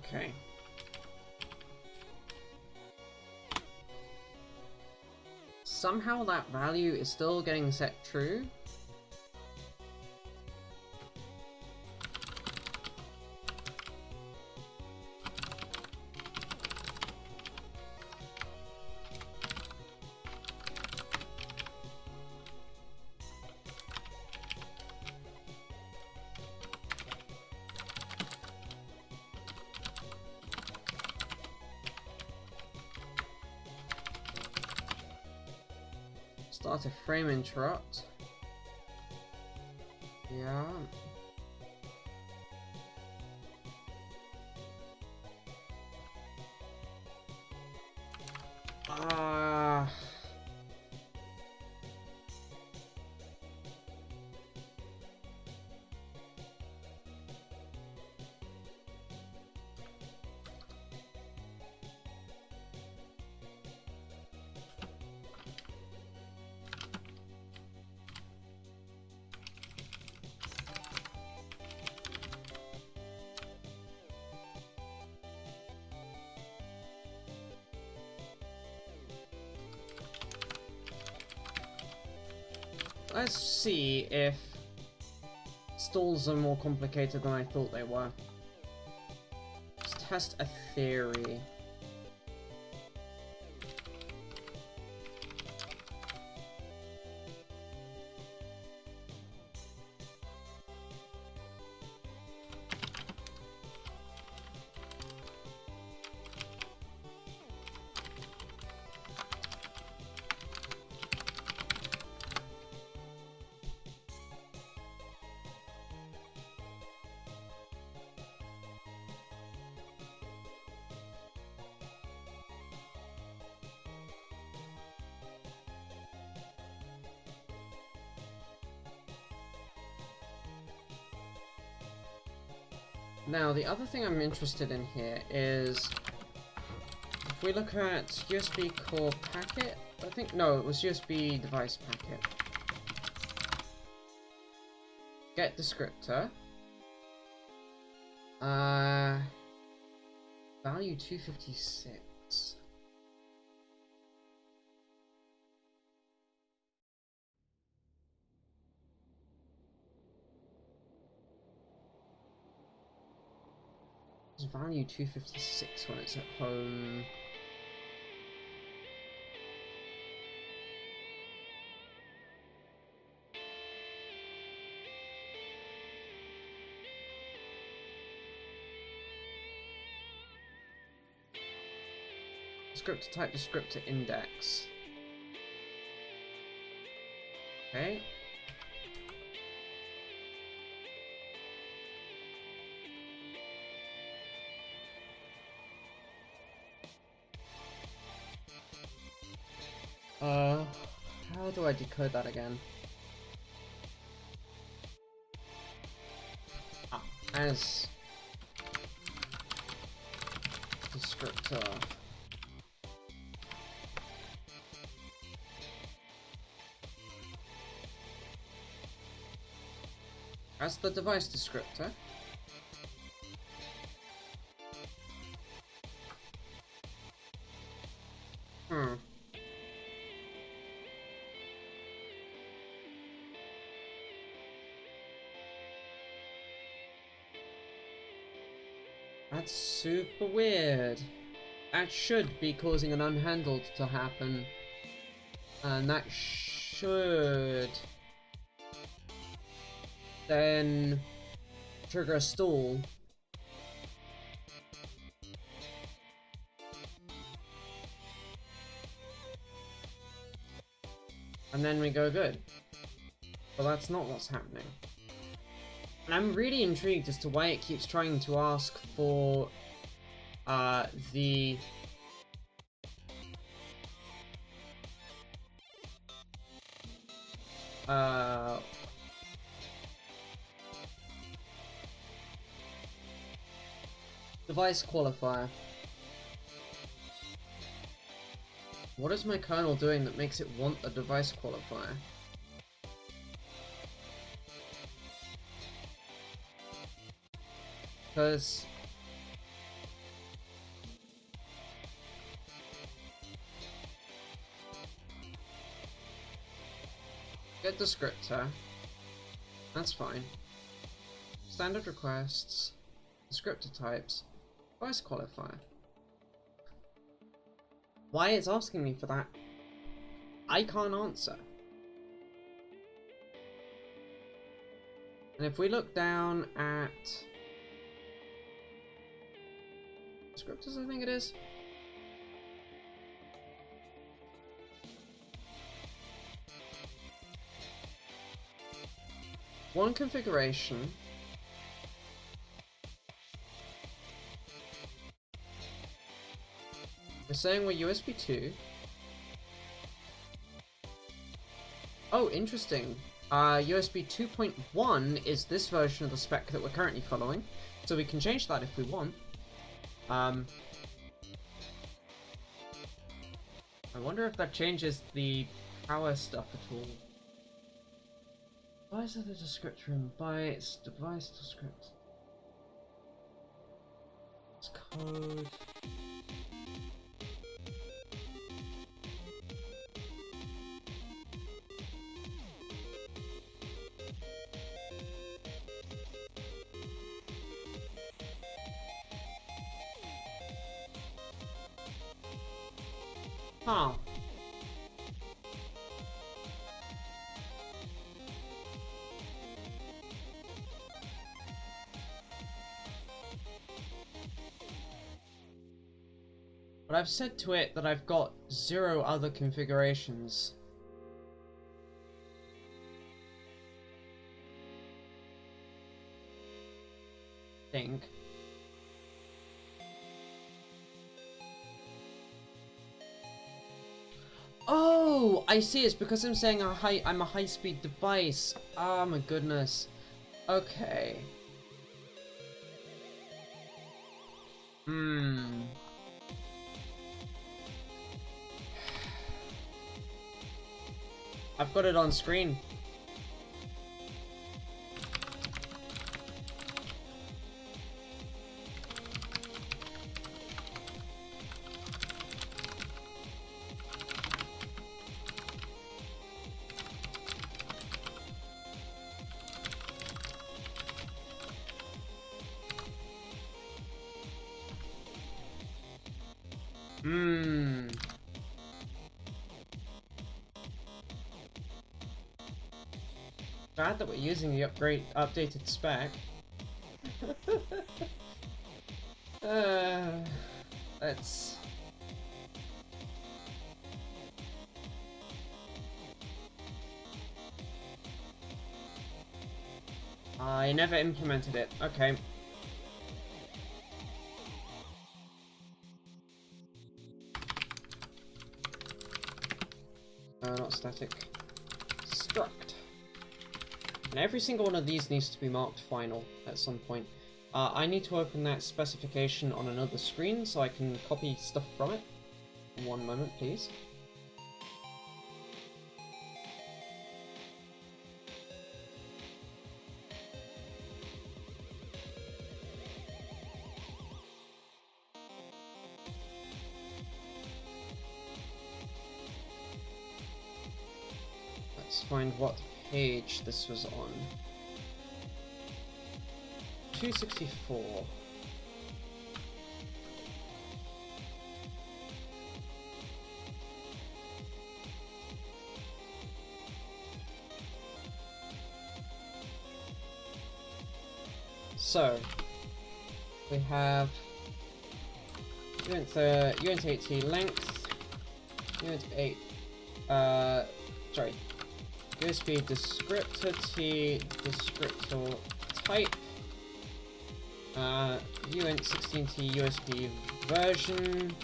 Speaker 1: Okay. Somehow that value is still getting set true. Start a frame interrupt. Yeah. Let's see if stalls are more complicated than I thought they were. Let's test a theory. Now, the other thing I'm interested in here is if we look at USB core packet, I think, no, it was USB device packet. Get descriptor. Value 256. It's value 256 when it's at home. Descriptor type, descriptor index. Okay. How do I decode that again? Ah, as descriptor. As the device descriptor. That's super weird. That should be causing an unhandled to happen. And that should then trigger a stall. And then we go good. But that's not what's happening. And I'm really intrigued as to why it keeps trying to ask for the device qualifier. What is my kernel doing that makes it want a device qualifier? Because get descriptor. That's fine. Standard requests, descriptor types, device qualifier. Why it's asking me for that, I can't answer. And if we look down at descriptors, I think it is. One configuration. We're saying we're USB 2. Oh, interesting. USB 2.1 is this version of the spec that we're currently following, so we can change that if we want. I wonder if that changes the power stuff at all. Why is there the descriptor in bytes? Device descriptor. It's code. Huh. But I've said to it that I've got 0 other configurations. Think. Oh, I see. It's because I'm saying I'm a high-speed device. Oh my goodness. Okay. I've got it on screen. Bad that we're using the updated spec. Let's... I never implemented it. Okay. Not static. Struct. And every single one of these needs to be marked final at some point. I need to open that specification on another screen so I can copy stuff from it. One moment, please. Let's find what page this was on. 264. So we have unit 8T length, unit 8 USB descriptor T, descriptor type, uint 16T USB version,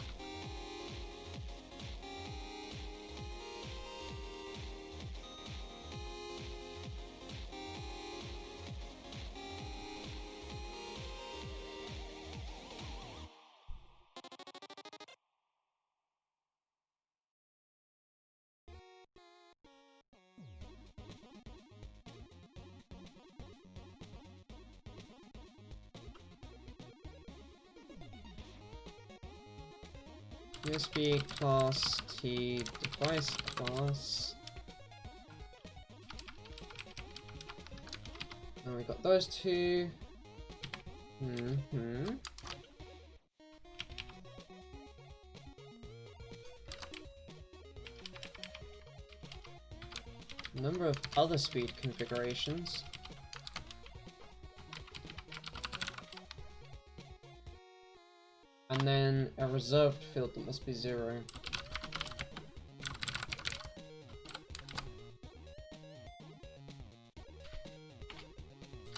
Speaker 1: USB class T, device class. And we got those two. Number of other speed configurations. And then a reserved field that must be 0.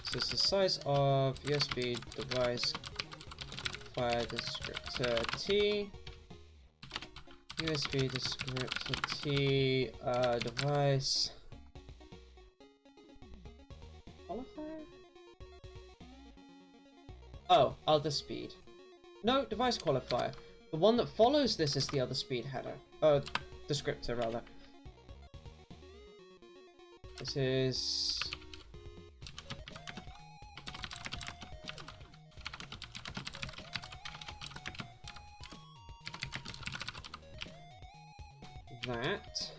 Speaker 1: So it's the size of USB device file descriptor T, USB descriptor T, device qualifier? Oh, other speed. No, device qualifier. The one that follows this is the other speed header. Descriptor, rather. This is... that.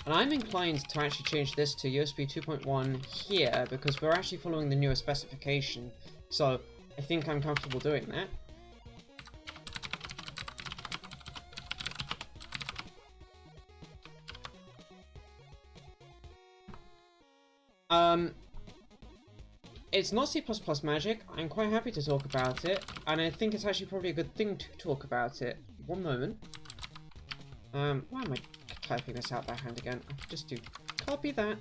Speaker 1: And I'm inclined to actually change this to USB 2.1 here, because we're actually following the newer specification. So I think I'm comfortable doing that. It's not C++ magic. I'm quite happy to talk about it, and I think it's actually probably a good thing to talk about it. One moment. Why am I typing this out by hand again? I could just do copy that.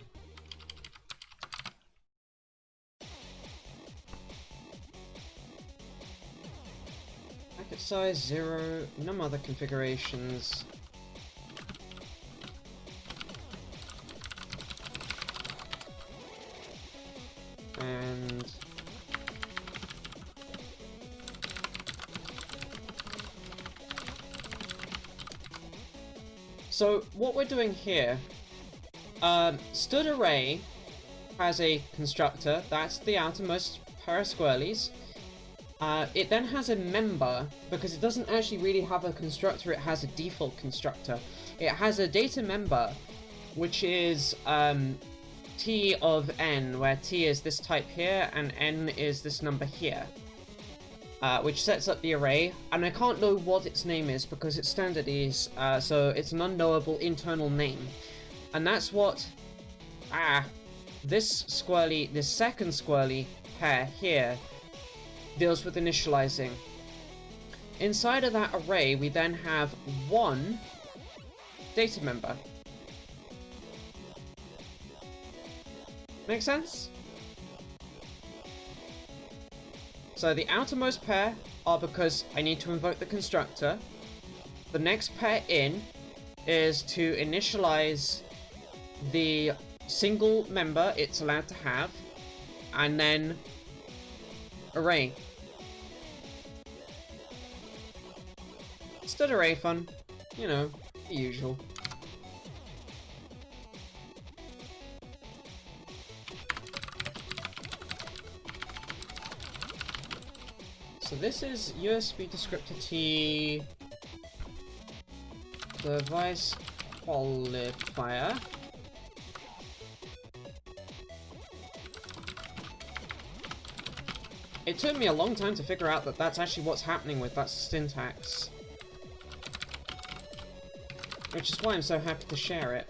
Speaker 1: Packet size 0, none other configurations. And So what we're doing here, std array has a constructor, that's the outermost pair of squirrelies. It then has a member, because it doesn't actually really have a constructor, it has a default constructor. It has a data member, which is t of n, where t is this type here, and n is this number here. Which sets up the array, and I can't know what its name is because it's standardese, so it's an unknowable internal name. And that's what, this second squirrely pair here deals with initializing. Inside of that array, we then have one data member. Make sense? So the outermost pair are because I need to invoke the constructor. The next pair in is to initialize the single member it's allowed to have, and then array. Std array fun, you know, the usual. So this is USB descriptor T device qualifier. It took me a long time to figure out that that's actually what's happening with that syntax. Which is why I'm so happy to share it.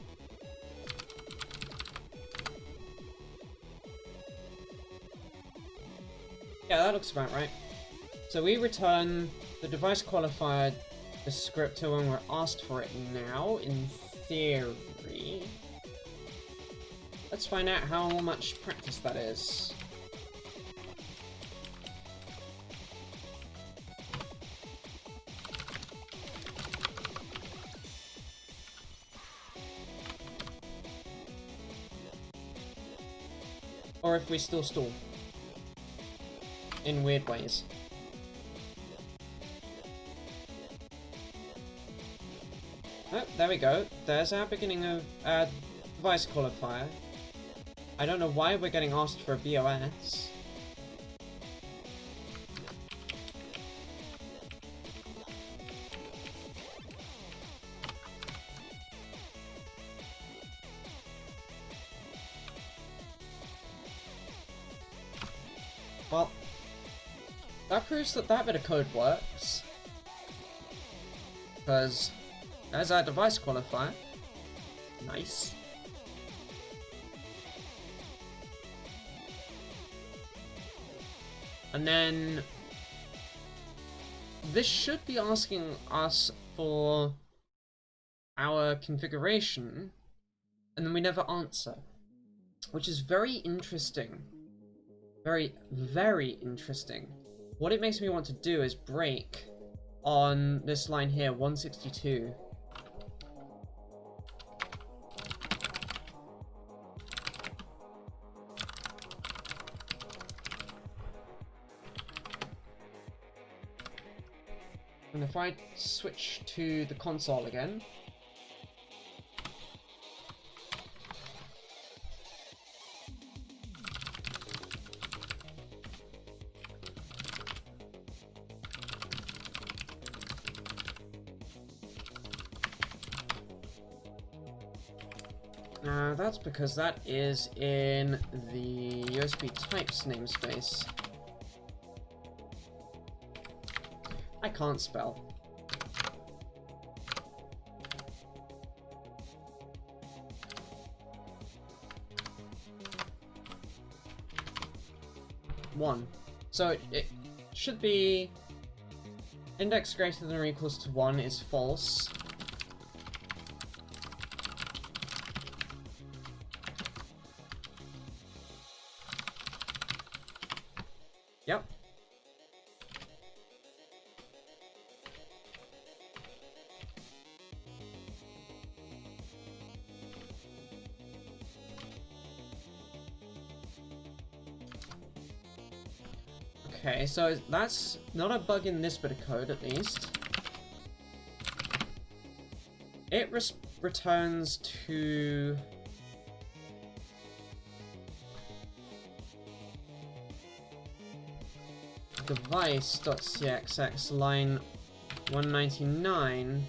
Speaker 1: Yeah, that looks about right. So we return the device qualifier descriptor when we're asked for it now, in theory. Let's find out how much practice that is. Or if we still stall. In weird ways. Oh, there we go. There's our beginning of device qualifier. I don't know why we're getting asked for a BOS. Well, that proves that that bit of code works. Because there's our device qualifier. Nice. And then this should be asking us for our configuration, and then we never answer, which is very interesting. Very, very interesting. What it makes me want to do is break on this line here, 162. And if I switch to the console again, that's because that is in the USB types namespace. I can't spell. One. So it should be index greater than or equals to 1 is false. Yep. Okay, so that's not a bug in this bit of code, at least. It returns to device.cxx line 199.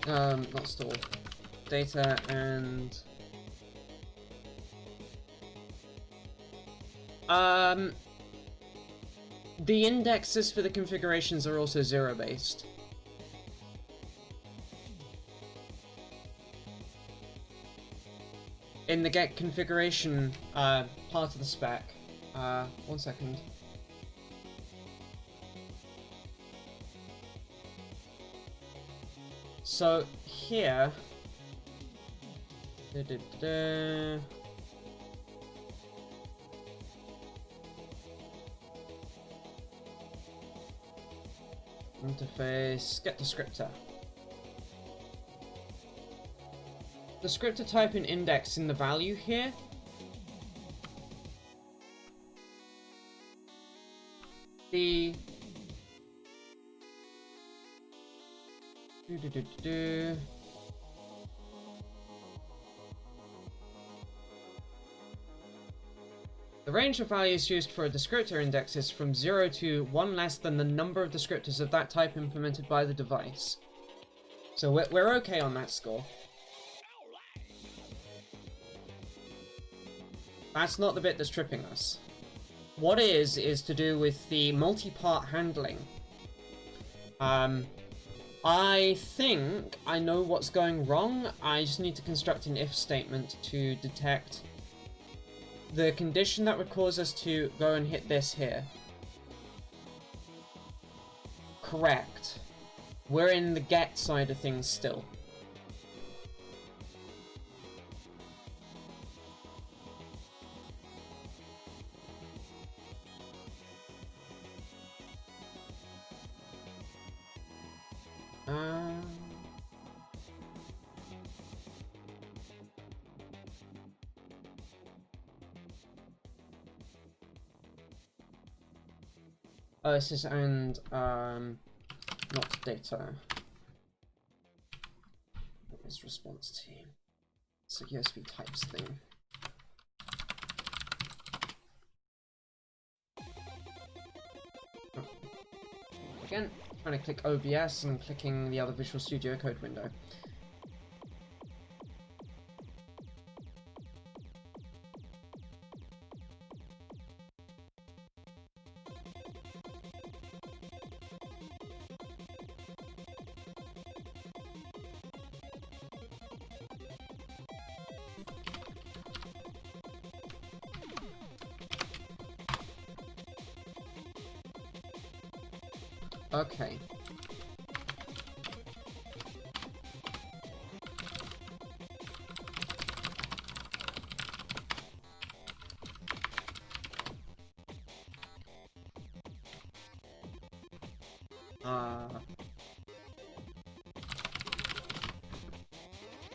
Speaker 1: Not store data and the indexes for the configurations are also zero based. In the get configuration part of the spec, 1 second. So here, interface, get descriptor. Descriptor type and index in the value here. The The range of values used for a descriptor index is from 0 to 1 less than the number of descriptors of that type implemented by the device. So we're okay on that score. That's not the bit that's tripping us. What is to do with the multi-part handling. I think I know what's going wrong. I just need to construct an if statement to detect the condition that would cause us to go and hit this here. Correct. We're in the get side of things still. This is and not data. What is response team? It's a USB types thing. Oh. Again, trying to click OBS and clicking the other Visual Studio Code window. Okay.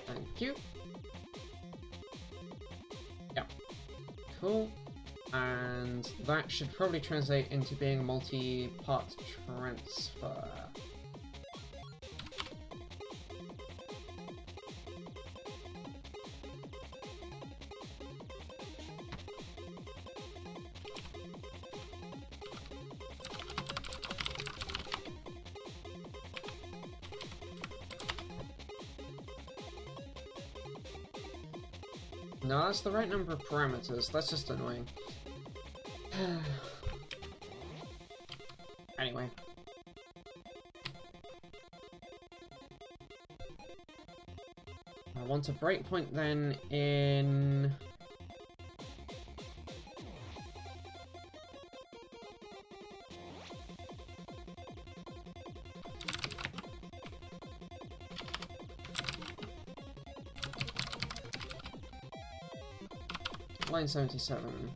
Speaker 1: Thank you. Yeah. Cool. And that should probably translate into being a multi-part transfer. No, that's the right number of parameters. That's just annoying. Anyway. I want a breakpoint then in... line 77.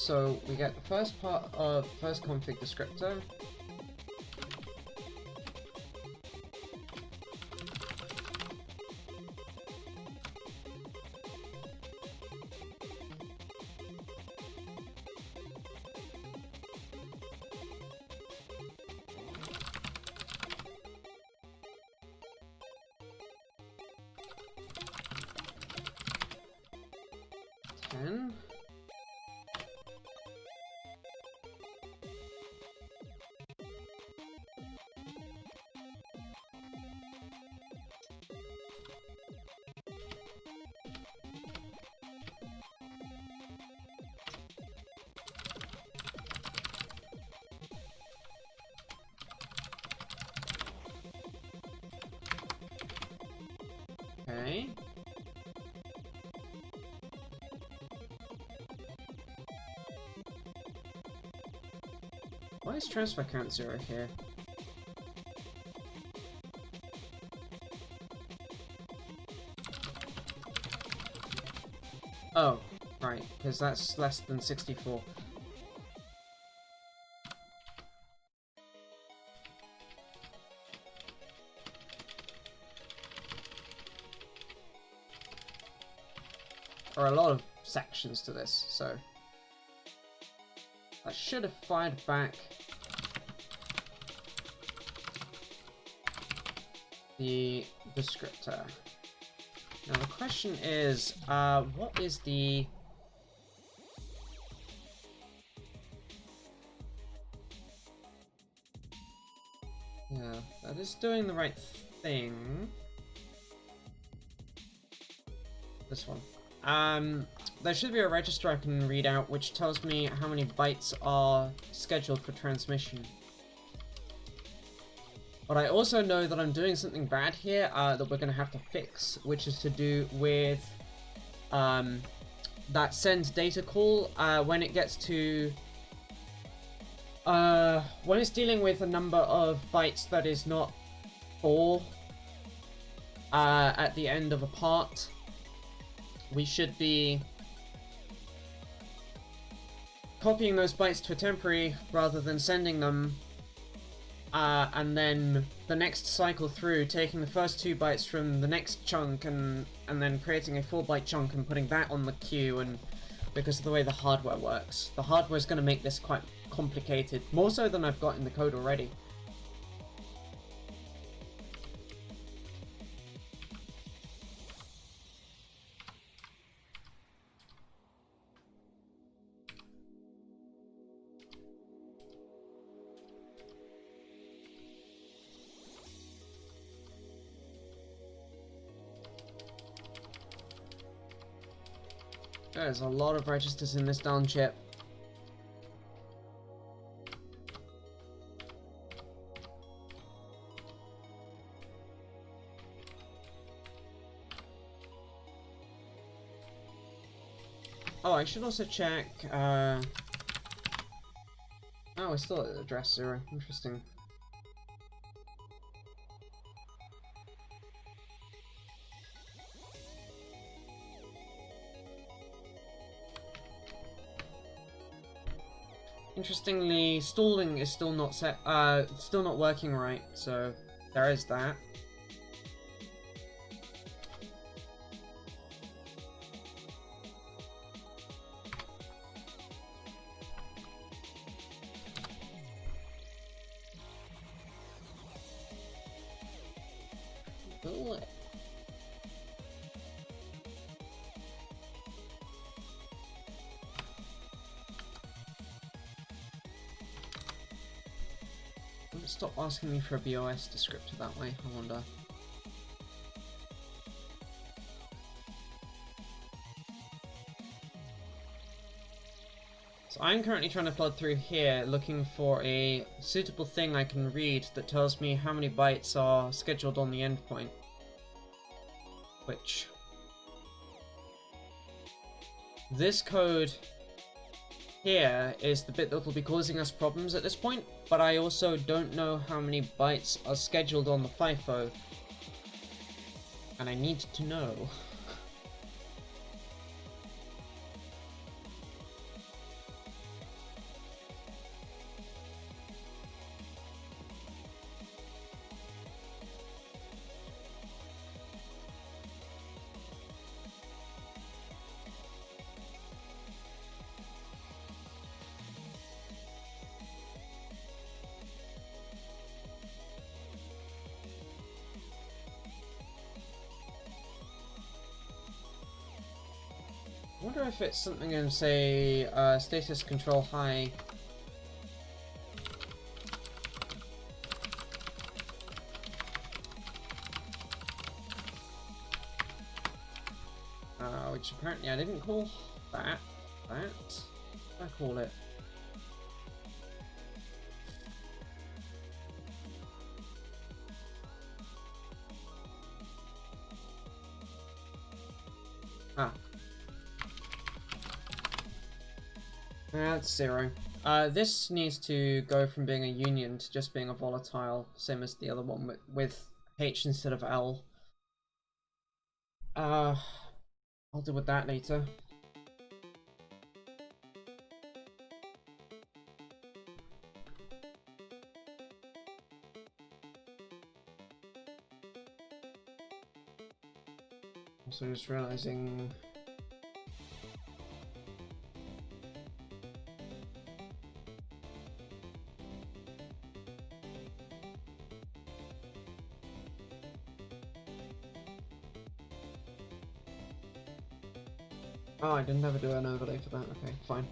Speaker 1: so we get the first part of first config descriptor. Okay. Why is transfer count 0 here? Oh, right, because that's less than 64. There are a lot of sections to this, so I should have fired back the descriptor. Now the question is, what is the... Yeah, that is doing the right thing. This one. There should be a register I can read out which tells me how many bytes are scheduled for transmission. But I also know that I'm doing something bad here that we're going to have to fix, which is to do with that send data call when it gets to... when it's dealing with a number of bytes that is not 4 at the end of a part. We should be copying those bytes to a temporary rather than sending them, and then the next cycle through taking the first 2 bytes from the next chunk and then creating a 4-byte chunk and putting that on the queue, and because of the way the hardware works. The hardware is going to make this quite complicated, more so than I've got in the code already. There's a lot of registers in this darn chip. Oh, I should also check, oh, we're still at address 0. Interesting. Interestingly, stalling is still not set, still not working right, so there is that. Stop asking me for a BOS descriptor that way, I wonder. So I'm currently trying to flood through here looking for a suitable thing I can read that tells me how many bytes are scheduled on the endpoint. Which... this code here is the bit that will be causing us problems at this point, but I also don't know how many bytes are scheduled on the FIFO, and I need to know. wonder if it's something in, say, status control high. Which apparently I didn't call that. What did I call it? That's 0. This needs to go from being a union to just being a volatile, same as the other one with H instead of L. I'll deal with that later. Also just realizing. Oh, I didn't ever do an overlay for that. Okay, fine.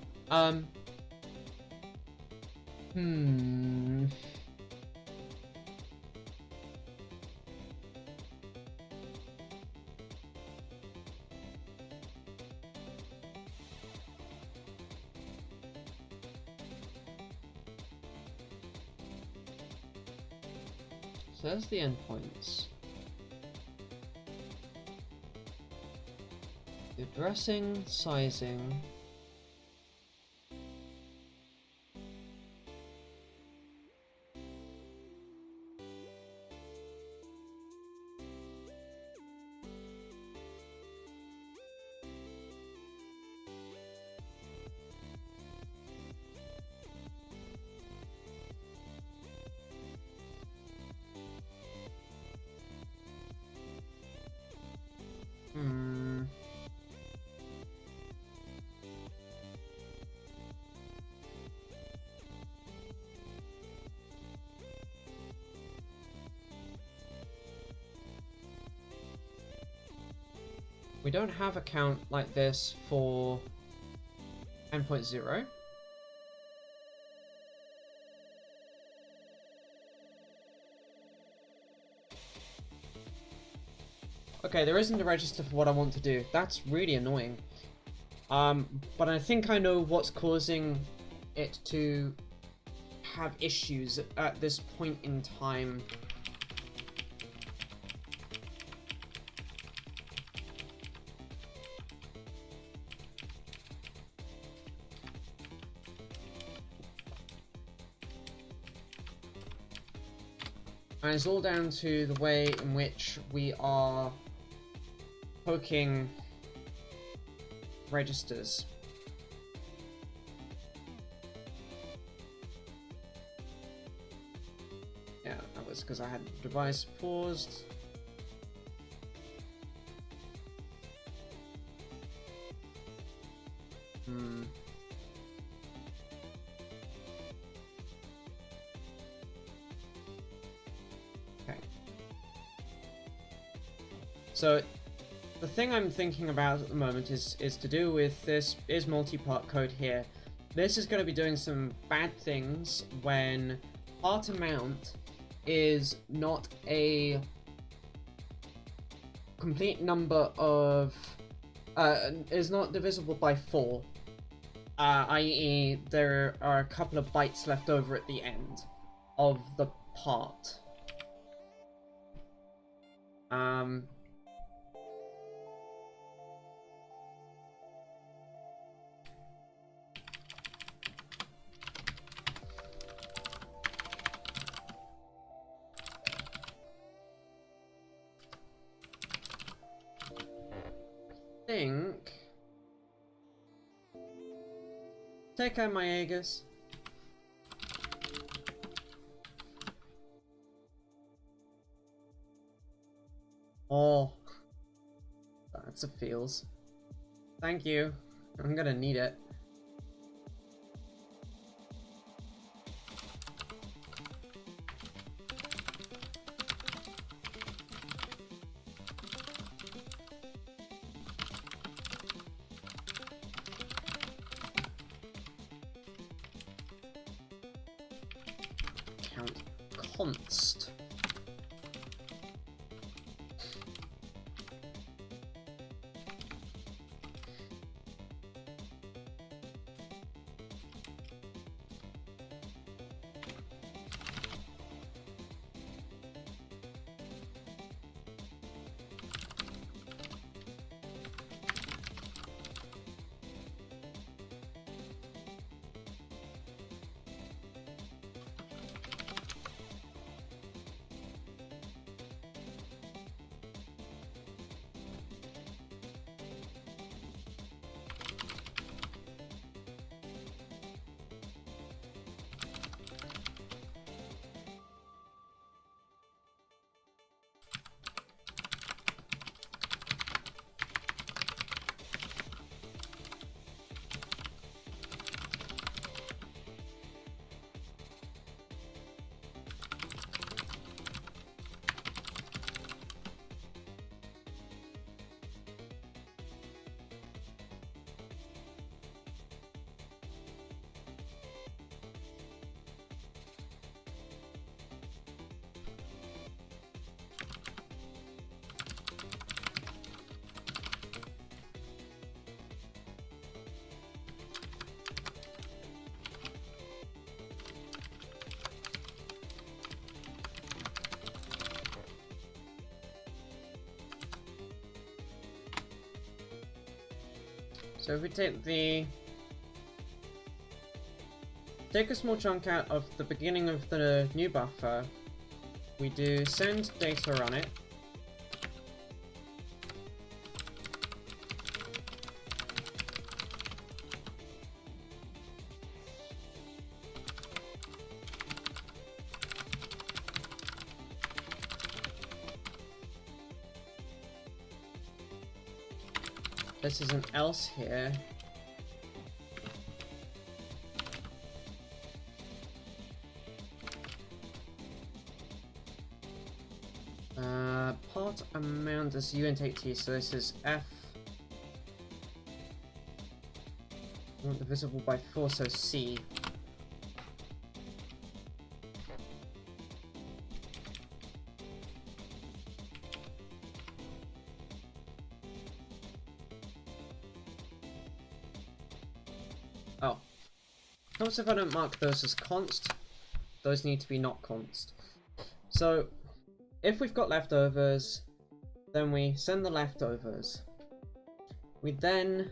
Speaker 1: So there's the endpoints. The addressing, sizing. We don't have a count like this for endpoint 0. Okay, there isn't a register for what I want to do. That's really annoying. But I think I know what's causing it to have issues at this point in time. And it's all down to the way in which we are poking registers. Yeah, that was because I had the device paused. So the thing I'm thinking about at the moment is to do with this is multi-part code here. This is going to be doing some bad things when part amount is not a complete number of is not divisible by 4, i.e. there are a couple of bytes left over at the end of the part. Take out my Aegis. Oh, that's a feels. Thank you. I'm gonna need it. const. So if we take a small chunk out of the beginning of the new buffer, we do send data on it. This is an else here. Part amount is uint8t, so this is f. I want divisible by 4, so c. Oh. Notice if I don't mark those as const, those need to be not const. So, if we've got leftovers, then we send the leftovers. We then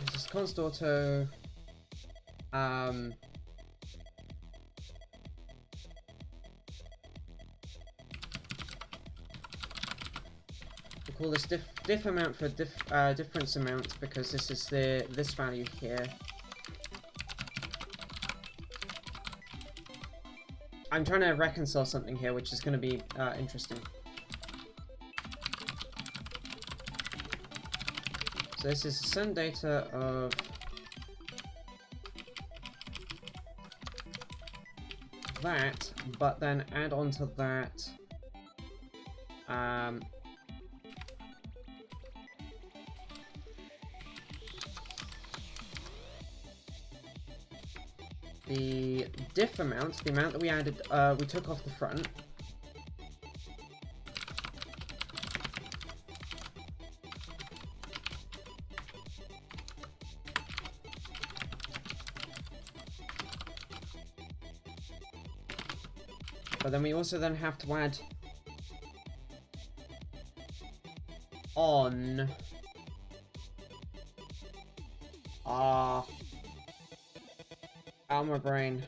Speaker 1: this is const auto. We'll call this diff amount for difference amount because this is this value here. I'm trying to reconcile something here, which is going to be interesting. So this is send data of that, but then add on to that the diff amount, the amount that we added, we took off the front. But then we also then have to add on out of my brain.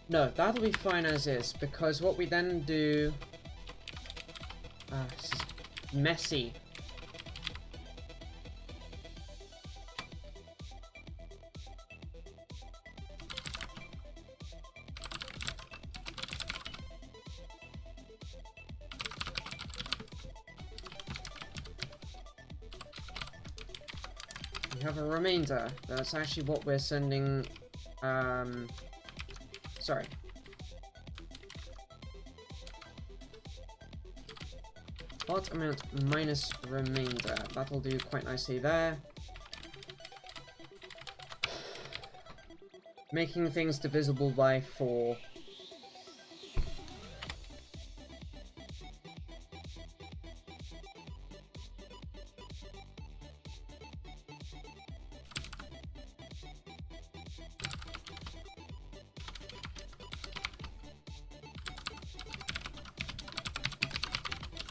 Speaker 1: No, that'll be fine as is, because what we then do... this is messy. we have a remainder. That's actually what we're sending. Sorry. Part amount minus remainder. That'll do quite nicely there. Making things divisible by 4.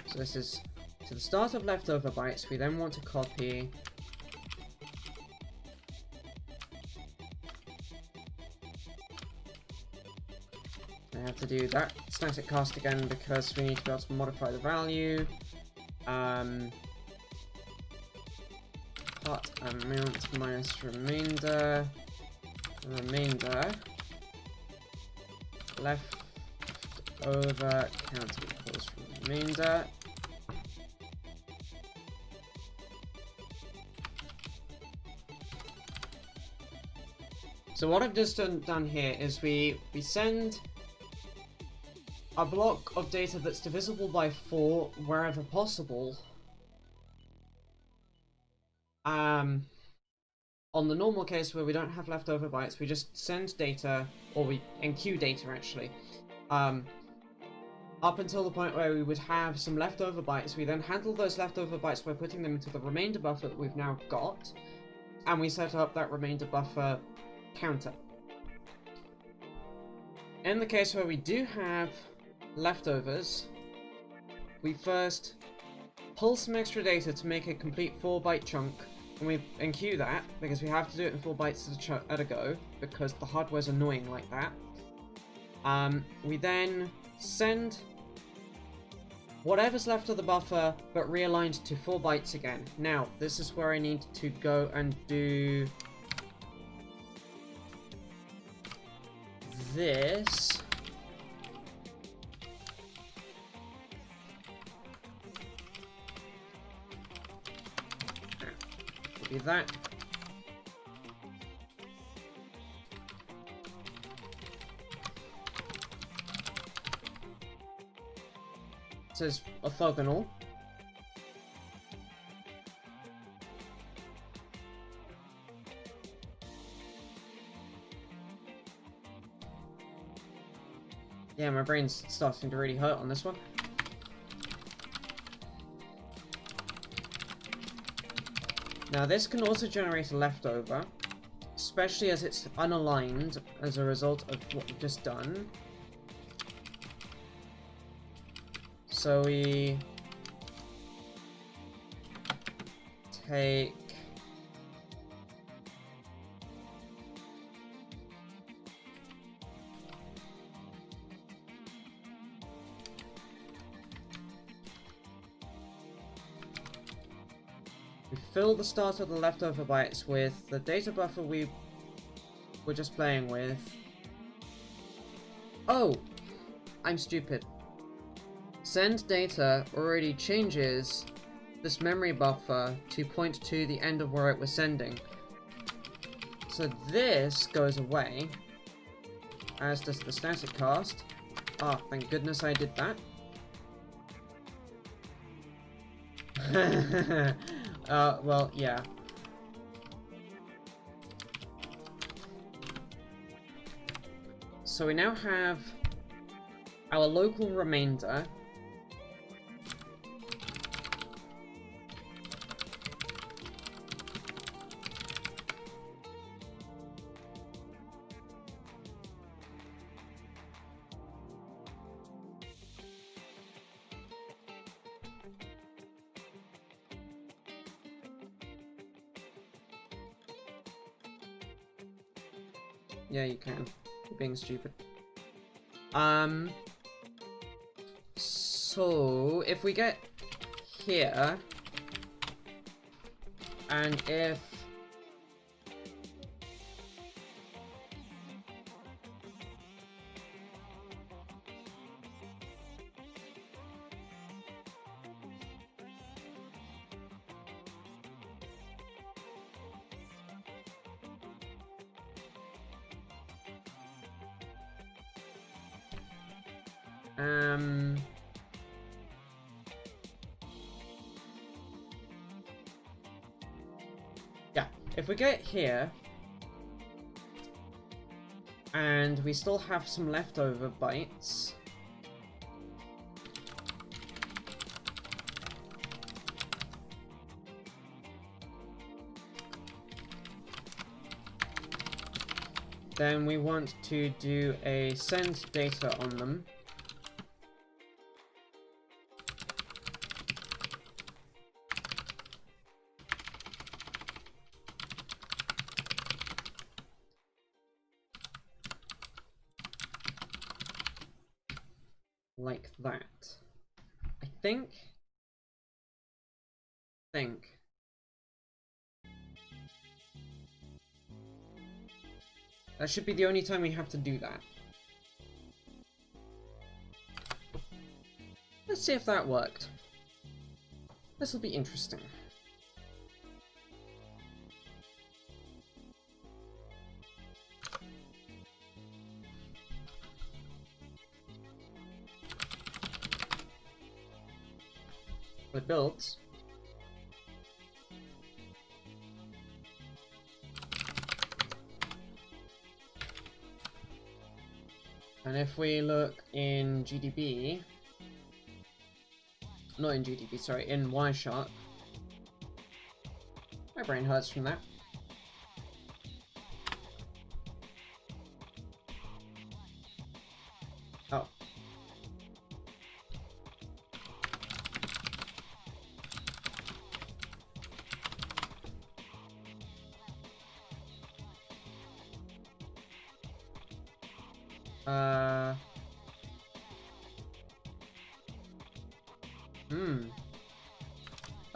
Speaker 1: So this is to the start of leftover bytes. We then want to copy I have to do that static cast again because we need to be able to modify the value. Part amount minus remainder. Remainder. Left over count equals remainder. So what I've just done here is we send a block of data that's divisible by 4 wherever possible. On the normal case where we don't have leftover bytes, we just send data, or we enqueue data actually, up until the point where we would have some leftover bytes. We then handle those leftover bytes by putting them into the remainder buffer that we've now got, and we set up that remainder buffer counter. In the case where we do have leftovers, we first pull some extra data to make a complete 4-byte chunk, and we enqueue that because we have to do it in 4 bytes at a go because the hardware's annoying like that. We then send whatever's left of the buffer but realigned to 4 bytes again. Now this is where I need to go and do this. Do that. It says orthogonal. Yeah, my brain's starting to really hurt on this one. Now this can also generate a leftover, especially as it's unaligned as a result of what we've just done. So we take we fill the start of the leftover bytes with the data buffer we were just playing with. Oh! I'm stupid. Send data already changes this memory buffer to point to the end of where it was sending. So this goes away, as does the static cast. Ah, thank goodness I did that. Well, yeah. So we now have our local remainder. Yeah, you can. You're being stupid. So if we get here, and if Yeah, if we get here, and we still have some leftover bytes, then we want to do a send data on them. Like that. I think. That should be the only time we have to do that. Let's see if that worked. This will be interesting. It builds. And if we look in GDB, not in GDB, sorry, in Wireshark, my brain hurts from that. Oh.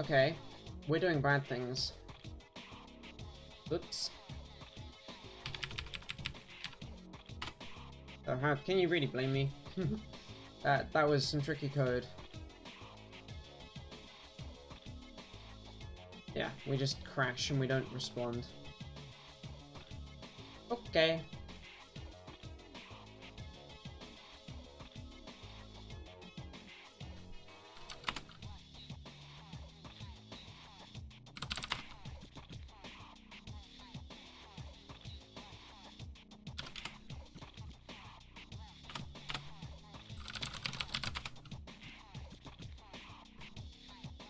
Speaker 1: Okay, we're doing bad things. Oops. So how can you really blame me? That was some tricky code. Yeah, we just crash and we don't respond. Okay.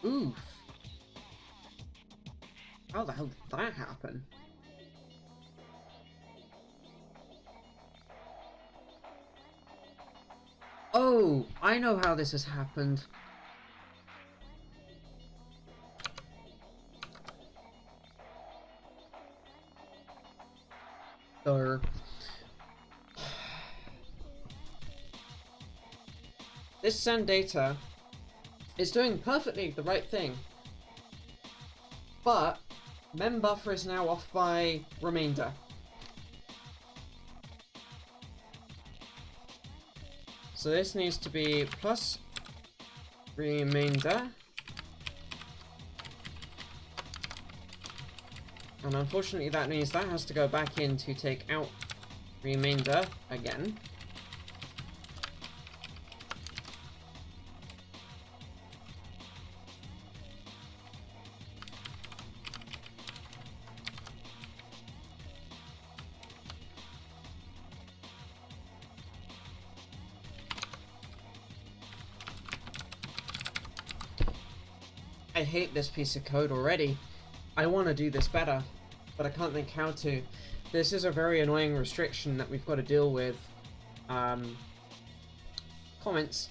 Speaker 1: Oof. How the hell did that happen? Oh, I know how this has happened. This send data is doing perfectly the right thing, but mem buffer is now off by remainder. So this needs to be plus remainder, and unfortunately that means that has to go back in to take out remainder again. I hate this piece of code already. I want to do this better, but I can't think how to. This is a very annoying restriction that we've got to deal with. Comments.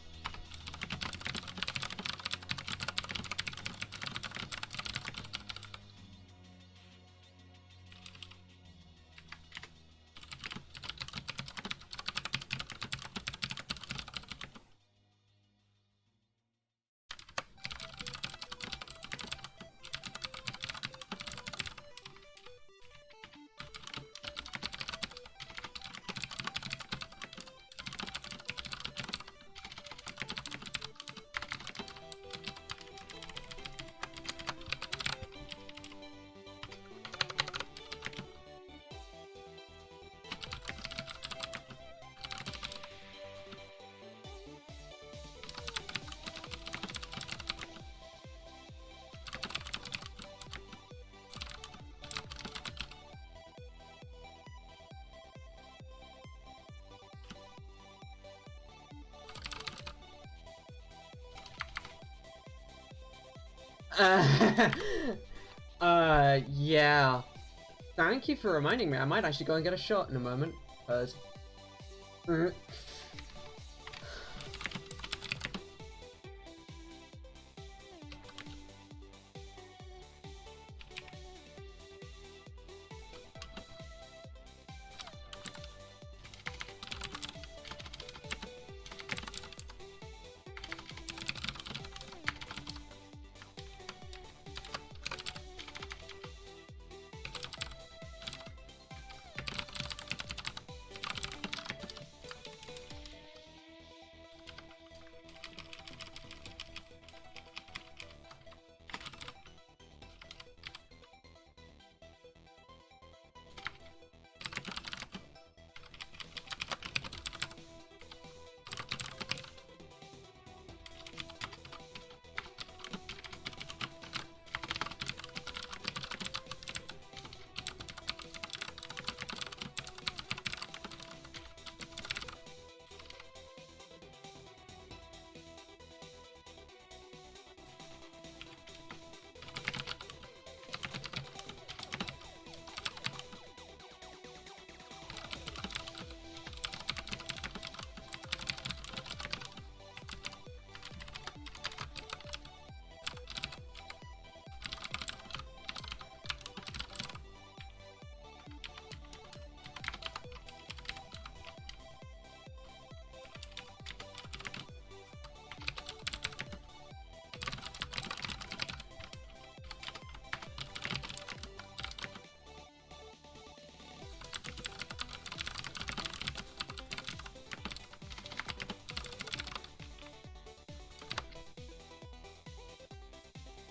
Speaker 1: Yeah. Thank you for reminding me. I might actually go and get a shot in a moment.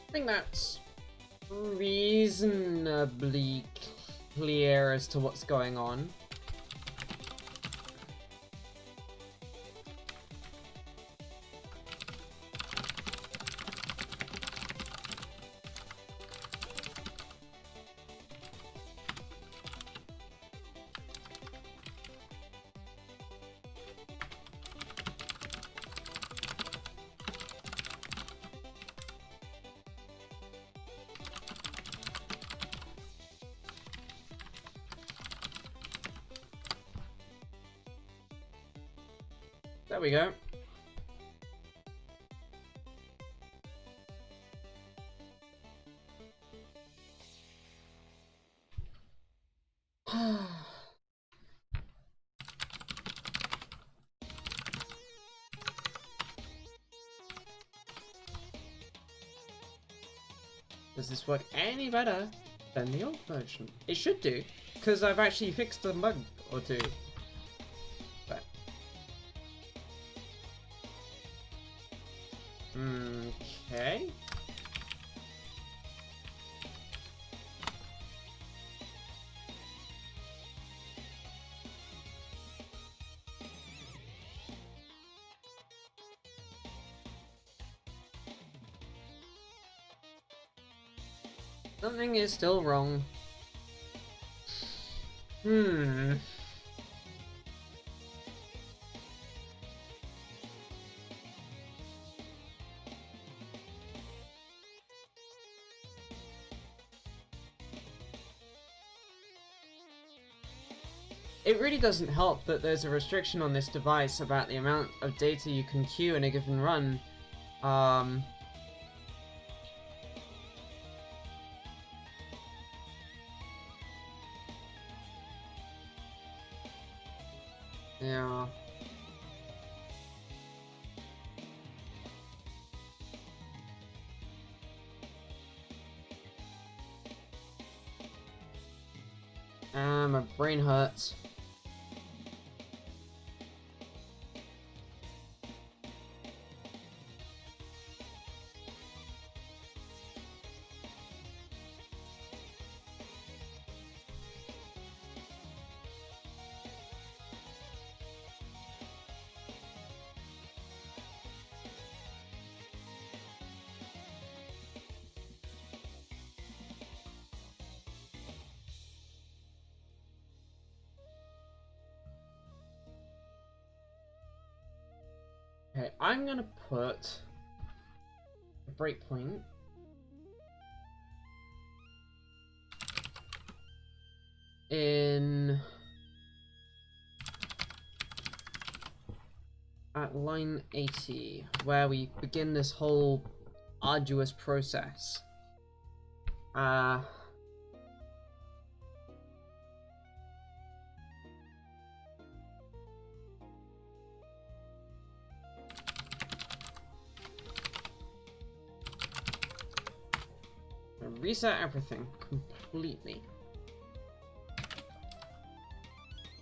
Speaker 1: I think that's reasonably clear as to what's going on. There we go. Does this work any better than the old version? It should do, because I've actually fixed a bug or two. But okay. Something is still wrong. It really doesn't help that there's a restriction on this device about the amount of data you can queue in a given run. Yeah. My brain hurts. Okay, I'm gonna put a breakpoint at line 80, where we begin this whole arduous process. Reset everything completely.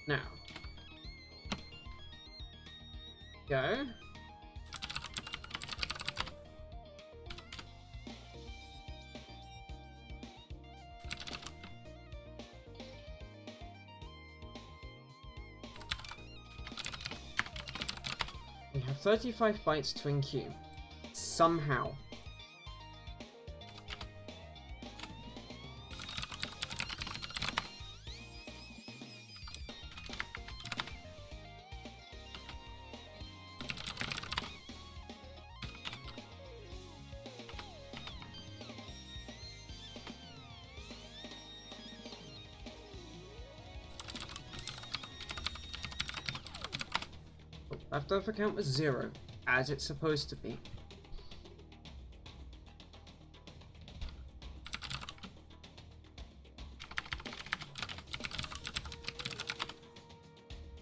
Speaker 1: Now, go. We have 35 bytes to enqueue. Somehow. Leftover count was 0, as it's supposed to be.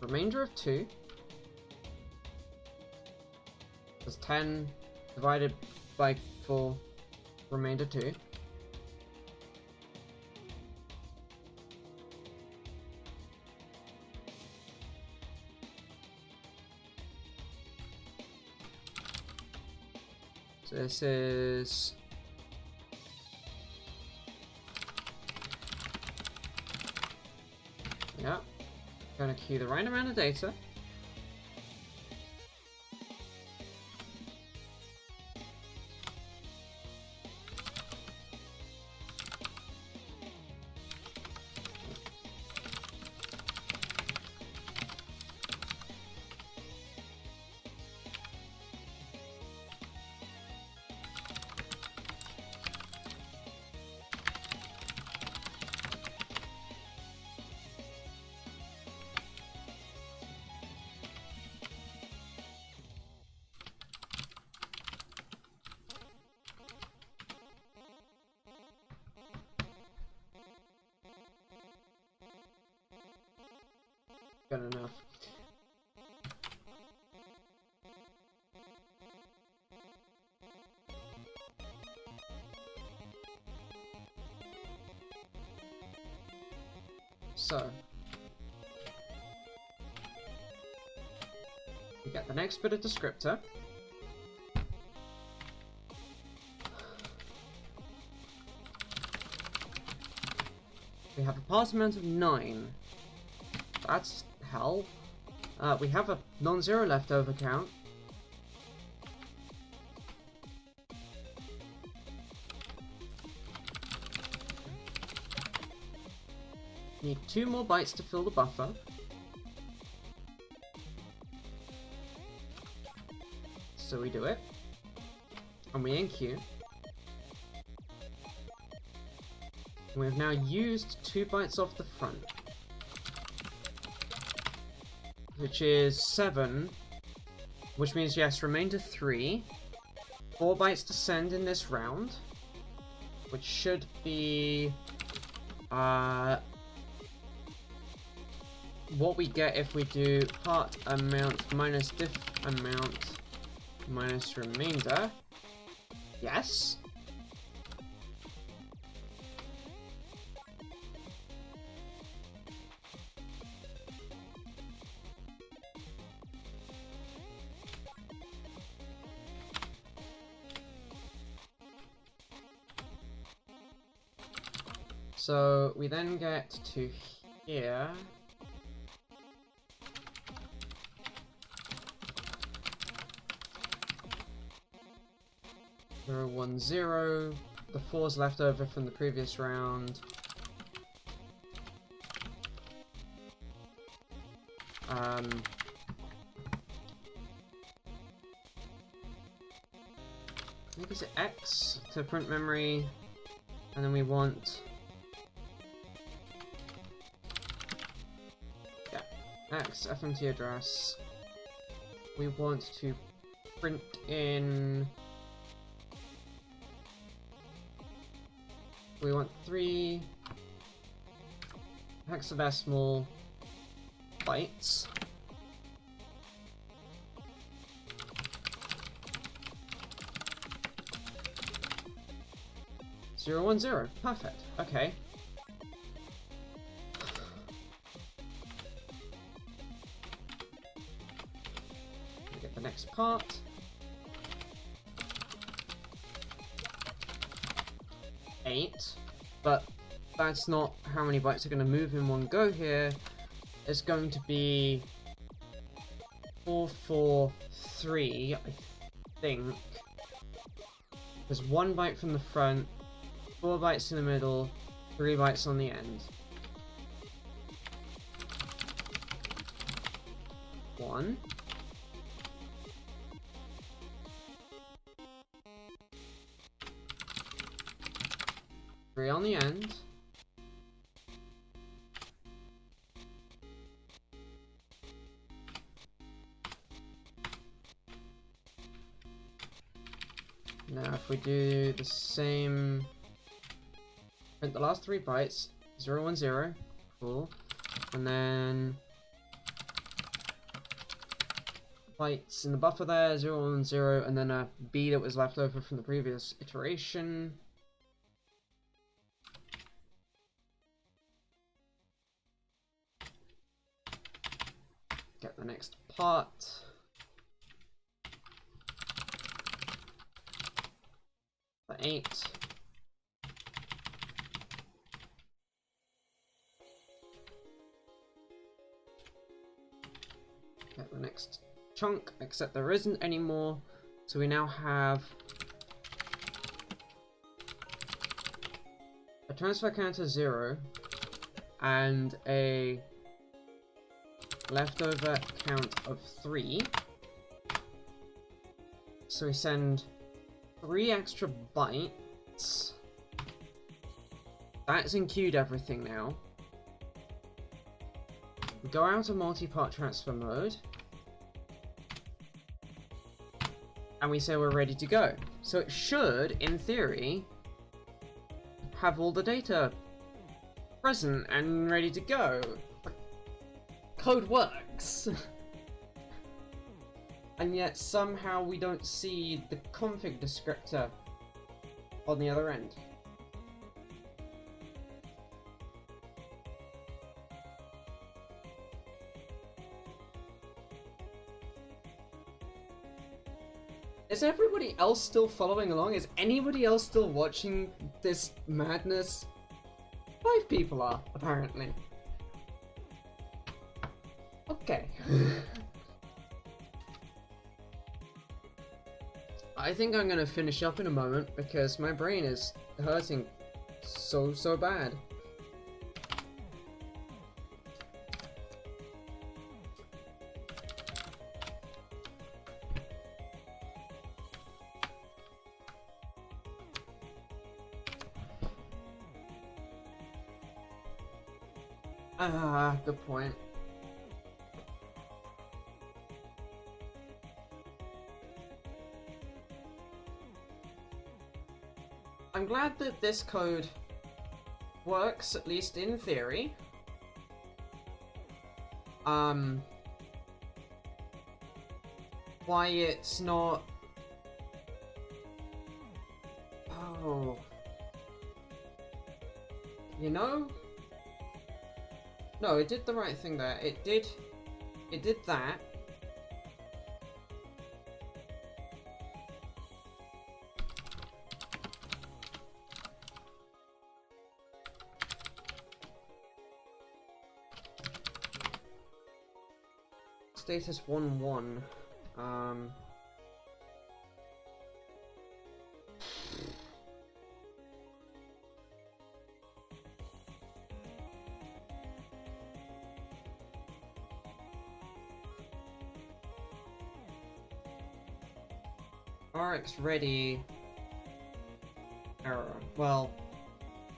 Speaker 1: Remainder of 2 was 10 divided by 4, remainder 2. So this is gonna queue the right amount of data. Good enough. So, we get the next bit of descriptor. We have a pass amount of 9. That's hell. We have a non-zero leftover count. Need 2 more bytes to fill the buffer. So we do it. And we enqueue. We've now used 2 bytes off the front, which is 7, which means, yes, remainder 3. 4 bytes to send in this round, which should be what we get if we do part amount minus diff amount minus remainder. Yes. So we then get to here. Zero, 1, 0. The 4's left over from the previous round. I think it's X to print memory, and then we want X FMT address. We want to print in. We want 3 hexadecimal bytes. Zero 1 0. Perfect. Okay. Get the next part. Eight, but that's not how many bytes are going to move in one go here. It's going to be 443, I think. There's 1 byte from the front, 4 bytes in the middle, 3 bytes on the end. 1. Three on the end. Now if we do the same, print the last 3 bytes, 0 1 0, cool, and then bytes in the buffer there, 0 1 0, and then a B that was left over from the previous iteration. Get the next part. The 8. Get the next chunk, except there isn't any more. So we now have a transfer counter 0 and a leftover count of 3. So we send 3 extra bytes. That's enqueued everything now. We go out of multi-part transfer mode. And we say we're ready to go. So it should, in theory, have all the data present and ready to go. Code works. And yet somehow we don't see the config descriptor on the other end. Is everybody else still following along? Is anybody else still watching this madness? 5 people are, apparently. Okay. I think I'm gonna finish up in a moment because my brain is hurting so bad. Good point. I'm glad that this code works, at least in theory. Why it's not... Oh... You know? No, it did the right thing there. It did that. Status 1-1. RX ready. Error. Well,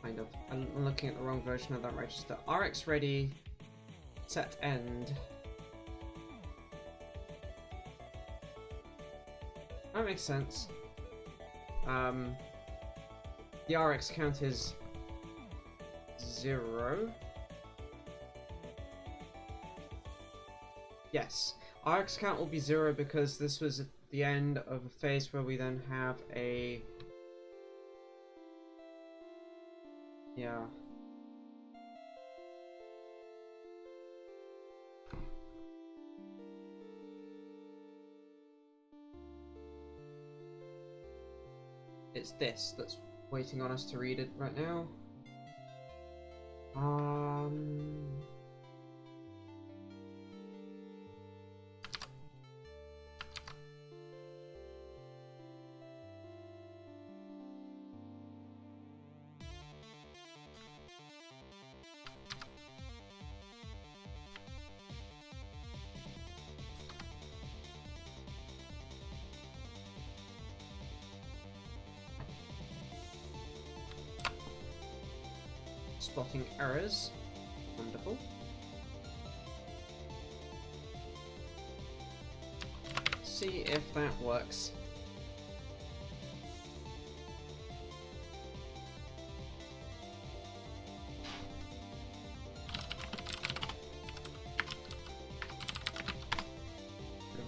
Speaker 1: kind of. I'm looking at the wrong version of that register. RX ready. Set end. That makes sense. The RX count is 0. Yes, RX count will be 0 because this was at the end of a phase where we then have a... yeah. It's this that's waiting on us to read it right now. Spotting errors. Wonderful. See if that works.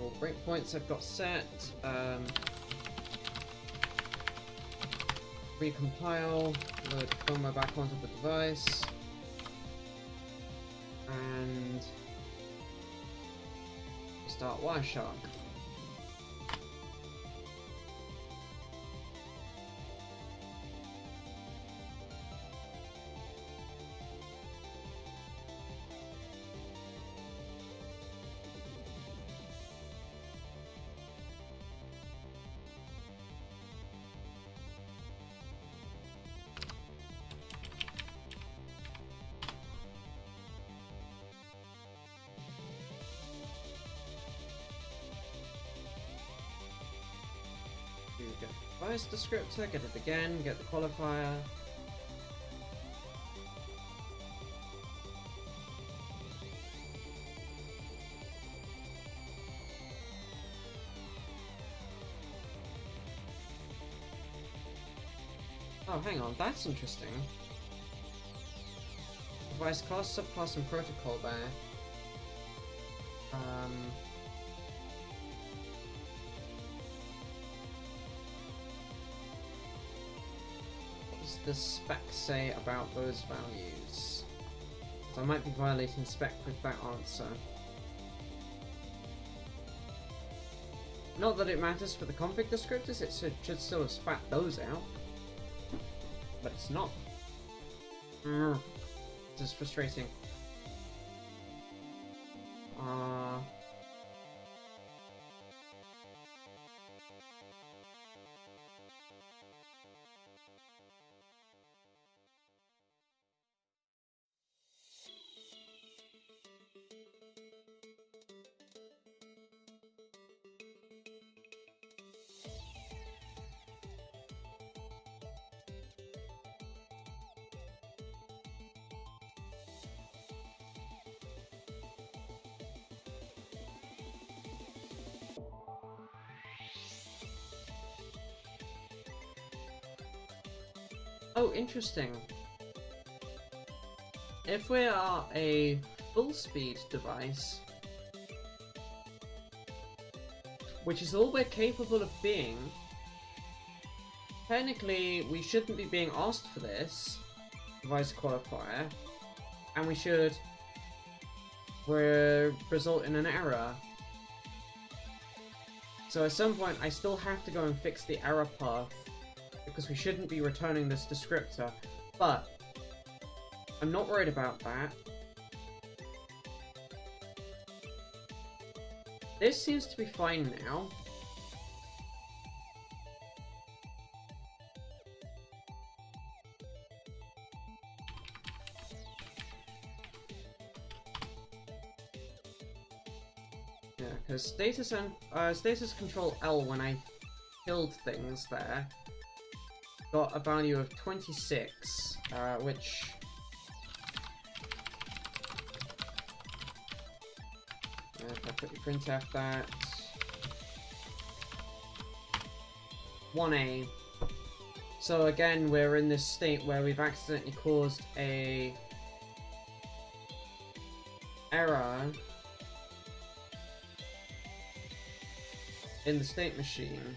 Speaker 1: All the breakpoints I've got set. Recompile, load the firmware back onto the device, and start Wireshark. Get the device descriptor, get it again, get the qualifier. Oh, hang on, that's interesting. Device class, subclass, and protocol there. The spec say about those values? So I might be violating spec with that answer. Not that it matters for the config descriptors, it should still have spat those out. But it's not. This is frustrating. Oh, interesting. If we are a full-speed device, which is all we're capable of being, technically we shouldn't be being asked for this device qualifier, and we should result in an error. So at some point I still have to go and fix the error path, because we shouldn't be returning this descriptor, but I'm not worried about that. This seems to be fine now. Yeah, because status control L when I killed things there got a value of 26, which if I quickly printf that, 1A. So again, we're in this state where we've accidentally caused a error in the state machine.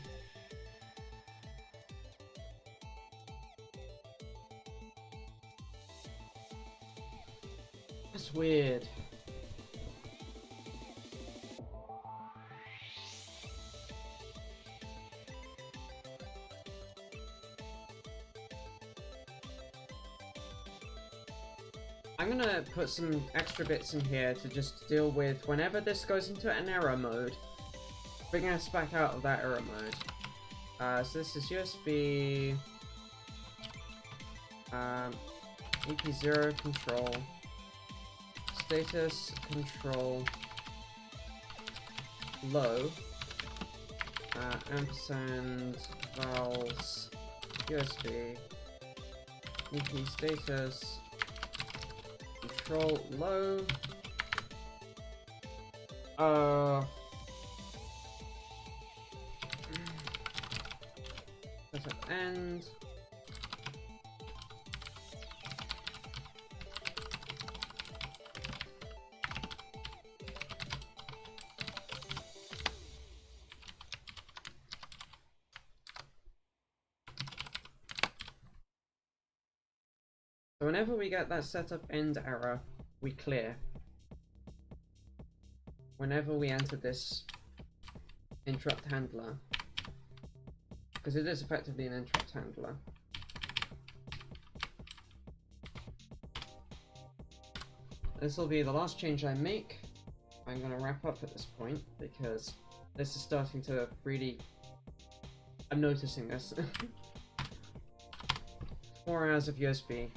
Speaker 1: That's weird. I'm gonna put some extra bits in here to just deal with whenever this goes into an error mode, bring us back out of that error mode. So this is USB EP0 control, status control low, ampersand vowels USB EP status control low. Setup end. So whenever we get that setup end error, we clear. Whenever we enter this interrupt handler, because it is effectively an interrupt handler. This will be the last change I make. I'm going to wrap up at this point because this is starting to really... I'm noticing this. 4 hours of USB.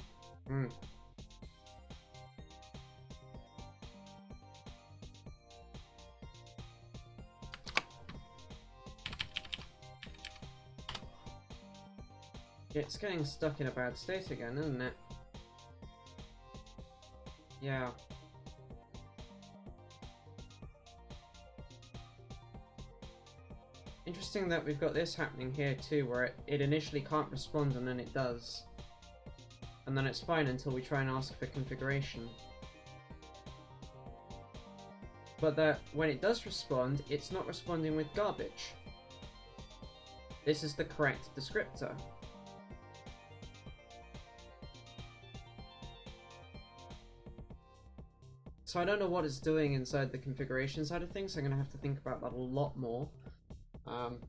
Speaker 1: It's getting stuck in a bad state again, isn't it? Yeah. Interesting that we've got this happening here too, where it initially can't respond and then it does. And then it's fine until we try and ask for configuration. But that when it does respond, it's not responding with garbage. This is the correct descriptor. So I don't know what it's doing inside the configuration side of things, so I'm going to have to think about that a lot more.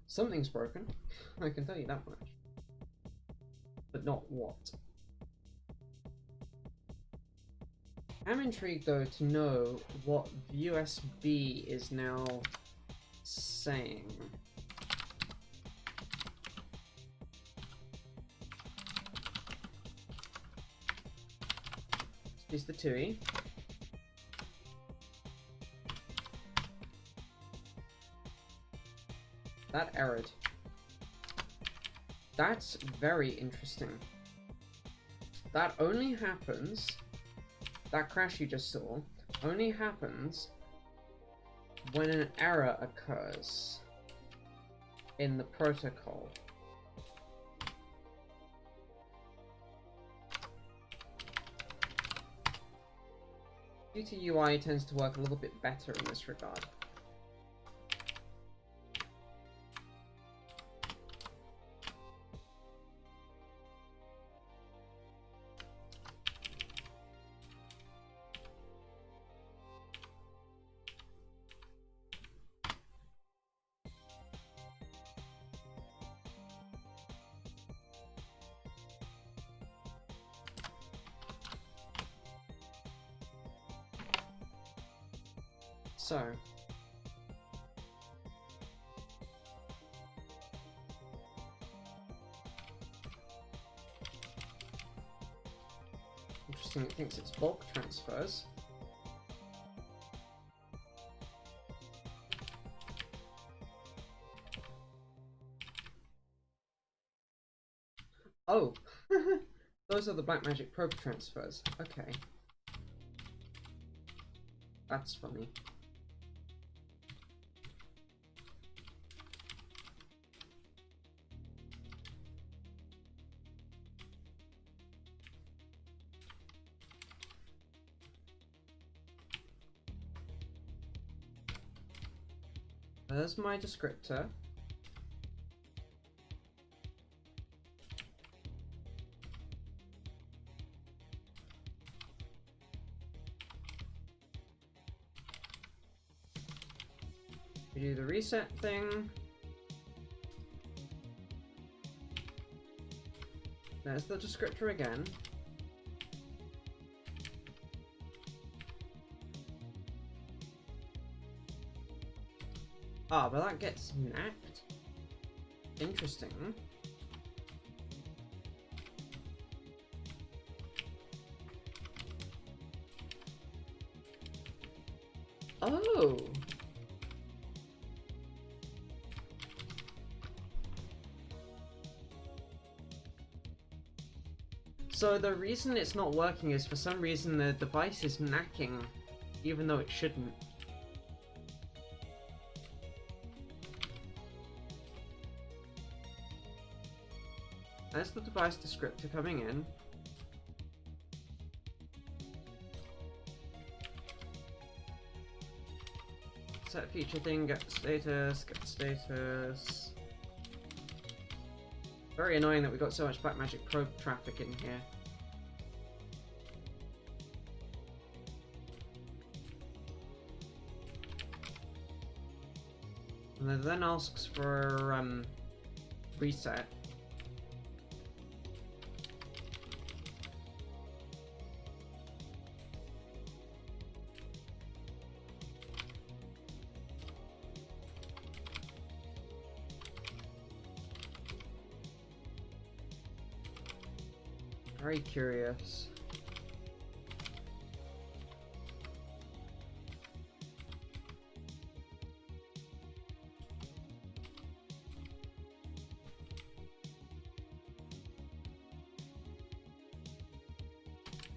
Speaker 1: Something's broken, I can tell you that much. But not what. I'm intrigued though to know what USB is now saying. Is the TUI. That errored. That's very interesting. That only happens... That crash you just saw only happens when an error occurs in the protocol. Qt UI tends to work a little bit better in this regard. So, interesting, it thinks it's bulk transfers. Oh, those are the Blackmagic probe transfers. Okay. That's funny. There's my descriptor. We do the reset thing. There's the descriptor again. Ah, but that gets napped. Interesting. Oh! So the reason it's not working is for some reason the device is knacking, even though it shouldn't. There's the device descriptor coming in. Set feature thing, get status, get status. Very annoying that we got so much Blackmagic Pro traffic in here. And it then asks for reset. Very curious.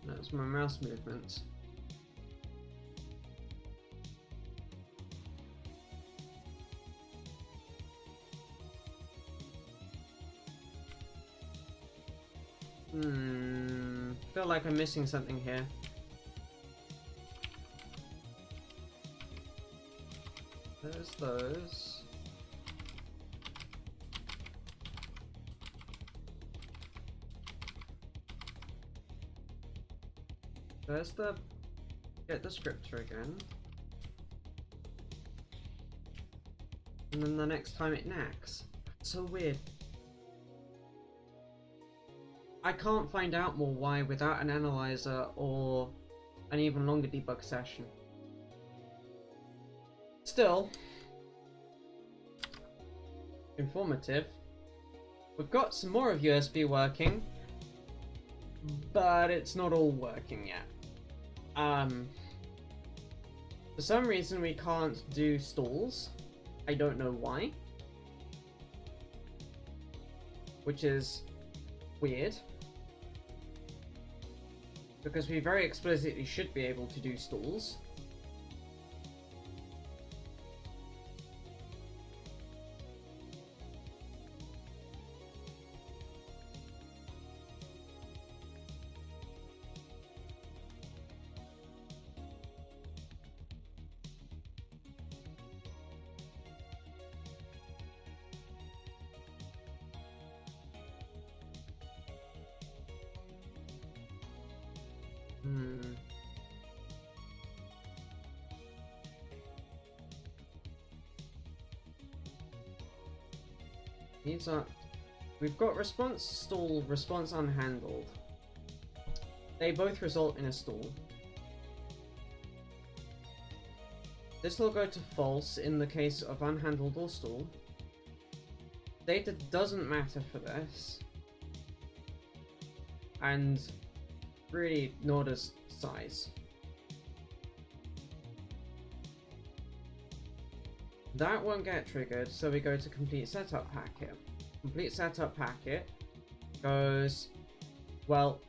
Speaker 1: That's my mouse movements. Feel like I'm missing something here. There's those. There's the get descriptor again. And then the next time it knacks. It's so weird. I can't find out more why without an analyzer or an even longer debug session. Still, informative. We've got some more of USB working, but it's not all working yet. For some reason we can't do stalls. I don't know why. Which is weird. Because we very explicitly should be able to do stalls. Needs are. We've got response stall, response unhandled. They both result in a stall. This will go to false in the case of unhandled or stall. Data doesn't matter for this. And really nor does size. That won't get triggered, so we go to complete setup packet. Complete setup packet goes, well,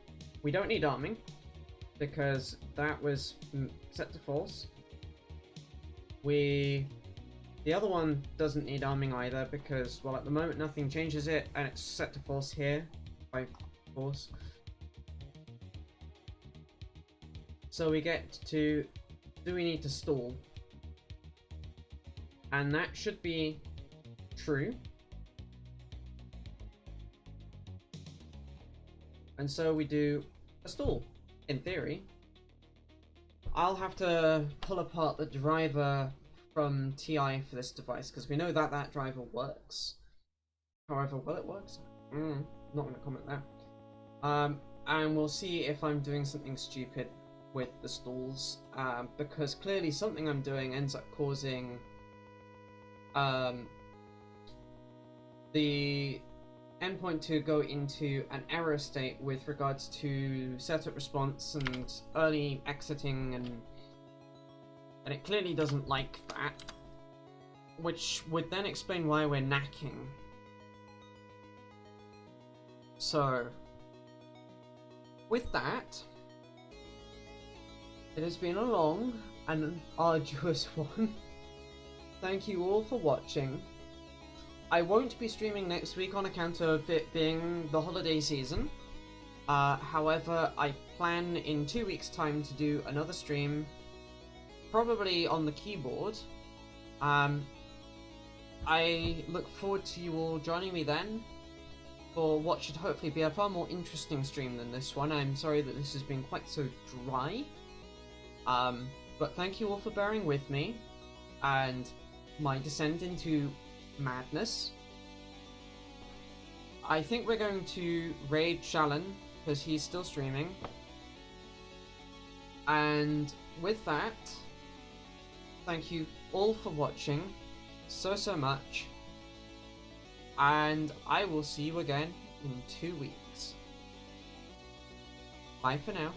Speaker 1: we don't need arming because that was set to false. The other one doesn't need arming either because, well, at the moment nothing changes it and it's set to false here by force. So we get to, do we need to stall? And that should be true. And so we do a stall, in theory. I'll have to pull apart the driver from TI for this device, because we know that that driver works. However, will it work? Not going to comment there. And we'll see if I'm doing something stupid with the stalls, because clearly something I'm doing ends up causing the endpoint to go into an error state with regards to setup response and early exiting, and it clearly doesn't like that, which would then explain why we're knacking. So, with that, it has been a long and arduous one. Thank you all for watching. I won't be streaming next week on account of it being the holiday season. However, I plan in 2 weeks' time to do another stream, probably on the keyboard. I look forward to you all joining me then for what should hopefully be a far more interesting stream than this one. I'm sorry that this has been quite so dry. But thank you all for bearing with me and my descent into madness. I think we're going to raid Shalon because he's still streaming. And with that, thank you all for watching so much. And I will see you again in 2 weeks. Bye for now.